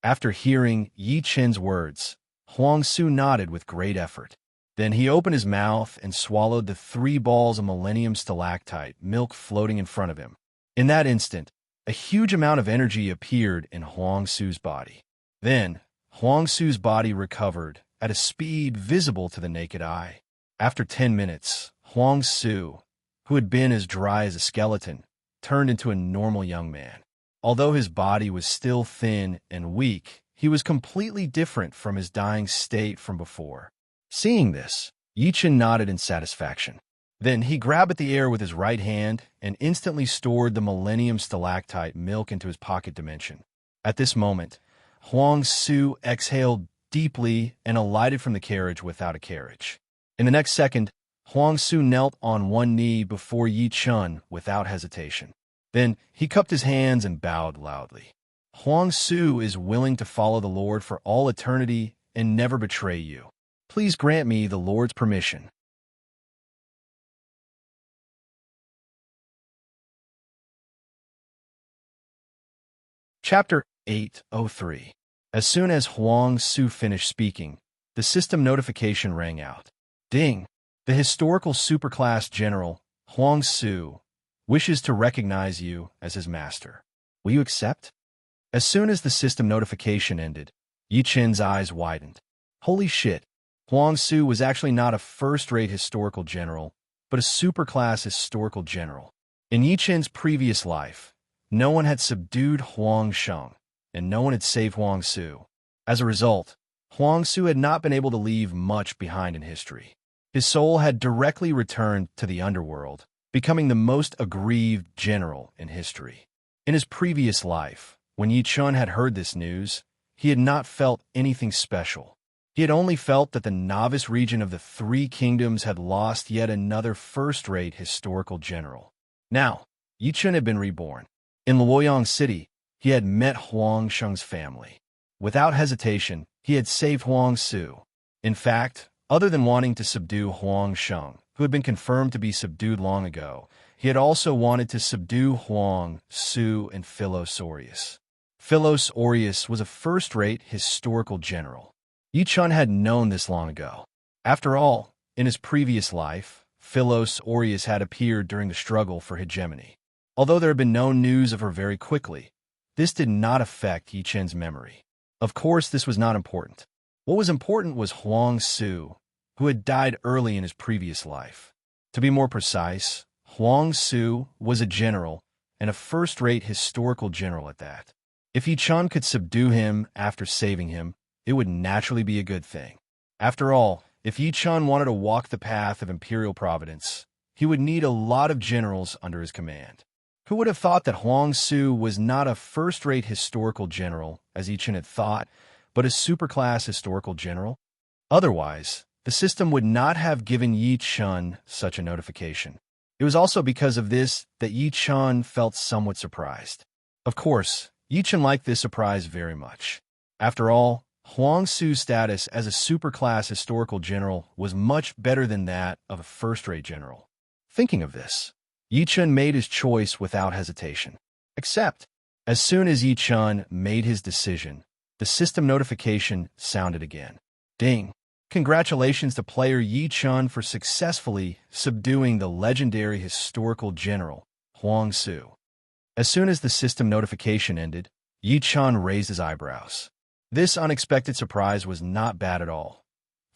After hearing Yi Chen's words, Huang Su nodded with great effort. Then he opened his mouth and swallowed the 3 balls of Millennium Stalactite milk floating in front of him. In that instant, a huge amount of energy appeared in Huang Su's body. Then, Huang Su's body recovered at a speed visible to the naked eye. After 10 minutes, Huang Su, who had been as dry as a skeleton, turned into a normal young man. Although his body was still thin and weak, he was completely different from his dying state from before. Seeing this, Yi Chen nodded in satisfaction. Then he grabbed at the air with his right hand and instantly stored the Millennium Stalactite milk into his pocket dimension. At this moment, Huang Su exhaled deeply and alighted from the carriage without a carriage. In the next second, Huang Su knelt on one knee before Yi Chen without hesitation. Then he cupped his hands and bowed loudly. "Huang Su is willing to follow the Lord for all eternity and never betray you. Please grant me the Lord's permission." Chapter 803. As soon as Huang Su finished speaking, the system notification rang out. Ding! The historical superclass general, Huang Su, wishes to recognize you as his master. Will you accept? As soon as the system notification ended, Yi Chen's eyes widened. Holy shit! Huang Su was actually not a first-rate historical general, but a superclass historical general. In Yi Chen's previous life, no one had subdued Huang Sheng, and no one had saved Huang Su. As a result, Huang Su had not been able to leave much behind in history. His soul had directly returned to the underworld, becoming the most aggrieved general in history. In his previous life, when Yi Chen had heard this news, he had not felt anything special. He had only felt that the novice region of the 3 kingdoms had lost yet another first-rate historical general. Now, Yi Chen had been reborn. In Luoyang City, he had met Huang Sheng's family. Without hesitation, he had saved Huang Su. In fact, other than wanting to subdue Huang Sheng, who had been confirmed to be subdued long ago, he had also wanted to subdue Huang Su and Philos Aureus. Philos Aureus was a first-rate historical general. Yi Chen had known this long ago. After all, in his previous life, Philos Aureus had appeared during the struggle for hegemony. Although there had been no news of her very quickly, this did not affect Yi Chen's memory. Of course, this was not important. What was important was Huang Su, who had died early in his previous life. To be more precise, Huang Su was a general, and a first-rate historical general at that. If Yi Chen could subdue him after saving him, it would naturally be a good thing. After all, if Yi Chen wanted to walk the path of imperial providence, he would need a lot of generals under his command. Who would have thought that Huang Su was not a first-rate historical general, as Yi Chen had thought, but a superclass historical general? Otherwise, the system would not have given Yi Chen such a notification. It was also because of this that Yi Chen felt somewhat surprised. Of course, Yi Chen liked this surprise very much. After all, Huang Su's status as a superclass historical general was much better than that of a first-rate general. Thinking of this, Yi Chen made his choice without hesitation. Except, as soon as Yi Chen made his decision, the system notification sounded again. Ding! Congratulations to player Yi Chen for successfully subduing the legendary historical general, Huang Su. As soon as the system notification ended, Yi Chen raised his eyebrows. This unexpected surprise was not bad at all.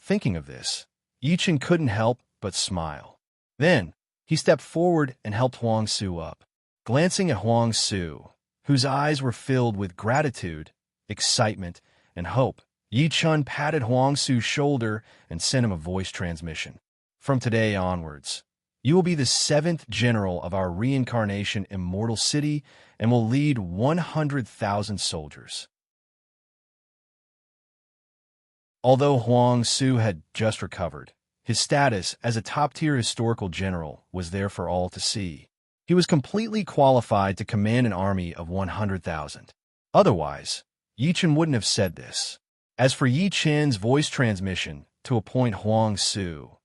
Thinking of this, Yi Chen couldn't help but smile. Then, he stepped forward and helped Huang Su up. Glancing at Huang Su, whose eyes were filled with gratitude, excitement, and hope, Yi Chen patted Huang Su's shoulder and sent him a voice transmission. From today onwards, you will be the 7th general of our reincarnation immortal city and will lead 100,000 soldiers. Although Huang Su had just recovered, his status as a top-tier historical general was there for all to see. He was completely qualified to command an army of 100,000. Otherwise, Yi Chen wouldn't have said this. As for Yi Chen's voice transmission to appoint Huang Su,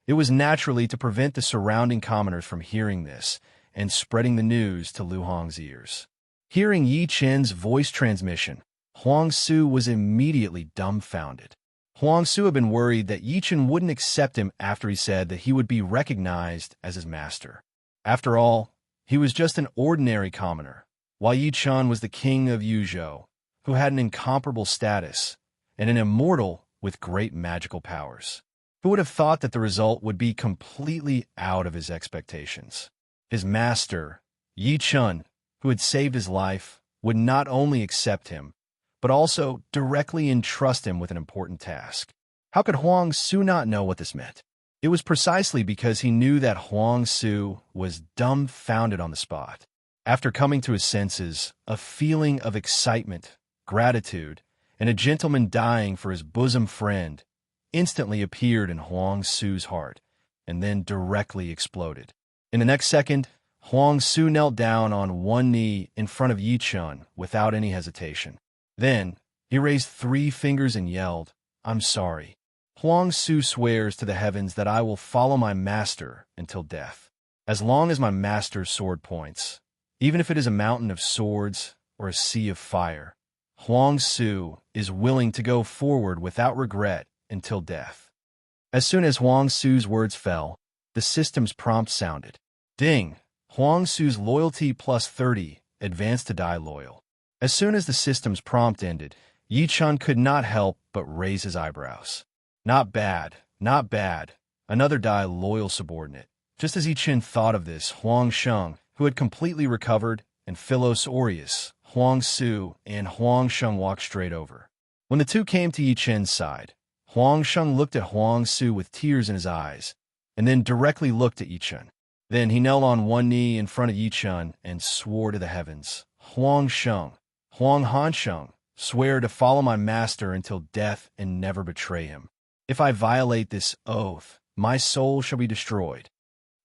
it was naturally to prevent the surrounding commoners from hearing this and spreading the news to Lu Hong's ears. Hearing Yi Chen's voice transmission, Huang Su was immediately dumbfounded. Huang Su had been worried that Yi Chen wouldn't accept him after he said that he would be recognized as his master. After all, he was just an ordinary commoner, while Yi Chen was the king of Yuzhou, who had an incomparable status and an immortal with great magical powers. Who would have thought that the result would be completely out of his expectations? His master, Yi Chen, who had saved his life, would not only accept him, but also directly entrust him with an important task. How could Huang Su not know what this meant? It was precisely because he knew that Huang Su was dumbfounded on the spot. After coming to his senses, a feeling of excitement, gratitude, and a gentleman dying for his bosom friend instantly appeared in Huang Su's heart, and then directly exploded. In the next second, Huang Su knelt down on one knee in front of Yi Chen without any hesitation. Then, he raised 3 fingers and yelled, "I'm sorry. Huang Su swears to the heavens that I will follow my master until death. As long as my master's sword points, even if it is a mountain of swords or a sea of fire, Huang Su is willing to go forward without regret until death." As soon as Huang Su's words fell, the system's prompt sounded. Ding! Huang Su's loyalty plus 30 advanced to die loyal. As soon as the system's prompt ended, Yi Chen could not help but raise his eyebrows. Not bad, not bad. Another die loyal subordinate. Just as Yi Chen thought of this, Huang Sheng, who had completely recovered, and Philos Aureus, Huang Su, and Huang Sheng walked straight over. When the two came to Yi Chen's side, Huang Sheng looked at Huang Su with tears in his eyes, and then directly looked at Yi Chen. Then he knelt on one knee in front of Yi Chen and swore to the heavens, "Huang Sheng, Huang Hansheng, swear to follow my master until death and never betray him. If I violate this oath, my soul shall be destroyed."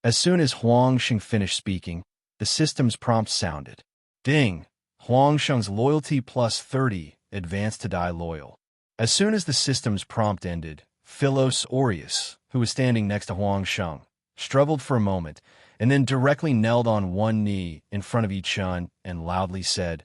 As soon as Huang Sheng finished speaking, the system's prompt sounded. Ding! Huang Sheng's loyalty plus 30 advanced to die loyal. As soon as the system's prompt ended, Philos Aureus, who was standing next to Huang Sheng, struggled for a moment, and then directly knelt on one knee in front of Yi Chen and loudly said,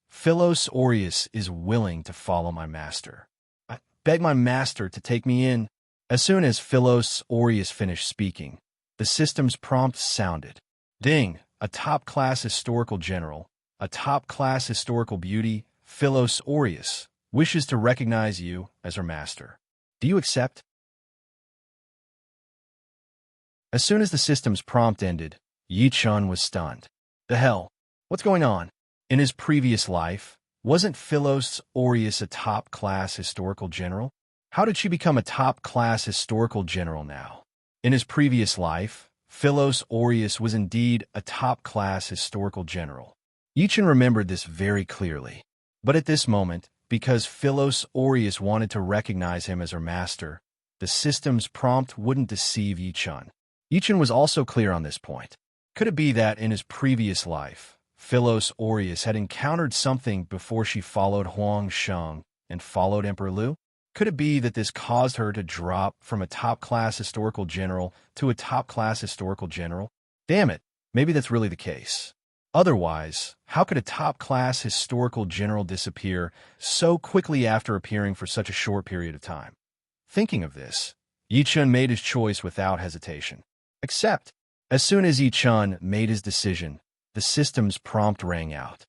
"Philos Aureus is willing to follow my master. I beg my master to take me in." As soon as Philos Aureus finished speaking, the system's prompt sounded. Ding! A top-class historical general, a top-class historical beauty, Philos Aureus, wishes to recognize you as her master. Do you accept? As soon as the system's prompt ended, Yi Chen was stunned. The hell? What's going on? In his previous life, wasn't Philos Aureus a top-class historical general? How did she become a top-class historical general now? In his previous life, Philos Aureus was indeed a top-class historical general. Yi Chen remembered this very clearly. But at this moment, because Philos Aureus wanted to recognize him as her master, the system's prompt wouldn't deceive Yi Chen. Yi Chen was also clear on this point. Could it be that in his previous life, Philos Aureus had encountered something before she followed Huang Sheng and followed Emperor Liu? Could it be that this caused her to drop from a top-class historical general to a top-class historical general? Damn it, maybe that's really the case. Otherwise, how could a top-class historical general disappear so quickly after appearing for such a short period of time? Thinking of this, Yi Chen made his choice without hesitation. Except, as soon as Yi Chen made his decision, the system's prompt rang out.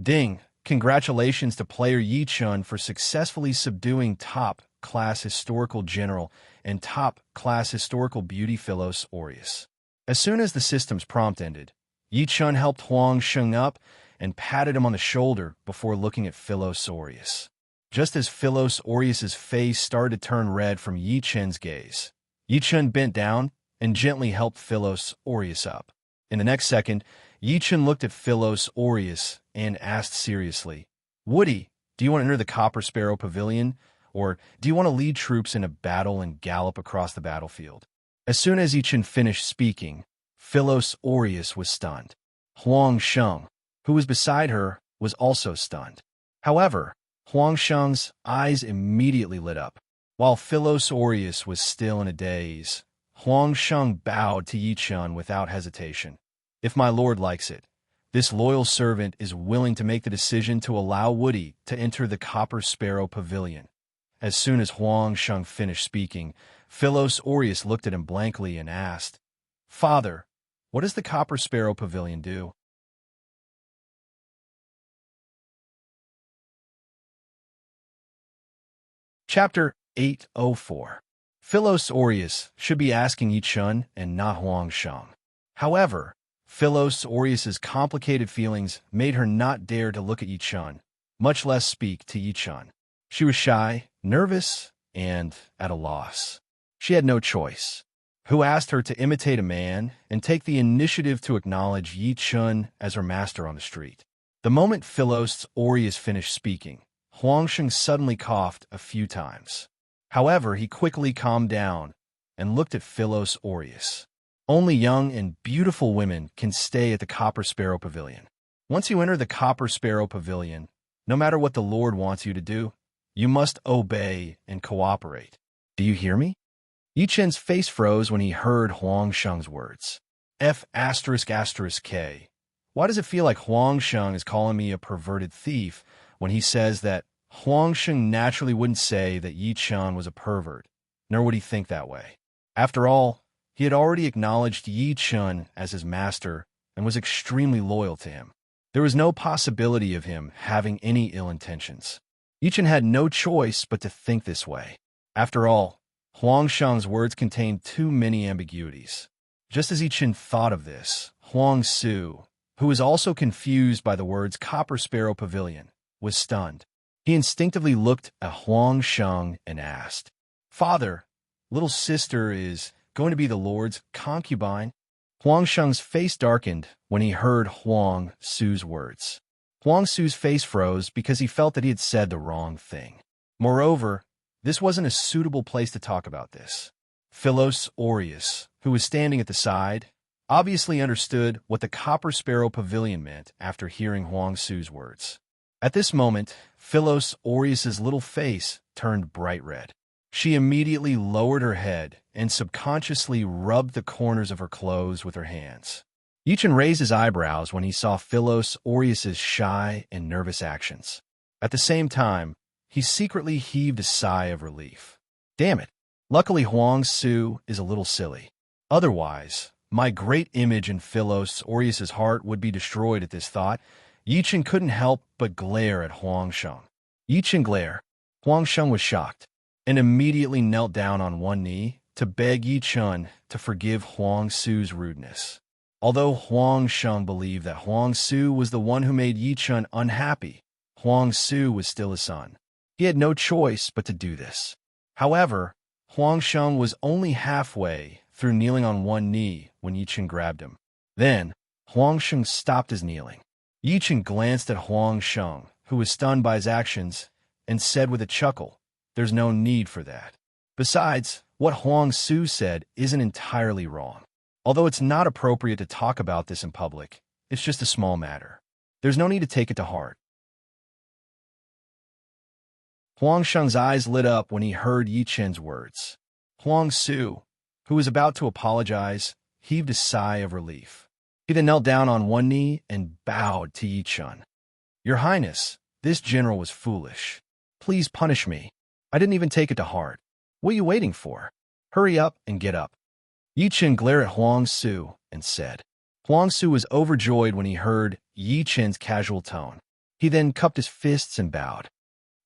Ding! Congratulations to player Yi Chen for successfully subduing top-class historical general and top-class historical beauty Philos Aureus. As soon as the system's prompt ended, Yi Chen helped Huang Sheng up and patted him on the shoulder before looking at Philos Aureus. Just as Philos Aureus's face started to turn red from Yi Chen's gaze, Yi Chen bent down and gently helped Philos Aureus up. In the next second, Yi Chen looked at Philos Aureus and asked seriously, "Woody, do you want to enter the Copper Sparrow Pavilion, or do you want to lead troops in a battle and gallop across the battlefield?" As soon as Yi Chen finished speaking, Philos Aureus was stunned. Huang Sheng, who was beside her, was also stunned. However, Huang Sheng's eyes immediately lit up. While Philos Aureus was still in a daze, Huang Sheng bowed to Yi Chun without hesitation. If my lord likes it, this loyal servant is willing to make the decision to allow Woody to enter the Copper Sparrow Pavilion. As soon as Huang Sheng finished speaking, Philos Aureus looked at him blankly and asked, "Father, what does the Copper Sparrow Pavilion do?" Chapter 804. Philos Aureus should be asking Yi Chun and not Huang Sheng. However, Philos Aureus's complicated feelings made her not dare to look at Yi Chun, much less speak to Yi Chun. She was shy, nervous, and at a loss. She had no choice. Who asked her to imitate a man and take the initiative to acknowledge Yi Chun as her master on the street? The moment Philos Aureus finished speaking, Huang Sheng suddenly coughed a few times. However, he quickly calmed down and looked at Philos Aureus. Only young and beautiful women can stay at the Copper Sparrow Pavilion. Once you enter the Copper Sparrow Pavilion, no matter what the Lord wants you to do, you must obey and cooperate. Do you hear me? Yi Chen's face froze when he heard Huang Sheng's words. F***K. Why does it feel like Huang Sheng is calling me a perverted thief when he says that? Huang Sheng naturally wouldn't say that Yi Chun was a pervert, nor would he think that way. After all, he had already acknowledged Yi Chun as his master and was extremely loyal to him. There was no possibility of him having any ill intentions. Yi Chun had no choice but to think this way. After all, Huang Sheng's words contained too many ambiguities. Just as Yi Chun thought of this, Huang Su, who was also confused by the words Copper Sparrow Pavilion, was stunned. He instinctively looked at Huang Sheng and asked, "Father, little sister is going to be the Lord's concubine?" Huang Sheng's face darkened when he heard Huang Su's words. Huang Su's face froze because he felt that he had said the wrong thing. Moreover, this wasn't a suitable place to talk about this. Philos Aureus, who was standing at the side, obviously understood what the Copper Sparrow Pavilion meant after hearing Huang Su's words. At this moment, Philos Aureus's little face turned bright red. She immediately lowered her head and subconsciously rubbed the corners of her clothes with her hands. Yi Chun raised his eyebrows when he saw Philos Aureus's shy and nervous actions. At the same time, he secretly heaved a sigh of relief. Damn it! Luckily Huang Su is a little silly. Otherwise, my great image in Philos Aureus's heart would be destroyed at this thought. Yi Chun couldn't help but glare at Huang Sheng. Yi Chun glare. Huang Sheng was shocked and immediately knelt down on one knee to beg Yi Chun to forgive Huang Su's rudeness. Although Huang Sheng believed that Huang Su was the one who made Yi Chun unhappy, Huang Su was still his son. He had no choice but to do this. However, Huang Sheng was only halfway through kneeling on one knee when Yi Chun grabbed him. Then, Huang Sheng stopped his kneeling. Yi Chun glanced at Huang Sheng, who was stunned by his actions, and said with a chuckle, "There's no need for that. Besides, what Huang Su said isn't entirely wrong. Although it's not appropriate to talk about this in public, it's just a small matter. There's no need to take it to heart." Huang Sheng's eyes lit up when he heard Yi Chun's words. Huang Su, who was about to apologize, heaved a sigh of relief. He then knelt down on one knee and bowed to Yi Chun. "Your Highness, this general was foolish. Please punish me. I didn't even take it to heart. What are you waiting for? Hurry up and get up." Yi Chun glared at Huang Su and said. Huang Su was overjoyed when he heard Yi Chun's casual tone. He then cupped his fists and bowed.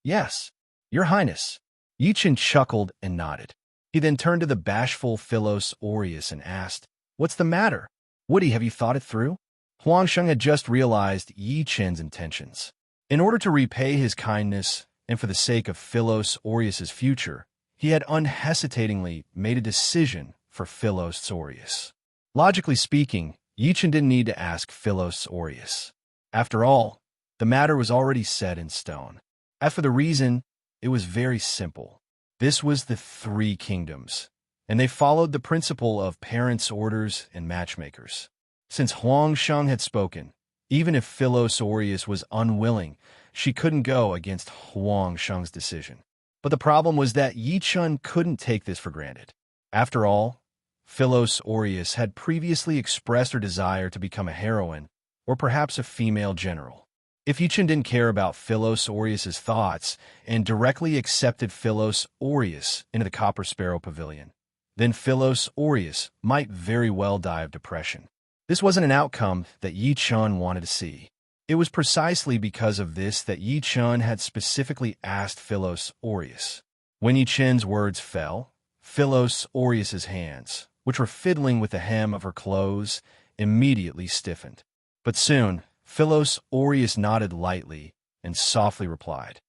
"Yes, Your Highness." Yi Chun chuckled and nodded. He then turned to the bashful Philos Aureus and asked, "What's the matter? Woody, have you thought it through?" Huang Sheng had just realized Yi Chun's intentions. In order to repay his kindness and for the sake of Philos Aureus's future, he had unhesitatingly made a decision for Philos Aureus. Logically speaking, Yi Chun didn't need to ask Philos Aureus. After all, the matter was already set in stone. As for the reason, it was very simple. This was the Three Kingdoms, and they followed the principle of parents' orders and matchmakers. Since Huang Sheng had spoken, Even if Philos Aureus was unwilling, she couldn't go against Huang Sheng's decision. But the problem was that Yi Chun couldn't take this for granted. After all, Philos Aureus had previously expressed her desire to become a heroine, or perhaps a female general. If Yi Chun didn't care about Philos Aureus's thoughts and directly accepted Philos Aureus into the Copper Sparrow Pavilion, then Philos Aureus might very well die of depression. This wasn't an outcome that Yi Chun wanted to see. It was precisely because of this that Yi Chun had specifically asked Philos Aureus. When Yi Chun's words fell, Philos Aureus's hands, which were fiddling with the hem of her clothes, immediately stiffened. But soon, Philos Aureus nodded lightly and softly replied,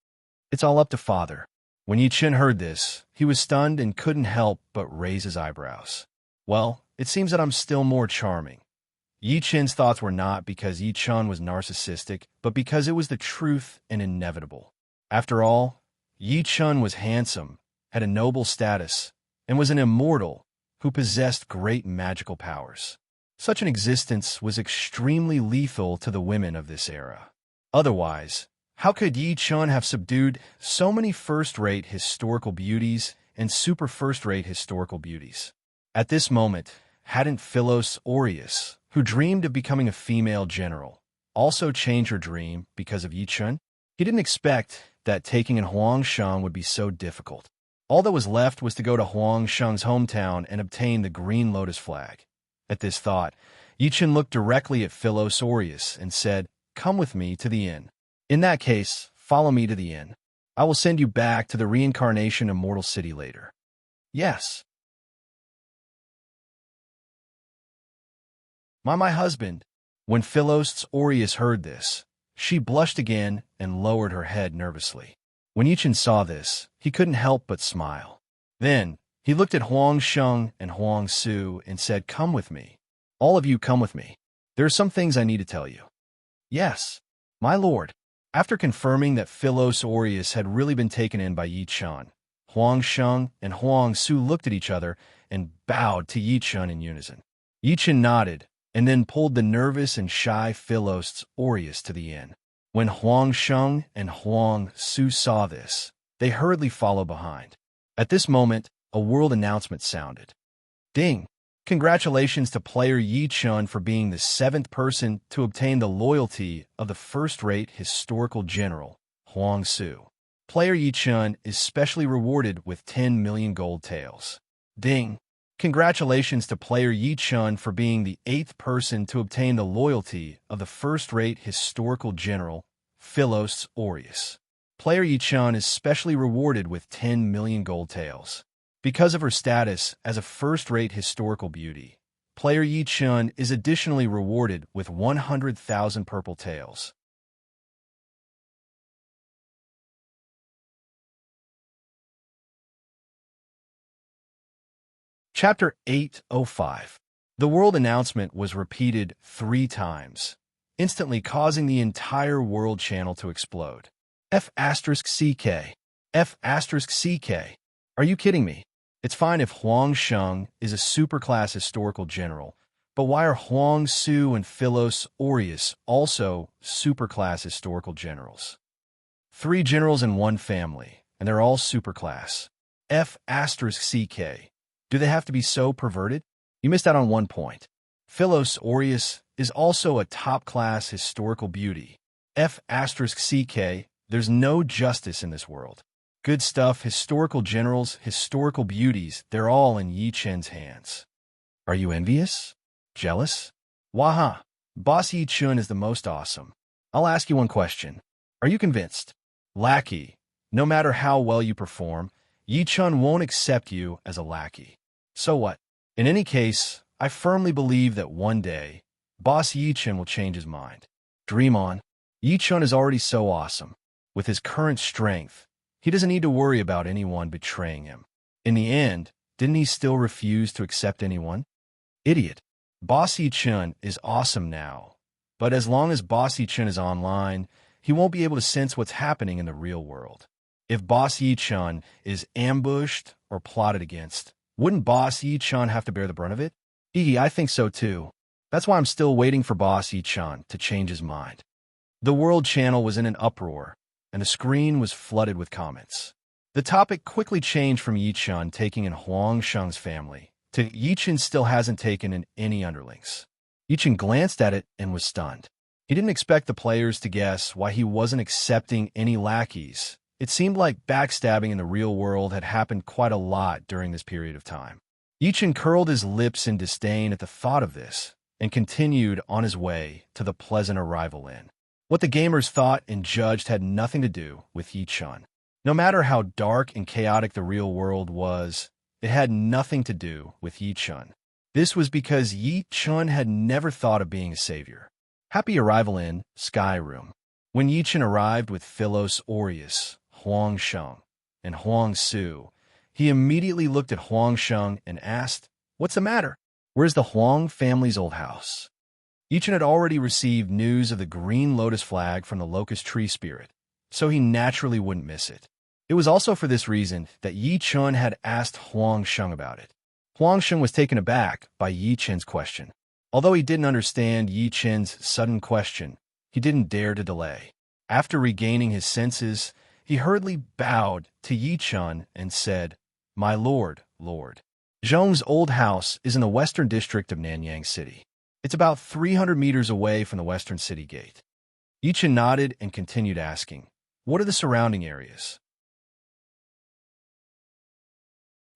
"It's all up to Father." When Yi Chun heard this, he was stunned and couldn't help but raise his eyebrows. "Well, it seems that I'm still more charming." Yi Chun's thoughts were not because Yi Chun was narcissistic, but because it was the truth and inevitable. After all, Yi Chun was handsome, had a noble status, and was an immortal who possessed great magical powers. Such an existence was extremely lethal to the women of this era. Otherwise, how could Yi Chun have subdued so many first-rate historical beauties and super first-rate historical beauties? At this moment, hadn't Philos Aureus, who dreamed of becoming a female general, also changed her dream because of Yi Chun? He didn't expect that taking in Huang Sheng would be so difficult. All that was left was to go to Huang Sheng's hometown and obtain the Green Lotus flag. At this thought, Yi Chun looked directly at Philos Aureus and said, "Come with me to the inn. In that case, follow me to the inn. I will send you back to the reincarnation immortal city later." "Yes." My husband." When Philos Aureus heard this, she blushed again and lowered her head nervously. When Yi Chun saw this, he couldn't help but smile. Then, he looked at Huang Sheng and Huang Su and said, "Come with me. All of you come with me. There are some things I need to tell you." "Yes, my lord." After confirming that Philos Aureus had really been taken in by Yi Chun, Huang Sheng and Huang Su looked at each other and bowed to Yi Chun in unison. Yi Chun nodded and then pulled the nervous and shy Philos Aureus to the inn. When Huang Sheng and Huang Su saw this, they hurriedly followed behind. At this moment, a world announcement sounded. "Ding! Congratulations to player Yi Chun for being the 7th person to obtain the loyalty of the first-rate historical general, Huang Su. Player Yi Chun is specially rewarded with 10 million gold taels. Ding! Congratulations to player Yi Chun for being the 8th person to obtain the loyalty of the first-rate historical general, Philos Aureus. Player Yi Chun is specially rewarded with 10 million gold taels. Because of her status as a first-rate historical beauty, player Yi Chun is additionally rewarded with 100,000 purple taels. Chapter 805. The world announcement was repeated 3 times, instantly causing the entire world channel to explode. F*CK. F*CK. Are you kidding me? It's fine if Huang Sheng is a superclass historical general, but why are Huang Su and Philos Aureus also superclass historical generals? 3 generals in one family, and they're all superclass. F*CK. Do they have to be so perverted? You missed out on one point. Philos Aureus is also a top-class historical beauty. F*CK. There's no justice in this world. Good stuff, historical generals, historical beauties, they're all in Yi Chun's hands. Are you envious? Jealous? Waha! Boss Yi Chun is the most awesome. I'll ask you one question. Are you convinced? Lackey. No matter how well you perform, Yi Chun won't accept you as a lackey. So what? In any case, I firmly believe that one day, Boss Yi Chun will change his mind. Dream on. Yi Chun is already so awesome. With his current strength, he doesn't need to worry about anyone betraying him. In the end, didn't he still refuse to accept anyone? Idiot. Boss Yi Chun is awesome now, but as long as Boss Yi Chun is online, he won't be able to sense what's happening in the real world. If Boss Yi Chun is ambushed or plotted against, wouldn't Boss Yi Chun have to bear the brunt of it? I think so too. That's why I'm still waiting for Boss Yi-chan to change his mind. The World Channel was in an uproar, and the screen was flooded with comments. The topic quickly changed from Yi-chan taking in Huang Sheng's family to Yi-chan still hasn't taken in any underlings. Yi-chan glanced at it and was stunned. He didn't expect the players to guess why he wasn't accepting any lackeys. It seemed like backstabbing in the real world had happened quite a lot during this period of time. Yi-chan curled his lips in disdain at the thought of this and continued on his way to the Pleasant Arrival Inn. What the gamers thought and judged had nothing to do with Yi-chan. No matter how dark and chaotic the real world was, it had nothing to do with Yi-chan. This was because Yi-chan had never thought of being a savior. Happy arrival in Sky Room. When Yi-chan arrived with Philos Aureus, Huang Sheng, and Huang Su, he immediately looked at Huang Sheng and asked, "What's the matter? Where's the Huang family's old house?" Yi-chan had already received news of the green lotus flag from the locust tree spirit, so he naturally wouldn't miss it. It was also for this reason that Yi-chan had asked Huang Sheng about it. Huang Sheng was taken aback by Yi-chan's question. Although he didn't understand Yi-chan's sudden question, he didn't dare to delay. After regaining his senses, he hurriedly bowed to Yi-chan and said, "My lord, lord. Zhong's old house is in the western district of Nanyang City. It's about 300 meters away from the western city gate." Yi-chan nodded and continued asking, "What are the surrounding areas?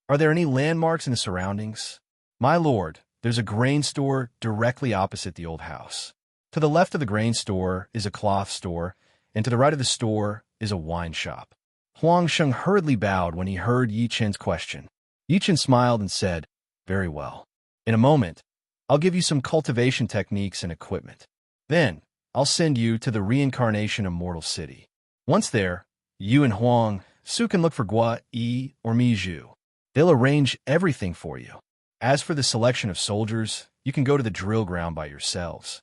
Are there any landmarks in the surroundings?" "My lord, there's a grain store directly opposite the old house. To the left of the grain store is a cloth store, and to the right of the store is a wine shop." Huang Sheng hurriedly bowed when he heard Yi-chan's question. Yi-chan smiled and said, "Very well. In a moment, I'll give you some cultivation techniques and equipment. Then, I'll send you to the reincarnation immortal city. Once there, you and Huang Su can look for Gua Yi or Mi Zhu. They'll arrange everything for you. As for the selection of soldiers, you can go to the drill ground by yourselves."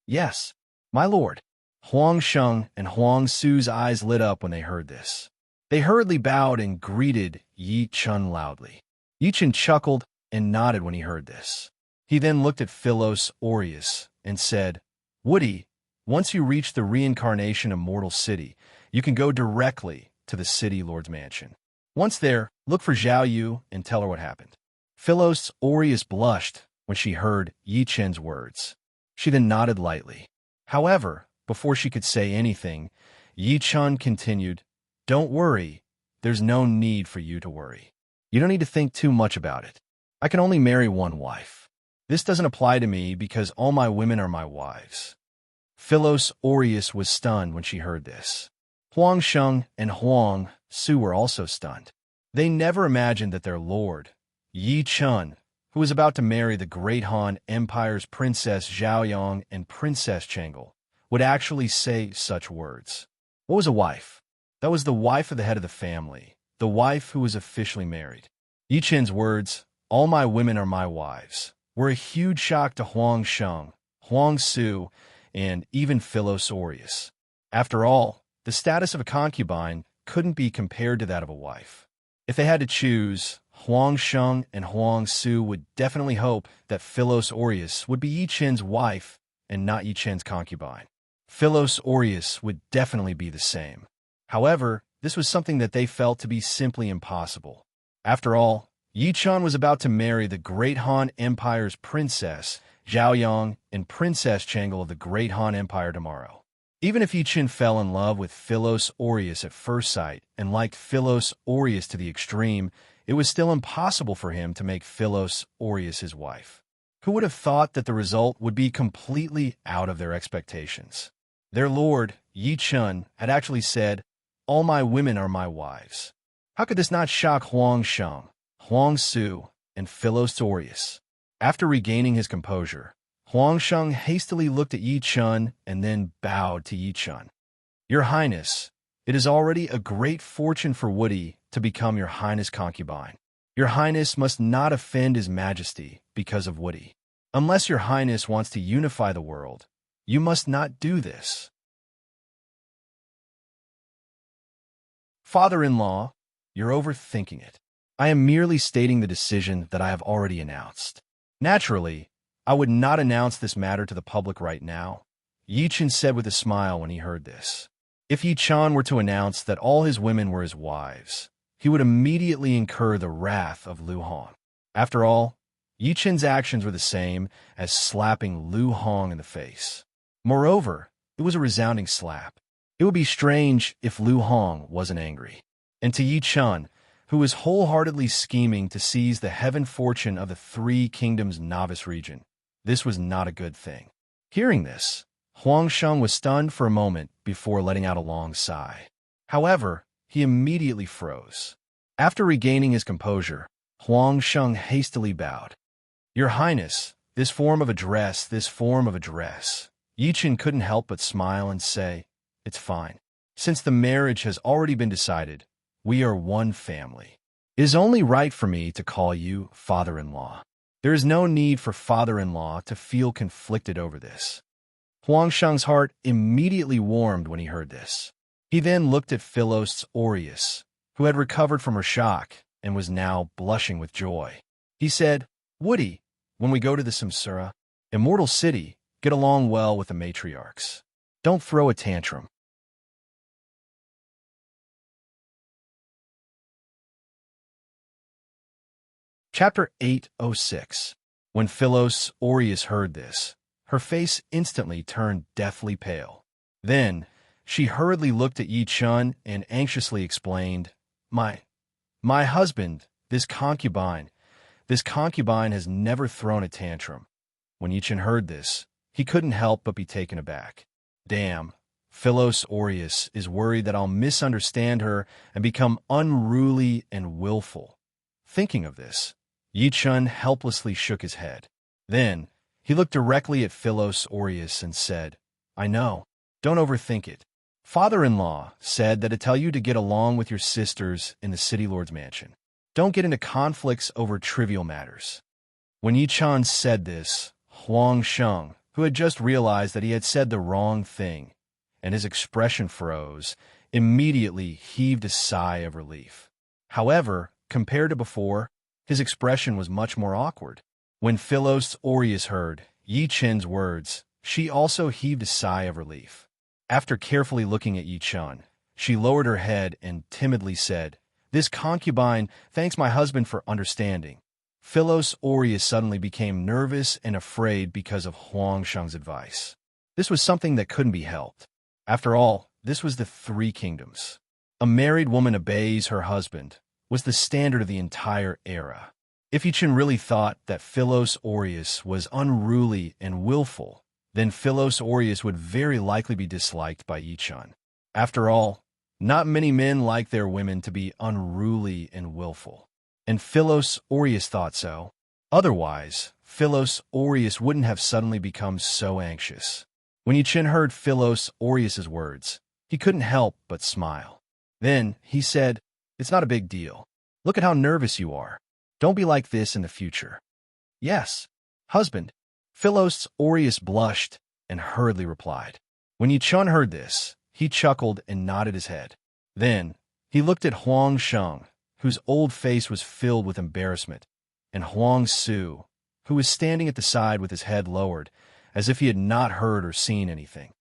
"Yes, my lord." Huang Sheng and Huang Su's eyes lit up when they heard this. They hurriedly bowed and greeted Yi-chan loudly. Yi-chan chuckled and nodded when he heard this. He then looked at Philos Aureus and said, "Woody, once you reach the reincarnation immortal city, you can go directly to the city lord's mansion. Once there, look for Zhao Yu and tell her what happened." Philos Aureus blushed when she heard Yi-chan's words. She then nodded lightly. However, before she could say anything, Yi-chan continued, "Don't worry. There's no need for you to worry. You don't need to think too much about it. I can only marry one wife. This doesn't apply to me because all my women are my wives." Philos Aureus was stunned when she heard this. Huang Sheng and Huang Su were also stunned. They never imagined that their lord, Yi-chan, who was about to marry the Great Han Empire's Princess Zhaoyang and Princess Changel, would actually say such words. What was a wife? That was the wife of the head of the family, the wife who was officially married. Yi-chan's words, "All my women are my wives," were a huge shock to Huang Sheng, Huang Su, and even Philos Aureus. After all, the status of a concubine couldn't be compared to that of a wife. If they had to choose, Huang Sheng and Huang Su would definitely hope that Philos Aureus would be Yi-chan's wife and not Yi-chan's concubine. Philos Aureus would definitely be the same. However, this was something that they felt to be simply impossible. After all, Yi-chan was about to marry the Great Han Empire's princess, Zhaoyang, and Princess Changel of the Great Han Empire tomorrow. Even if Yi-chan fell in love with Philos Aureus at first sight and liked Philos Aureus to the extreme, it was still impossible for him to make Philos Aureus his wife. Who would have thought that the result would be completely out of their expectations? Their lord, Yi-chan, had actually said, "All my women are my wives." How could this not shock Huang Sheng, Huang Su, and Philos Aureus? After regaining his composure, Huang Sheng hastily looked at Yi-chan and then bowed to Yi-chan. "Your Highness, it is already a great fortune for Woody to become your Highness' concubine. Your Highness must not offend His Majesty because of Woody. Unless your Highness wants to unify the world, you must not do this." "Father-in-law, you're overthinking it. I am merely stating the decision that I have already announced. Naturally, I would not announce this matter to the public right now, Yi Chen said with a smile when he heard this. If Yi Chen were to announce that all his women were his wives, he would immediately incur the wrath of Lu Hong. After all, Yi Chen's actions were the same as slapping Lu Hong in the face. Moreover, it was a resounding slap. It would be strange if Lu Hong wasn't angry. And to Yi Chen, who was wholeheartedly scheming to seize the heaven fortune of the Three Kingdoms novice region, this was not a good thing. Hearing this, Huang Sheng was stunned for a moment before letting out a long sigh. However, he immediately froze. After regaining his composure, Huang Sheng hastily bowed. Your Highness, this form of address. Yi Chen couldn't help but smile and say, it's fine. Since the marriage has already been decided, we are one family. It is only right for me to call you father-in-law. There is no need for father-in-law to feel conflicted over this. Huang Sheng's heart immediately warmed when he heard this. He then looked at Philos Aureus, who had recovered from her shock and was now blushing with joy. He said, Woody, when we go to the Samsara, immortal city, get along well with the matriarchs. Don't throw a tantrum. Chapter 806. When Philos Aureus heard this, her face instantly turned deathly pale. Then, she hurriedly looked at Yi Chen and anxiously explained, My husband, this concubine has never thrown a tantrum. When Yi Chen heard this, he couldn't help but be taken aback. Damn, Philos Aureus is worried that I'll misunderstand her and become unruly and willful. Thinking of this, Yi Chen helplessly shook his head. Then, he looked directly at Philos Aureus and said, I know. Don't overthink it. Father-in-law said that to tell you to get along with your sisters in the city lord's mansion. Don't get into conflicts over trivial matters. When Yi Chen said this, Huang Sheng, who had just realized that he had said the wrong thing, and his expression froze, immediately heaved a sigh of relief. However, compared to before, his expression was much more awkward. When Philos Aureus heard Yi Chen's words, she also heaved a sigh of relief. After carefully looking at Yi Chen, she lowered her head and timidly said, This concubine thanks my husband for understanding. Philos Aureus suddenly became nervous and afraid because of Huang Sheng's advice. This was something that couldn't be helped. After all, this was the Three Kingdoms. A married woman obeys her husband was the standard of the entire era. If Yi Chen really thought that Philos Aureus was unruly and willful, then Philos Aureus would very likely be disliked by Yi Chen. After all, not many men like their women to be unruly and willful. And Philos Aureus thought so. Otherwise, Philos Aureus wouldn't have suddenly become so anxious. When Yi Chen heard Philos Aureus's words, he couldn't help but smile. Then he said, It's not a big deal. Look at how nervous you are. Don't be like this in the future. Yes, husband. Philos Aureus blushed and hurriedly replied. When Yi Chen heard this, he chuckled and nodded his head. Then, he looked at Huang Sheng, whose old face was filled with embarrassment, and Huang Su, who was standing at the side with his head lowered, as if he had not heard or seen anything.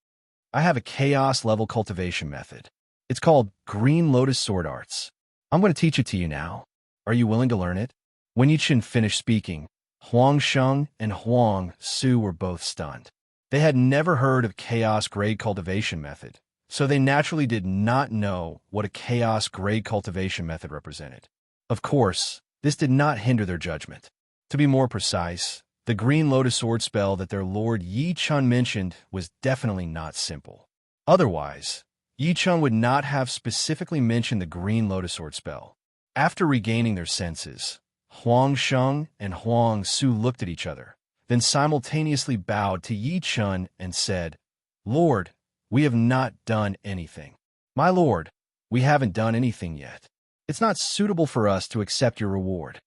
I have a chaos-level cultivation method. It's called Green Lotus Sword Arts. I'm going to teach it to you now. Are you willing to learn it? When Yi Chen finished speaking, Huang Sheng and Huang Su were both stunned. They had never heard of chaos-grade cultivation method, so they naturally did not know what a chaos-grade cultivation method represented. Of course, this did not hinder their judgment. To be more precise, the Green Lotus Sword spell that their lord Yi Chen mentioned was definitely not simple. Otherwise, Yi Chen would not have specifically mentioned the Green Lotus Sword spell. After regaining their senses, Huang Sheng and Huang Su looked at each other, then simultaneously bowed to Yi Chen and said, Lord, we have not done anything. My lord, we haven't done anything yet. It's not suitable for us to accept your reward.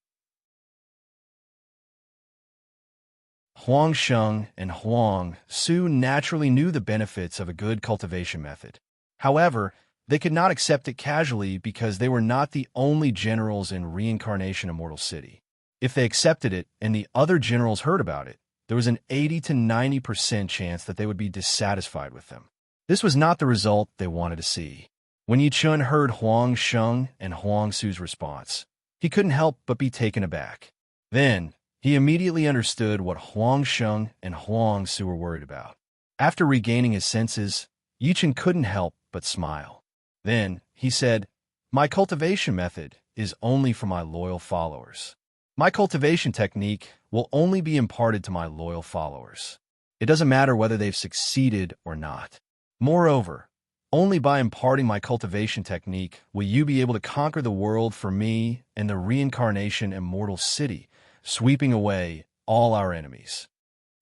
Huang Sheng and Huang Su naturally knew the benefits of a good cultivation method. However, they could not accept it casually because they were not the only generals in Reincarnation Immortal City. If they accepted it and the other generals heard about it, there was an 80 to 90% chance that they would be dissatisfied with them. This was not the result they wanted to see. When Yi Chun heard Huang Sheng and Huang Su's response, he couldn't help but be taken aback. Then, he immediately understood what Huang Sheng and Huang Su were worried about. After regaining his senses, Yi Chun couldn't help but smile. Then, he said, "My cultivation method is only for my loyal followers. My cultivation technique will only be imparted to my loyal followers. It doesn't matter whether they've succeeded or not. Moreover, only by imparting my cultivation technique will you be able to conquer the world for me and the reincarnation immortal city, sweeping away all our enemies."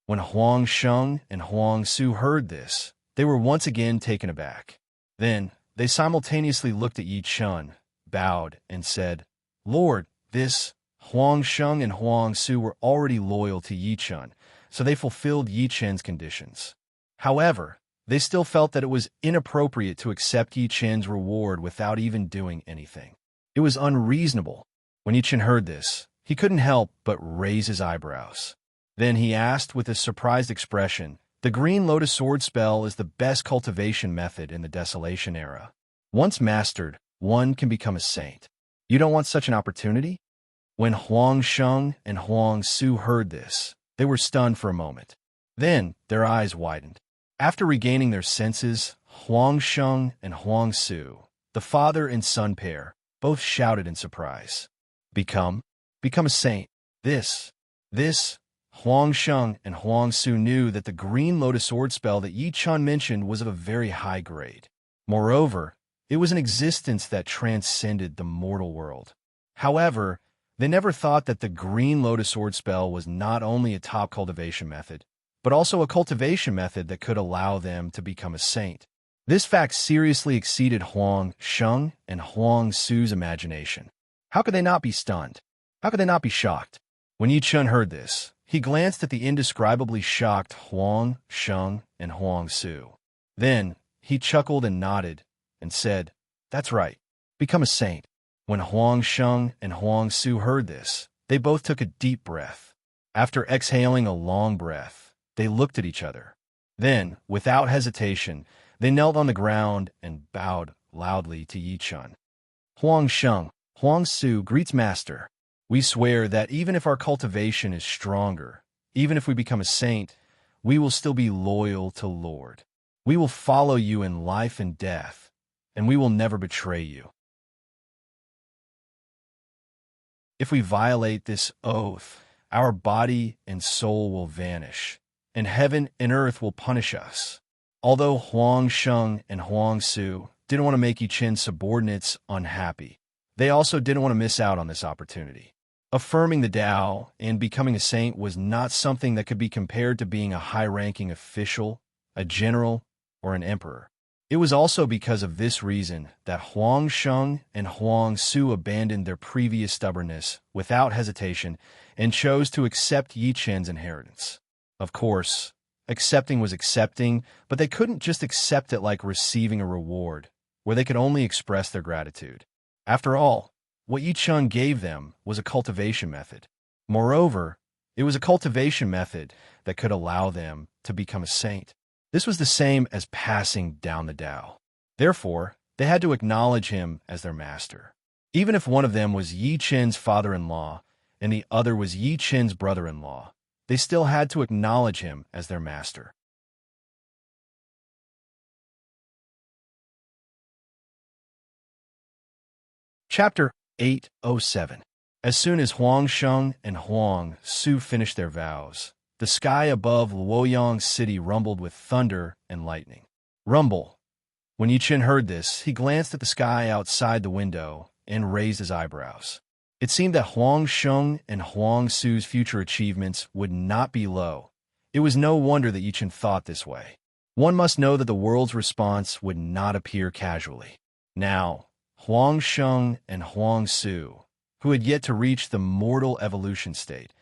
When Huang Sheng and Huang Su heard this, they were once again taken aback. Then, they simultaneously looked at Yi Chun, bowed, and said, "Lord, this..." Huang Sheng and Huang Su were already loyal to Yi Chun, so they fulfilled Yi Chun's conditions. However, they still felt that it was inappropriate to accept Yi Chun's reward without even doing anything. It was unreasonable. When Yi Chun heard this, he couldn't help but raise his eyebrows. Then he asked with a surprised expression, "The Green Lotus Sword spell is the best cultivation method in the Desolation era. Once mastered, one can become a saint. You don't want such an opportunity?" When Huang Sheng and Huang Su heard this, they were stunned for a moment. Then their eyes widened. After regaining their senses, Huang Sheng and Huang Su, the father and son pair, both shouted in surprise, Become a saint. This. Huang Sheng and Huang Su knew that the Green Lotus Sword spell that Yi Chun mentioned was of a very high grade. Moreover, it was an existence that transcended the mortal world. However, they never thought that the Green Lotus Sword spell was not only a top cultivation method, but also a cultivation method that could allow them to become a saint. This fact seriously exceeded Huang Sheng and Huang Su's imagination. How could they not be stunned? How could they not be shocked? When Yi Chun heard this, he glanced at the indescribably shocked Huang Sheng and Huang Su. Then, he chuckled and nodded and said, "That's right, become a saint." When Huang Sheng and Huang Su heard this, they both took a deep breath. After exhaling a long breath, they looked at each other. Then, without hesitation, they knelt on the ground and bowed loudly to Yi Chun. "Huang Sheng, Huang Su greets Master. We swear that even if our cultivation is stronger, even if we become a saint, we will still be loyal to Lord. We will follow you in life and death, and we will never betray you. If we violate this oath, our body and soul will vanish, and heaven and earth will punish us." Although Huang Sheng and Huang Su didn't want to make Yi Chun's subordinates unhappy, they also didn't want to miss out on this opportunity. Affirming the Tao and becoming a saint was not something that could be compared to being a high-ranking official, a general, or an emperor. It was also because of this reason that Huang Sheng and Huang Su abandoned their previous stubbornness without hesitation and chose to accept Yi Chun's inheritance. Of course, accepting was accepting, but they couldn't just accept it like receiving a reward, where they could only express their gratitude. After all, what Yi Chun gave them was a cultivation method. Moreover, it was a cultivation method that could allow them to become a saint. This was the same as passing down the Tao. Therefore, they had to acknowledge him as their master. Even if one of them was Yi Chun's father-in-law and the other was Yi Chun's brother-in-law, they still had to acknowledge him as their master. Chapter 807. As soon as Huang Sheng and Huang Su finished their vows, the sky above Luoyang City rumbled with thunder and lightning. Rumble. When Yi Chun heard this, he glanced at the sky outside the window and raised his eyebrows. It seemed that Huang Sheng and Huang Su's future achievements would not be low. It was no wonder that Yi Chun thought this way. One must know that the world's response would not appear casually. Now, Huang Sheng and Huang Su, who had yet to reach the mortal evolution state,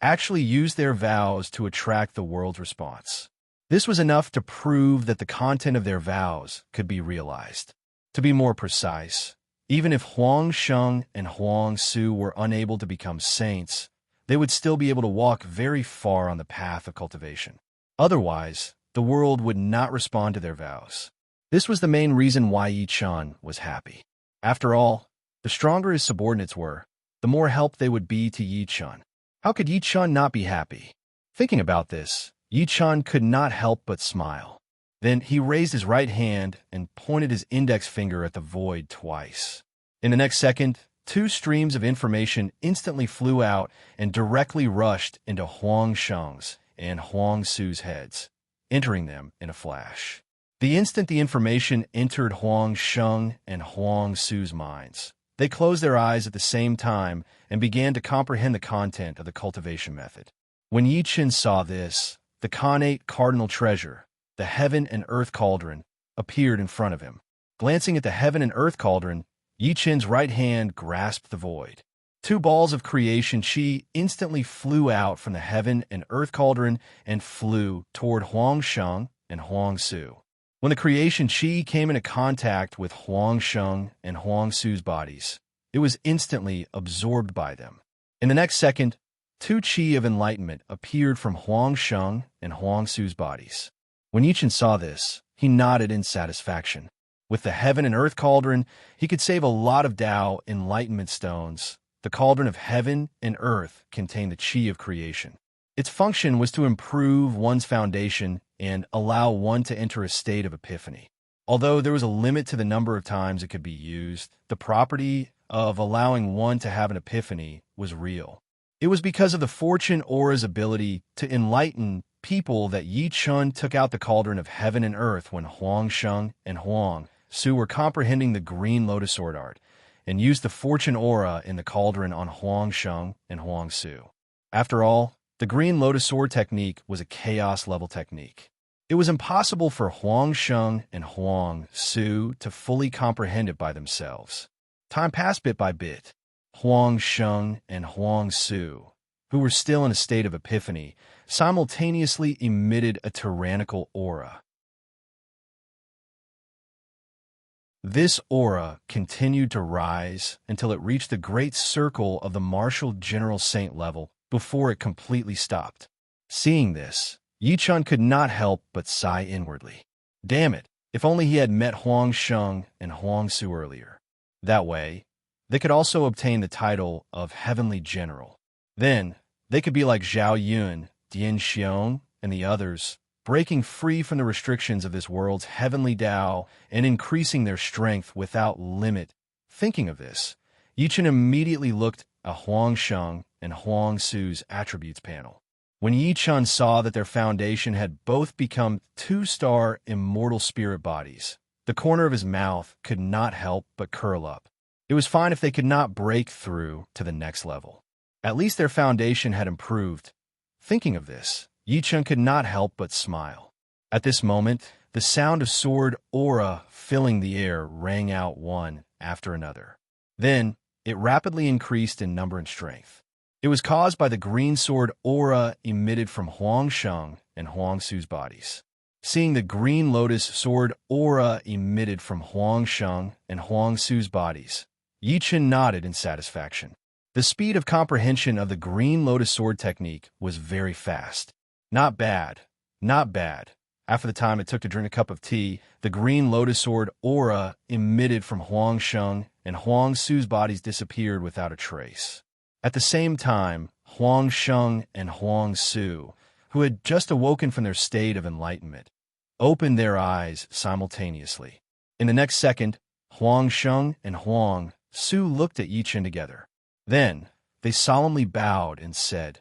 actually used their vows to attract the world's response. This was enough to prove that the content of their vows could be realized. To be more precise, even if Huang Sheng and Huang Su were unable to become saints, they would still be able to walk very far on the path of cultivation. Otherwise, the world would not respond to their vows. This was the main reason why Yi Chan was happy. After all, the stronger his subordinates were, the more help they would be to Yi Chan. How could Yi Chan not be happy? Thinking about this, Yi Chan could not help but smile. Then he raised his right hand and pointed his index finger at the void twice. In the next second, two streams of information instantly flew out and directly rushed into Huang Sheng's and Huang Su's heads, entering them in a flash. The instant the information entered Huang Sheng and Huang Su's minds, they closed their eyes at the same time and began to comprehend the content of the cultivation method. When Yi Chen saw this, the Khanate cardinal treasure, the heaven and earth cauldron, appeared in front of him. Glancing at the heaven and earth cauldron, Yi Chen's right hand grasped the void. Two balls of creation chi instantly flew out from the heaven and earth cauldron and flew toward Huang Sheng and Huang Su. When the creation chi came into contact with Huang Sheng and Huang Su's bodies, it was instantly absorbed by them. In the next second, two chi of enlightenment appeared from Huang Sheng and Huang Su's bodies. When Yi Chen saw this, he nodded in satisfaction. With the heaven and earth cauldron, he could save a lot of Tao enlightenment stones. The cauldron of heaven and earth contained the chi of creation. Its function was to improve one's foundation and allow one to enter a state of epiphany. Although there was a limit to the number of times it could be used, the property of allowing one to have an epiphany was real. It was because of the fortune aura's ability to enlighten people that Yi Chen took out the cauldron of heaven and earth when Huang Sheng and Huang Su were comprehending the green lotus sword art, and used the fortune aura in the cauldron on Huang Sheng and Huang Su. After all, the green lotus sword technique was a chaos-level technique. It was impossible for Huang Sheng and Huang Su to fully comprehend it by themselves. Time passed bit by bit. Huang Sheng and Huang Su, who were still in a state of epiphany, simultaneously emitted a tyrannical aura. This aura continued to rise until it reached the great circle of the martial general saint level before it completely stopped. Seeing this, Yi Chen could not help but sigh inwardly. Damn it, if only he had met Huang Sheng and Huang Su earlier. That way, they could also obtain the title of Heavenly General. Then, they could be like Zhao Yun, Dian Xiong, and the others, breaking free from the restrictions of this world's heavenly Tao and increasing their strength without limit. Thinking of this, Yi Chen immediately looked at Huang Sheng and Huang Su's attributes panel. When Yi Chen saw that their foundation had both become two-star immortal spirit bodies, the corner of his mouth could not help but curl up. It was fine if they could not break through to the next level. At least their foundation had improved. Thinking of this, Yi Chen could not help but smile. At this moment, the sound of sword aura filling the air rang out one after another. Then, it rapidly increased in number and strength. It was caused by the green sword aura emitted from Huang Sheng and Huang Su's bodies. Seeing the green lotus sword aura emitted from Huang Sheng and Huang Su's bodies, Yi Chen nodded in satisfaction. The speed of comprehension of the green lotus sword technique was very fast. Not bad, not bad. After the time it took to drink a cup of tea, the green lotus sword aura emitted from Huang Sheng and Huang Su's bodies disappeared without a trace. At the same time, Huang Sheng and Huang Su, who had just awoken from their state of enlightenment, opened their eyes simultaneously. In the next second, Huang Sheng and Huang Su looked at Yi Chen together. Then, they solemnly bowed and said,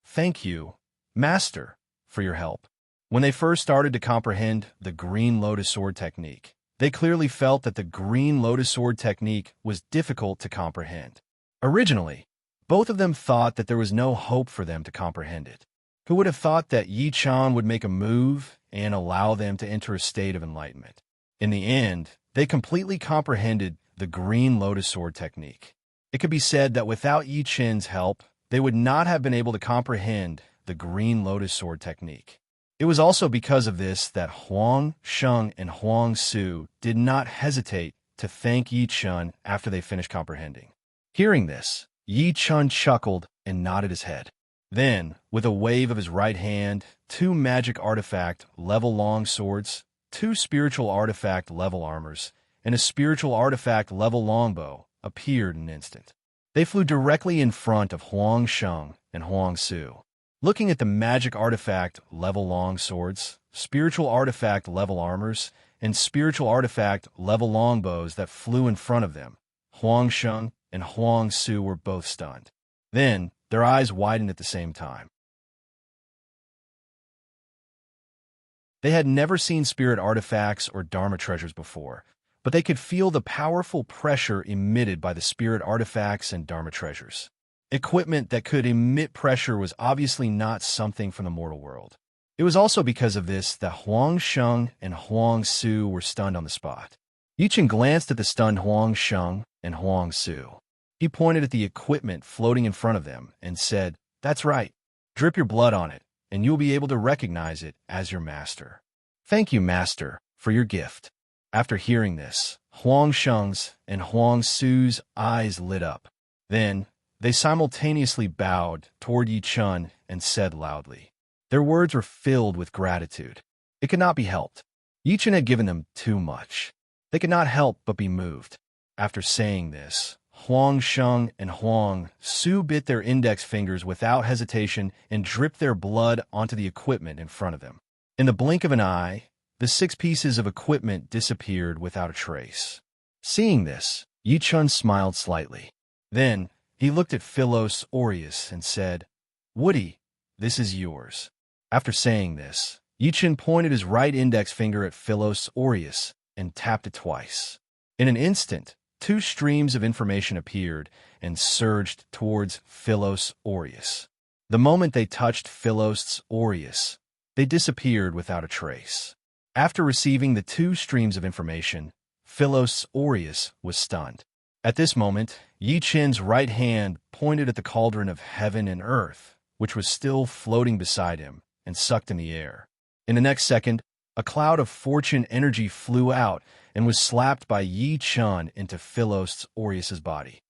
"Thank you, Master, for your help." When they first started to comprehend the green lotus sword technique, they clearly felt that the green lotus sword technique was difficult to comprehend. Originally, both of them thought that there was no hope for them to comprehend it. Who would have thought that Yi Chen would make a move and allow them to enter a state of enlightenment? In the end, they completely comprehended the green lotus sword technique. It could be said that without Yi Chen's help, they would not have been able to comprehend the green lotus sword technique. It was also because of this that Huang Sheng and Huang Su did not hesitate to thank Yi Chen after they finished comprehending. Hearing this, Yi Chen chuckled and nodded his head. Then, with a wave of his right hand, 2 magic artifact level long swords, 2 spiritual artifact level armors, and a spiritual artifact level longbow appeared in an instant. They flew directly in front of Huang Sheng and Huang Su. Looking at the magic artifact level long swords, spiritual artifact level armors, and spiritual artifact level longbows that flew in front of them, Huang Sheng and Huang Su were both stunned. Then, their eyes widened at the same time. They had never seen spirit artifacts or Dharma treasures before, but they could feel the powerful pressure emitted by the spirit artifacts and Dharma treasures. Equipment that could emit pressure was obviously not something from the mortal world. It was also because of this that Huang Sheng and Huang Su were stunned on the spot. Yichen glanced at the stunned Huang Sheng and Huang Su. He pointed at the equipment floating in front of them and said, "That's right. Drip your blood on it, and you'll be able to recognize it as your master." "Thank you, master, for your gift." After hearing this, Huang Sheng's and Huang Su's eyes lit up. Then, they simultaneously bowed toward Yichen and said loudly. Their words were filled with gratitude. It could not be helped. Yichen had given them too much. They could not help but be moved. After saying this, Huang Sheng and Huang Su bit their index fingers without hesitation and dripped their blood onto the equipment in front of them. In the blink of an eye, the 6 pieces of equipment disappeared without a trace. Seeing this, Yichen smiled slightly. Then, he looked at Philos Aureus and said, "Woody, this is yours." After saying this, Yichen pointed his right index finger at Philos Aureus and tapped it twice. In an instant, 2 streams of information appeared and surged towards Philos Aureus. The moment they touched Philos Aureus, they disappeared without a trace. After receiving the 2 streams of information, Philos Aureus was stunned. At this moment, Yichen's right hand pointed at the cauldron of heaven and earth, which was still floating beside him and sucked in the air. In the next second, a cloud of fortune energy flew out and was slapped by Yichen into Philos Aureus's body.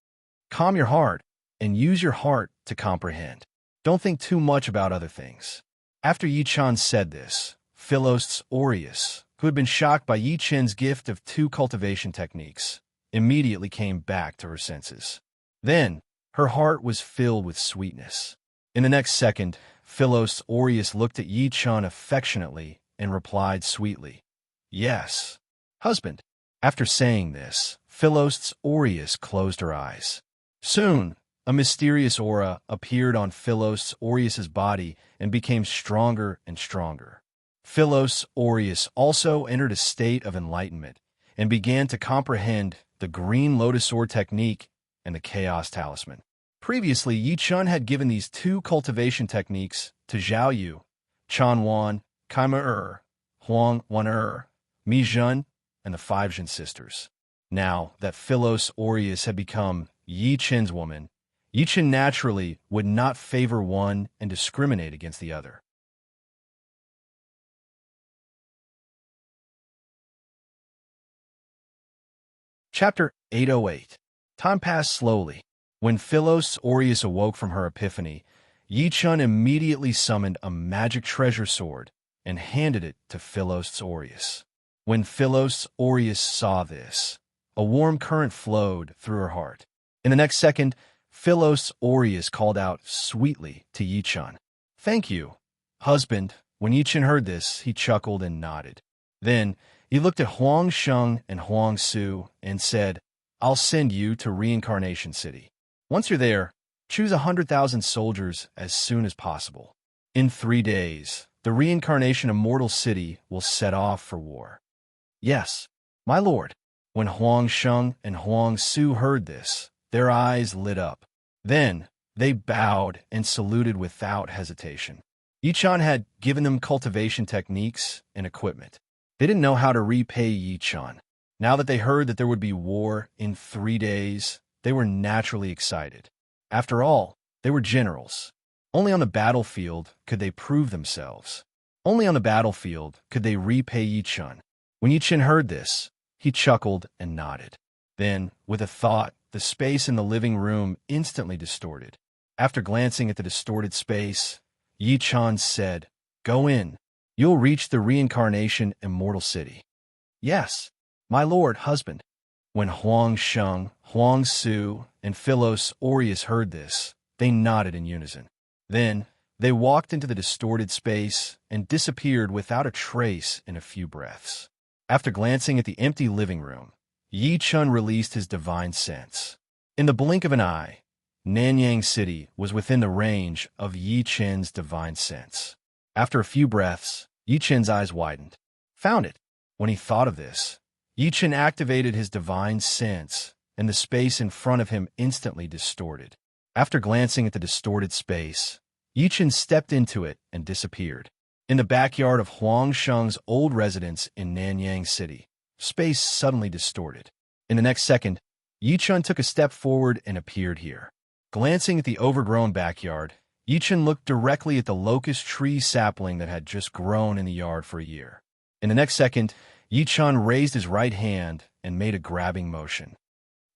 Calm your heart and use your heart to comprehend. Don't think too much about other things. After Yichen said this, Philos Aureus, who had been shocked by Yichen's gift of 2 cultivation techniques, immediately came back to her senses. Then, her heart was filled with sweetness. In the next second, Philos Aureus looked at Yichen affectionately and replied sweetly, "Yes, husband." After saying this, Philos Aureus closed her eyes. Soon, a mysterious aura appeared on Philos Aureus's body and became stronger and stronger. Philos Aureus also entered a state of enlightenment and began to comprehend the Green Lotus Sword technique and the Chaos Talisman. Previously, Yichen had given these 2 cultivation techniques to Zhao Yu, Chan Wan, Kaima Huang Wan Mi Zhen, and the 5 Zhen sisters. Now that Philos Aureus had become Yichen's woman, Yichen naturally would not favor one and discriminate against the other. Chapter 808. Time passed slowly. When Philos Aureus awoke from her epiphany, Yichen immediately summoned a magic treasure sword and handed it to Philos Aureus. When Philos Aureus saw this, a warm current flowed through her heart. In the next second, Philos Aureus called out sweetly to Yichen, "Thank you, husband." When Yichen heard this, he chuckled and nodded. Then, he looked at Huang Sheng and Huang Su and said, "I'll send you to Reincarnation City. Once you're there, choose 100,000 soldiers as soon as possible. In 3 days, the Reincarnation Immortal City will set off for war." "Yes, my lord." When Huang Sheng and Huang Su heard this, their eyes lit up. Then, they bowed and saluted without hesitation. Yichen had given them cultivation techniques and equipment. They didn't know how to repay Yichen. Now that they heard that there would be war in 3 days, they were naturally excited. After all, they were generals. Only on the battlefield could they prove themselves. Only on the battlefield could they repay Yichen. When Yichen heard this, he chuckled and nodded. Then, with a thought, the space in the living room instantly distorted. After glancing at the distorted space, Yi Chan said, "Go in. You'll reach the reincarnation immortal city." "Yes, my lord, husband." When Huang Sheng, Huang Su, and Philos Aureus heard this, they nodded in unison. Then, they walked into the distorted space and disappeared without a trace in a few breaths. After glancing at the empty living room, Yi Chun released his divine sense. In the blink of an eye, Nanyang City was within the range of Yi Chen's divine sense. After a few breaths, Yi Chen's eyes widened. Found it! When he thought of this, Yi Chen activated his divine sense, and the space in front of him instantly distorted. After glancing at the distorted space, Yi Chen stepped into it and disappeared. In the backyard of Huang Sheng's old residence in Nanyang City, space suddenly distorted. In the next second, Yi Chen took a step forward and appeared here. Glancing at the overgrown backyard, Yi Chen looked directly at the locust tree sapling that had just grown in the yard for a year. In the next second, Yi Chen raised his right hand and made a grabbing motion.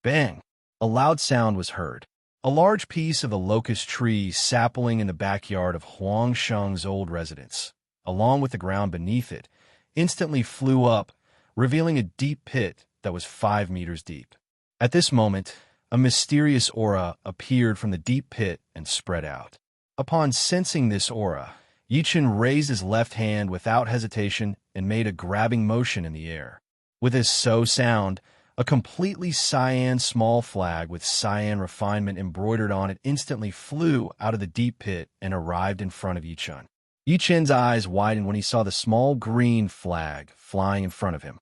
Bang! A loud sound was heard. A large piece of the locust tree sapling in the backyard of Huang Sheng's old residence, along with the ground beneath it, instantly flew up, revealing a deep pit that was 5 meters deep. At this moment, a mysterious aura appeared from the deep pit and spread out. Upon sensing this aura, Yi Chen raised his left hand without hesitation and made a grabbing motion in the air. With his so sound, a completely cyan small flag with cyan refinement embroidered on it instantly flew out of the deep pit and arrived in front of Yi Chen. Yi Chen's eyes widened when he saw the small green flag flying in front of him.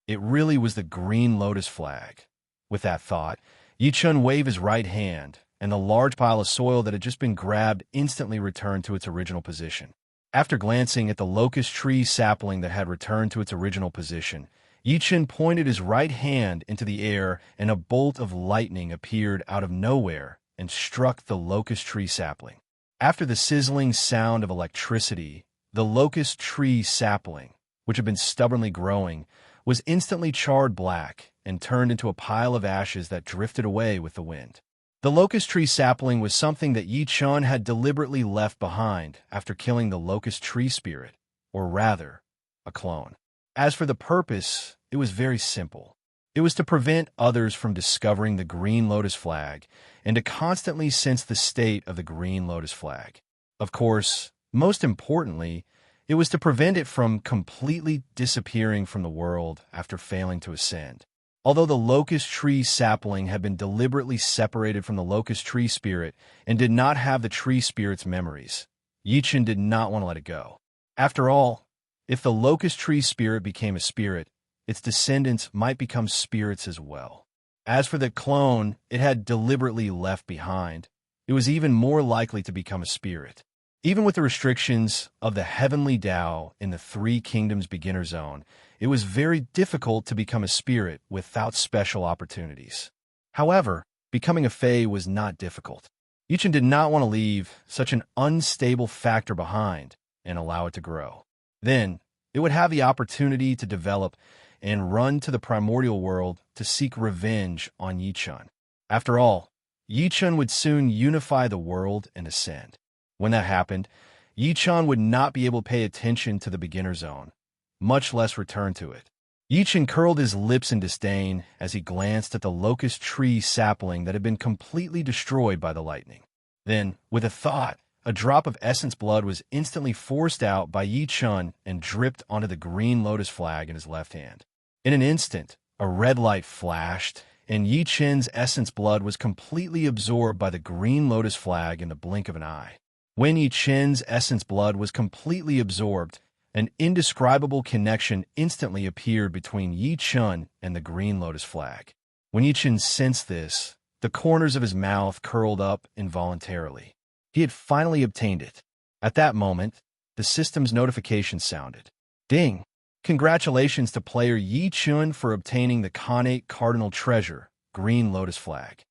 It really was the green lotus flag. With that thought, Yi Chen waved his right hand, and the large pile of soil that had just been grabbed instantly returned to its original position. After glancing at the locust tree sapling that had returned to its original position, Yi Chen pointed his right hand into the air, and a bolt of lightning appeared out of nowhere and struck the locust tree sapling. After the sizzling sound of electricity, the locust tree sapling, which had been stubbornly growing, was instantly charred black and turned into a pile of ashes that drifted away with the wind. The locust tree sapling was something that Yi Chen had deliberately left behind after killing the locust tree spirit, or rather, a clone. As for the purpose, it was very simple. It was to prevent others from discovering the green lotus flag and to constantly sense the state of the green lotus flag. Of course, most importantly, it was to prevent it from completely disappearing from the world after failing to ascend. Although the locust tree sapling had been deliberately separated from the locust tree spirit and did not have the tree spirit's memories, Yi Chen did not want to let it go. After all, if the locust tree spirit became a spirit, its descendants might become spirits as well. As for the clone it had deliberately left behind, it was even more likely to become a spirit. Even with the restrictions of the heavenly Tao in the Three Kingdoms beginner zone, it was very difficult to become a spirit without special opportunities. However, becoming a Fae was not difficult. Yi Chen did not want to leave such an unstable factor behind and allow it to grow. Then, it would have the opportunity to develop and run to the primordial world to seek revenge on Yi Chen. After all, Yi Chen would soon unify the world and ascend. When that happened, Yi Chen would not be able to pay attention to the beginner zone, much less return to it. Yi Chen curled his lips in disdain as he glanced at the locust tree sapling that had been completely destroyed by the lightning. Then, with a thought, a drop of essence blood was instantly forced out by Yi Chen and dripped onto the green lotus flag in his left hand. In an instant, a red light flashed, and Yi Chen's essence blood was completely absorbed by the green lotus flag in the blink of an eye. When Yi Chen's essence blood was completely absorbed, an indescribable connection instantly appeared between Yi Chen and the green lotus flag. When Yi Chen sensed this, the corners of his mouth curled up involuntarily. He had finally obtained it. At that moment, the system's notification sounded. Ding! Congratulations to player Yi Chen for obtaining the Khanate Cardinal Treasure, Green Lotus Flag.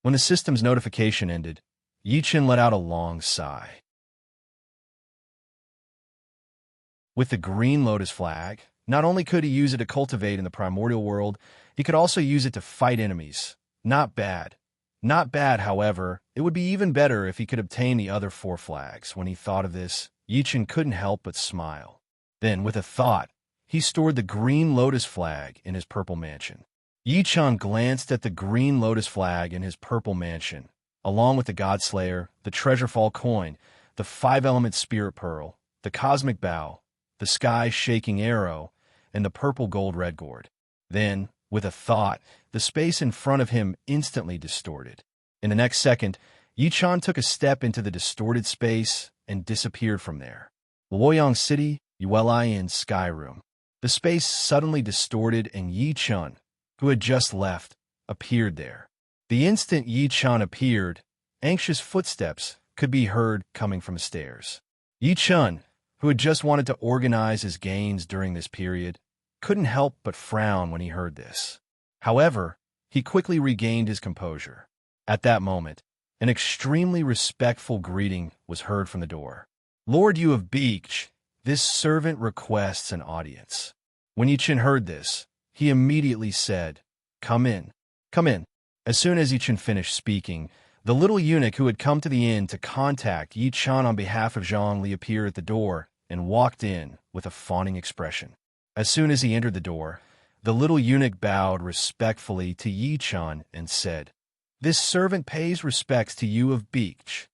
When the system's notification ended, Yi Chen let out a long sigh. With the Green Lotus Flag, not only could he use it to cultivate in the primordial world, he could also use it to fight enemies, Not bad. Not bad, however. It would be even better if he could obtain the other 4 flags. When he thought of this, Yichen couldn't help but smile. Then, with a thought, he stored the green lotus flag in his purple mansion. Yichen glanced at the green lotus flag in his purple mansion, along with the Godslayer, the Treasurefall coin, the 5-element spirit pearl, the cosmic bow, the sky-shaking arrow, and the purple gold red gourd. Then, with a thought, the space in front of him instantly distorted. In the next second, Yichen took a step into the distorted space and disappeared from there. Luoyang City, Yuelian Sky Room. The space suddenly distorted and Yichen, who had just left, appeared there. The instant Yichen appeared, anxious footsteps could be heard coming from the stairs. Yichen, who had just wanted to organize his gains during this period, couldn't help but frown when he heard this. However, he quickly regained his composure. At that moment, an extremely respectful greeting was heard from the door. "Lord, you of Beach, this servant requests an audience." When Yichen heard this, he immediately said, "Come in, come in." As soon as Yichen finished speaking, the little eunuch who had come to the inn to contact Yichen on behalf of Zhongli appeared at the door and walked in with a fawning expression. As soon as he entered the door, the little eunuch bowed respectfully to Yichen and said, "This servant pays respects to you of Beach."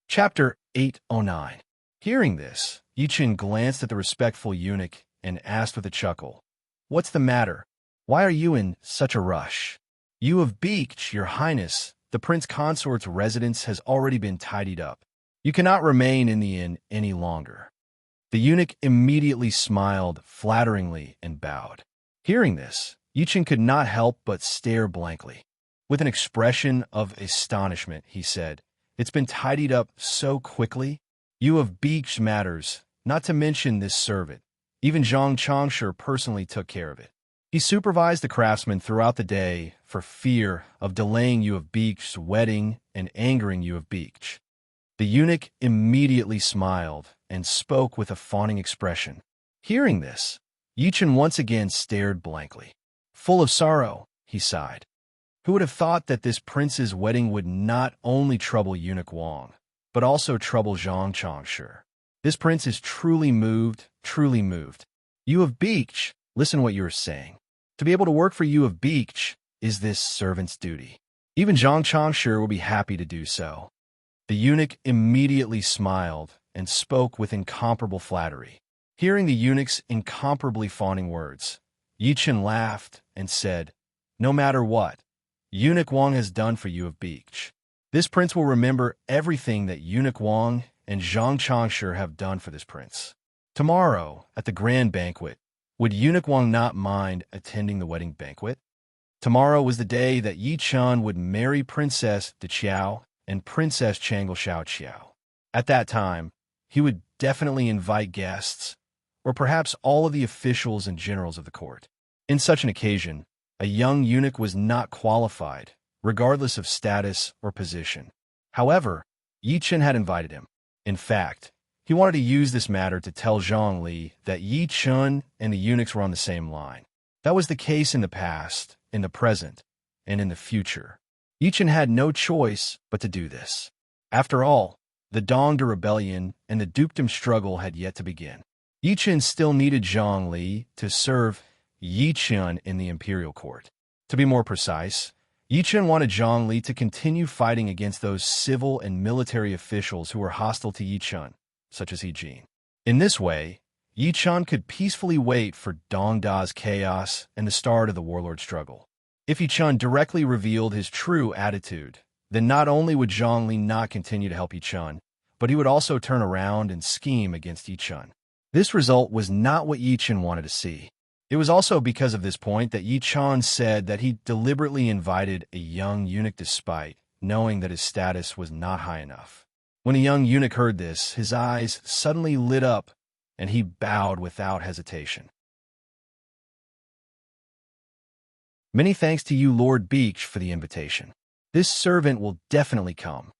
Chapter 809. Hearing this, Yichen glanced at the respectful eunuch and asked with a chuckle, "What's the matter? Why are you in such a rush?" "You of Beach, your highness, the prince consort's residence has already been tidied up. You cannot remain in the inn any longer." The eunuch immediately smiled flatteringly and bowed. Hearing this, Yichen could not help but stare blankly. With an expression of astonishment, he said, "It's been tidied up so quickly? You of Beach matters, not to mention this servant. Even Zhang Changsher personally took care of it. He supervised the craftsmen throughout the day for fear of delaying you of Beach's wedding and angering you of Beach." The eunuch immediately smiled and spoke with a fawning expression. Hearing this, Yichen once again stared blankly. Full of sorrow, he sighed. Who would have thought that this prince's wedding would not only trouble Eunuch Wang, but also trouble Zhang Changsher? This prince is truly moved, truly moved. You of Beach, listen what you are saying. To be able to work for you of Beach is this servant's duty. Even Zhang Changsher will be happy to do so. The eunuch immediately smiled and spoke with incomparable flattery. Hearing the eunuch's incomparably fawning words, Yichen laughed and said, "No matter what Eunuch Wang has done for you of Beach, this prince will remember everything that Eunuch Wang and Zhang Changsher have done for this prince. Tomorrow, at the grand banquet, would Eunuch Wang not mind attending the wedding banquet?" Tomorrow was the day that Yichen would marry Princess De Qiao and Princess Changle Xiao Qiao. At that time, he would definitely invite guests, or perhaps all of the officials and generals of the court. In such an occasion, a young eunuch was not qualified, regardless of status or position. However, Yichen had invited him. In fact, he wanted to use this matter to tell Zhongli that Yichen and the eunuchs were on the same line. That was the case in the past, in the present, and in the future. Yichen had no choice but to do this. After all, the Dongde Rebellion and the dukedom struggle had yet to begin. Yichen still needed Zhongli to serve Yichen in the imperial court. To be more precise, Yichen wanted Zhongli to continue fighting against those civil and military officials who were hostile to Yichen, such as He Jin. In this way, Yichen could peacefully wait for Dongda's chaos and the start of the warlord struggle. If Yichen directly revealed his true attitude, then not only would Zhongli not continue to help Yichen, but he would also turn around and scheme against Yichen. This result was not what Yichen wanted to see. It was also because of this point that Yichen said that he deliberately invited a young eunuch despite knowing that his status was not high enough. When a young eunuch heard this, his eyes suddenly lit up and he bowed without hesitation. "Many thanks to you, Lord Beach, for the invitation. This servant will definitely come."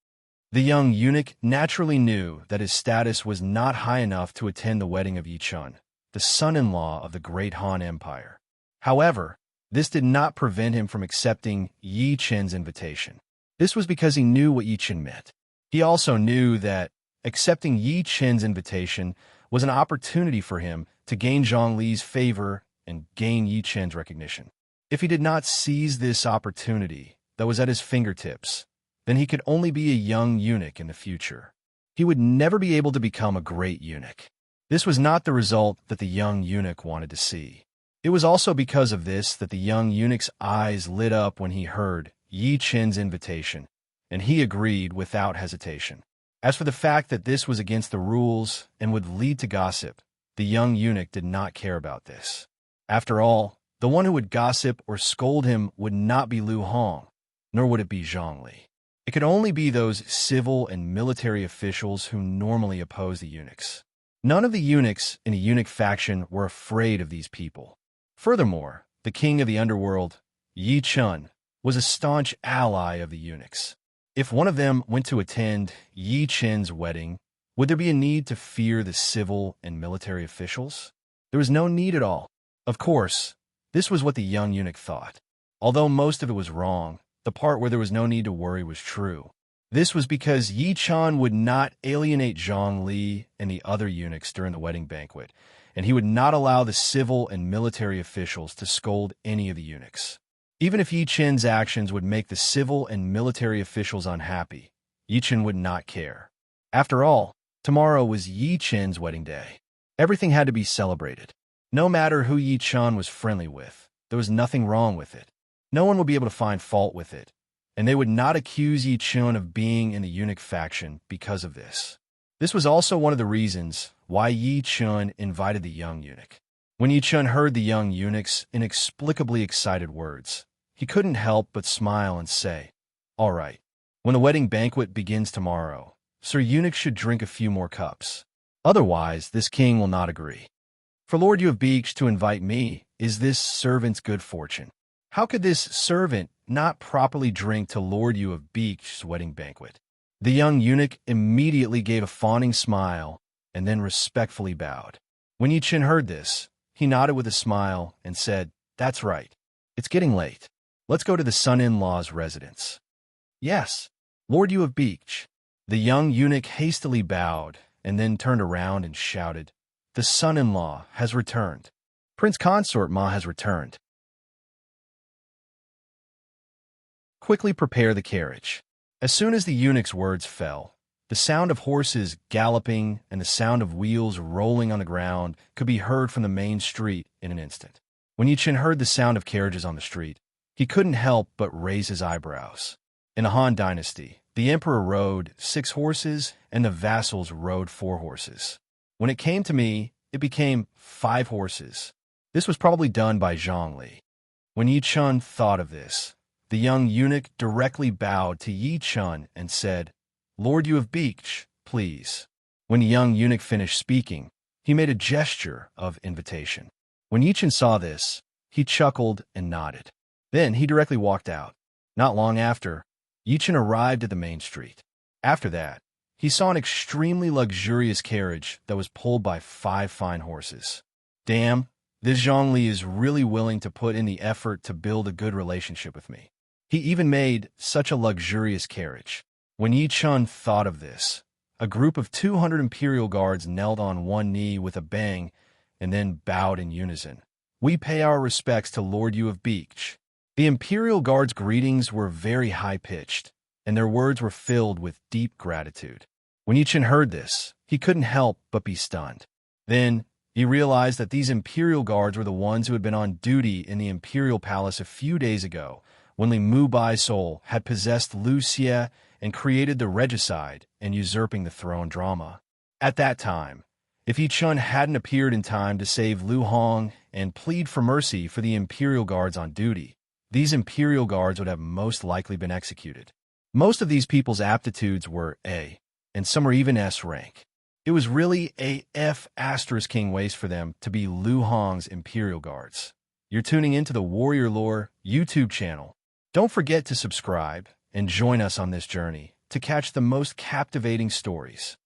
The young eunuch naturally knew that his status was not high enough to attend the wedding of Yi Chun, the son-in-law of the great Han Empire. However, this did not prevent him from accepting Yi Chen's invitation. This was because he knew what Yi Chen meant. He also knew that accepting Yi Chen's invitation was an opportunity for him to gain Zhongli's favor and gain Yi Chen's recognition. If he did not seize this opportunity that was at his fingertips, then he could only be a young eunuch in the future. He would never be able to become a great eunuch. This was not the result that the young eunuch wanted to see. It was also because of this that the young eunuch's eyes lit up when he heard Yi Chen's invitation, and he agreed without hesitation. As for the fact that this was against the rules and would lead to gossip, the young eunuch did not care about this. After all, the one who would gossip or scold him would not be Lu Hong, nor would it be Zhongli. It could only be those civil and military officials who normally oppose the eunuchs. None of the eunuchs in a eunuch faction were afraid of these people. Furthermore, the king of the underworld, Yi Chun, was a staunch ally of the eunuchs. If one of them went to attend Yi Chen's wedding, would there be a need to fear the civil and military officials? There was no need at all. Of course, this was what the young eunuch thought. Although most of it was wrong, the part where there was no need to worry was true. This was because Yi Chun would not alienate Zhongli and the other eunuchs during the wedding banquet, and he would not allow the civil and military officials to scold any of the eunuchs. Even if Yi Chen's actions would make the civil and military officials unhappy, Yi Chen would not care. After all, tomorrow was Yi Chen's wedding day. Everything had to be celebrated. No matter who Yi Chun was friendly with, there was nothing wrong with it. No one would be able to find fault with it, and they would not accuse Yi Chun of being in the eunuch faction because of this. This was also one of the reasons why Yi Chun invited the young eunuch. When Yi Chun heard the young eunuch's inexplicably excited words, he couldn't help but smile and say, "All right, when the wedding banquet begins tomorrow, Sir Eunuch should drink a few more cups. Otherwise, this king will not agree. For Lord you have beached to invite me is this servant's good fortune. How could this servant not properly drink to Lord you have beached's wedding banquet?" The young eunuch immediately gave a fawning smile and then respectfully bowed. When Yi Chen heard this, he nodded with a smile and said, "That's right. It's getting late. Let's go to the son-in-law's residence." "Yes, Lord you have beached." The young eunuch hastily bowed and then turned around and shouted, "The son-in-law has returned. Prince Consort Ma has returned. Quickly prepare the carriage." As soon as the eunuch's words fell, the sound of horses galloping and the sound of wheels rolling on the ground could be heard from the main street in an instant. When Yi Chen heard the sound of carriages on the street, he couldn't help but raise his eyebrows. In the Han Dynasty, the emperor rode 6 horses and the vassals rode 4 horses. When it came to me, it became 5 horses. This was probably done by Zhongli. When Yi Chun thought of this, the young eunuch directly bowed to Yi Chun and said, "Lord you have beached, please." When the young eunuch finished speaking, he made a gesture of invitation. When Yi Chun saw this, he chuckled and nodded. Then he directly walked out. Not long after, Yi Chun arrived at the main street. After that, he saw an extremely luxurious carriage that was pulled by 5 fine horses. Damn, this Zhongli is really willing to put in the effort to build a good relationship with me. He even made such a luxurious carriage. When Yi Chun thought of this, a group of 200 imperial guards knelt on one knee with a bang and then bowed in unison. "We pay our respects to Lord you have beached." The imperial guards' greetings were very high-pitched, and their words were filled with deep gratitude. When Yi Chun heard this, he couldn't help but be stunned. Then, he realized that these imperial guards were the ones who had been on duty in the imperial palace a few days ago, when Li Mu Bai's soul had possessed Lu Xie and created the regicide and usurping the throne drama. At that time, if Yi Chun hadn't appeared in time to save Lu Hong and plead for mercy for the imperial guards on duty, these imperial guards would have most likely been executed. Most of these people's aptitudes were A, and some were even S rank. It was really a F asterisk king waste for them to be Lu Hong's imperial guards. You're tuning into the Warrior Lore YouTube channel. Don't forget to subscribe and join us on this journey to catch the most captivating stories.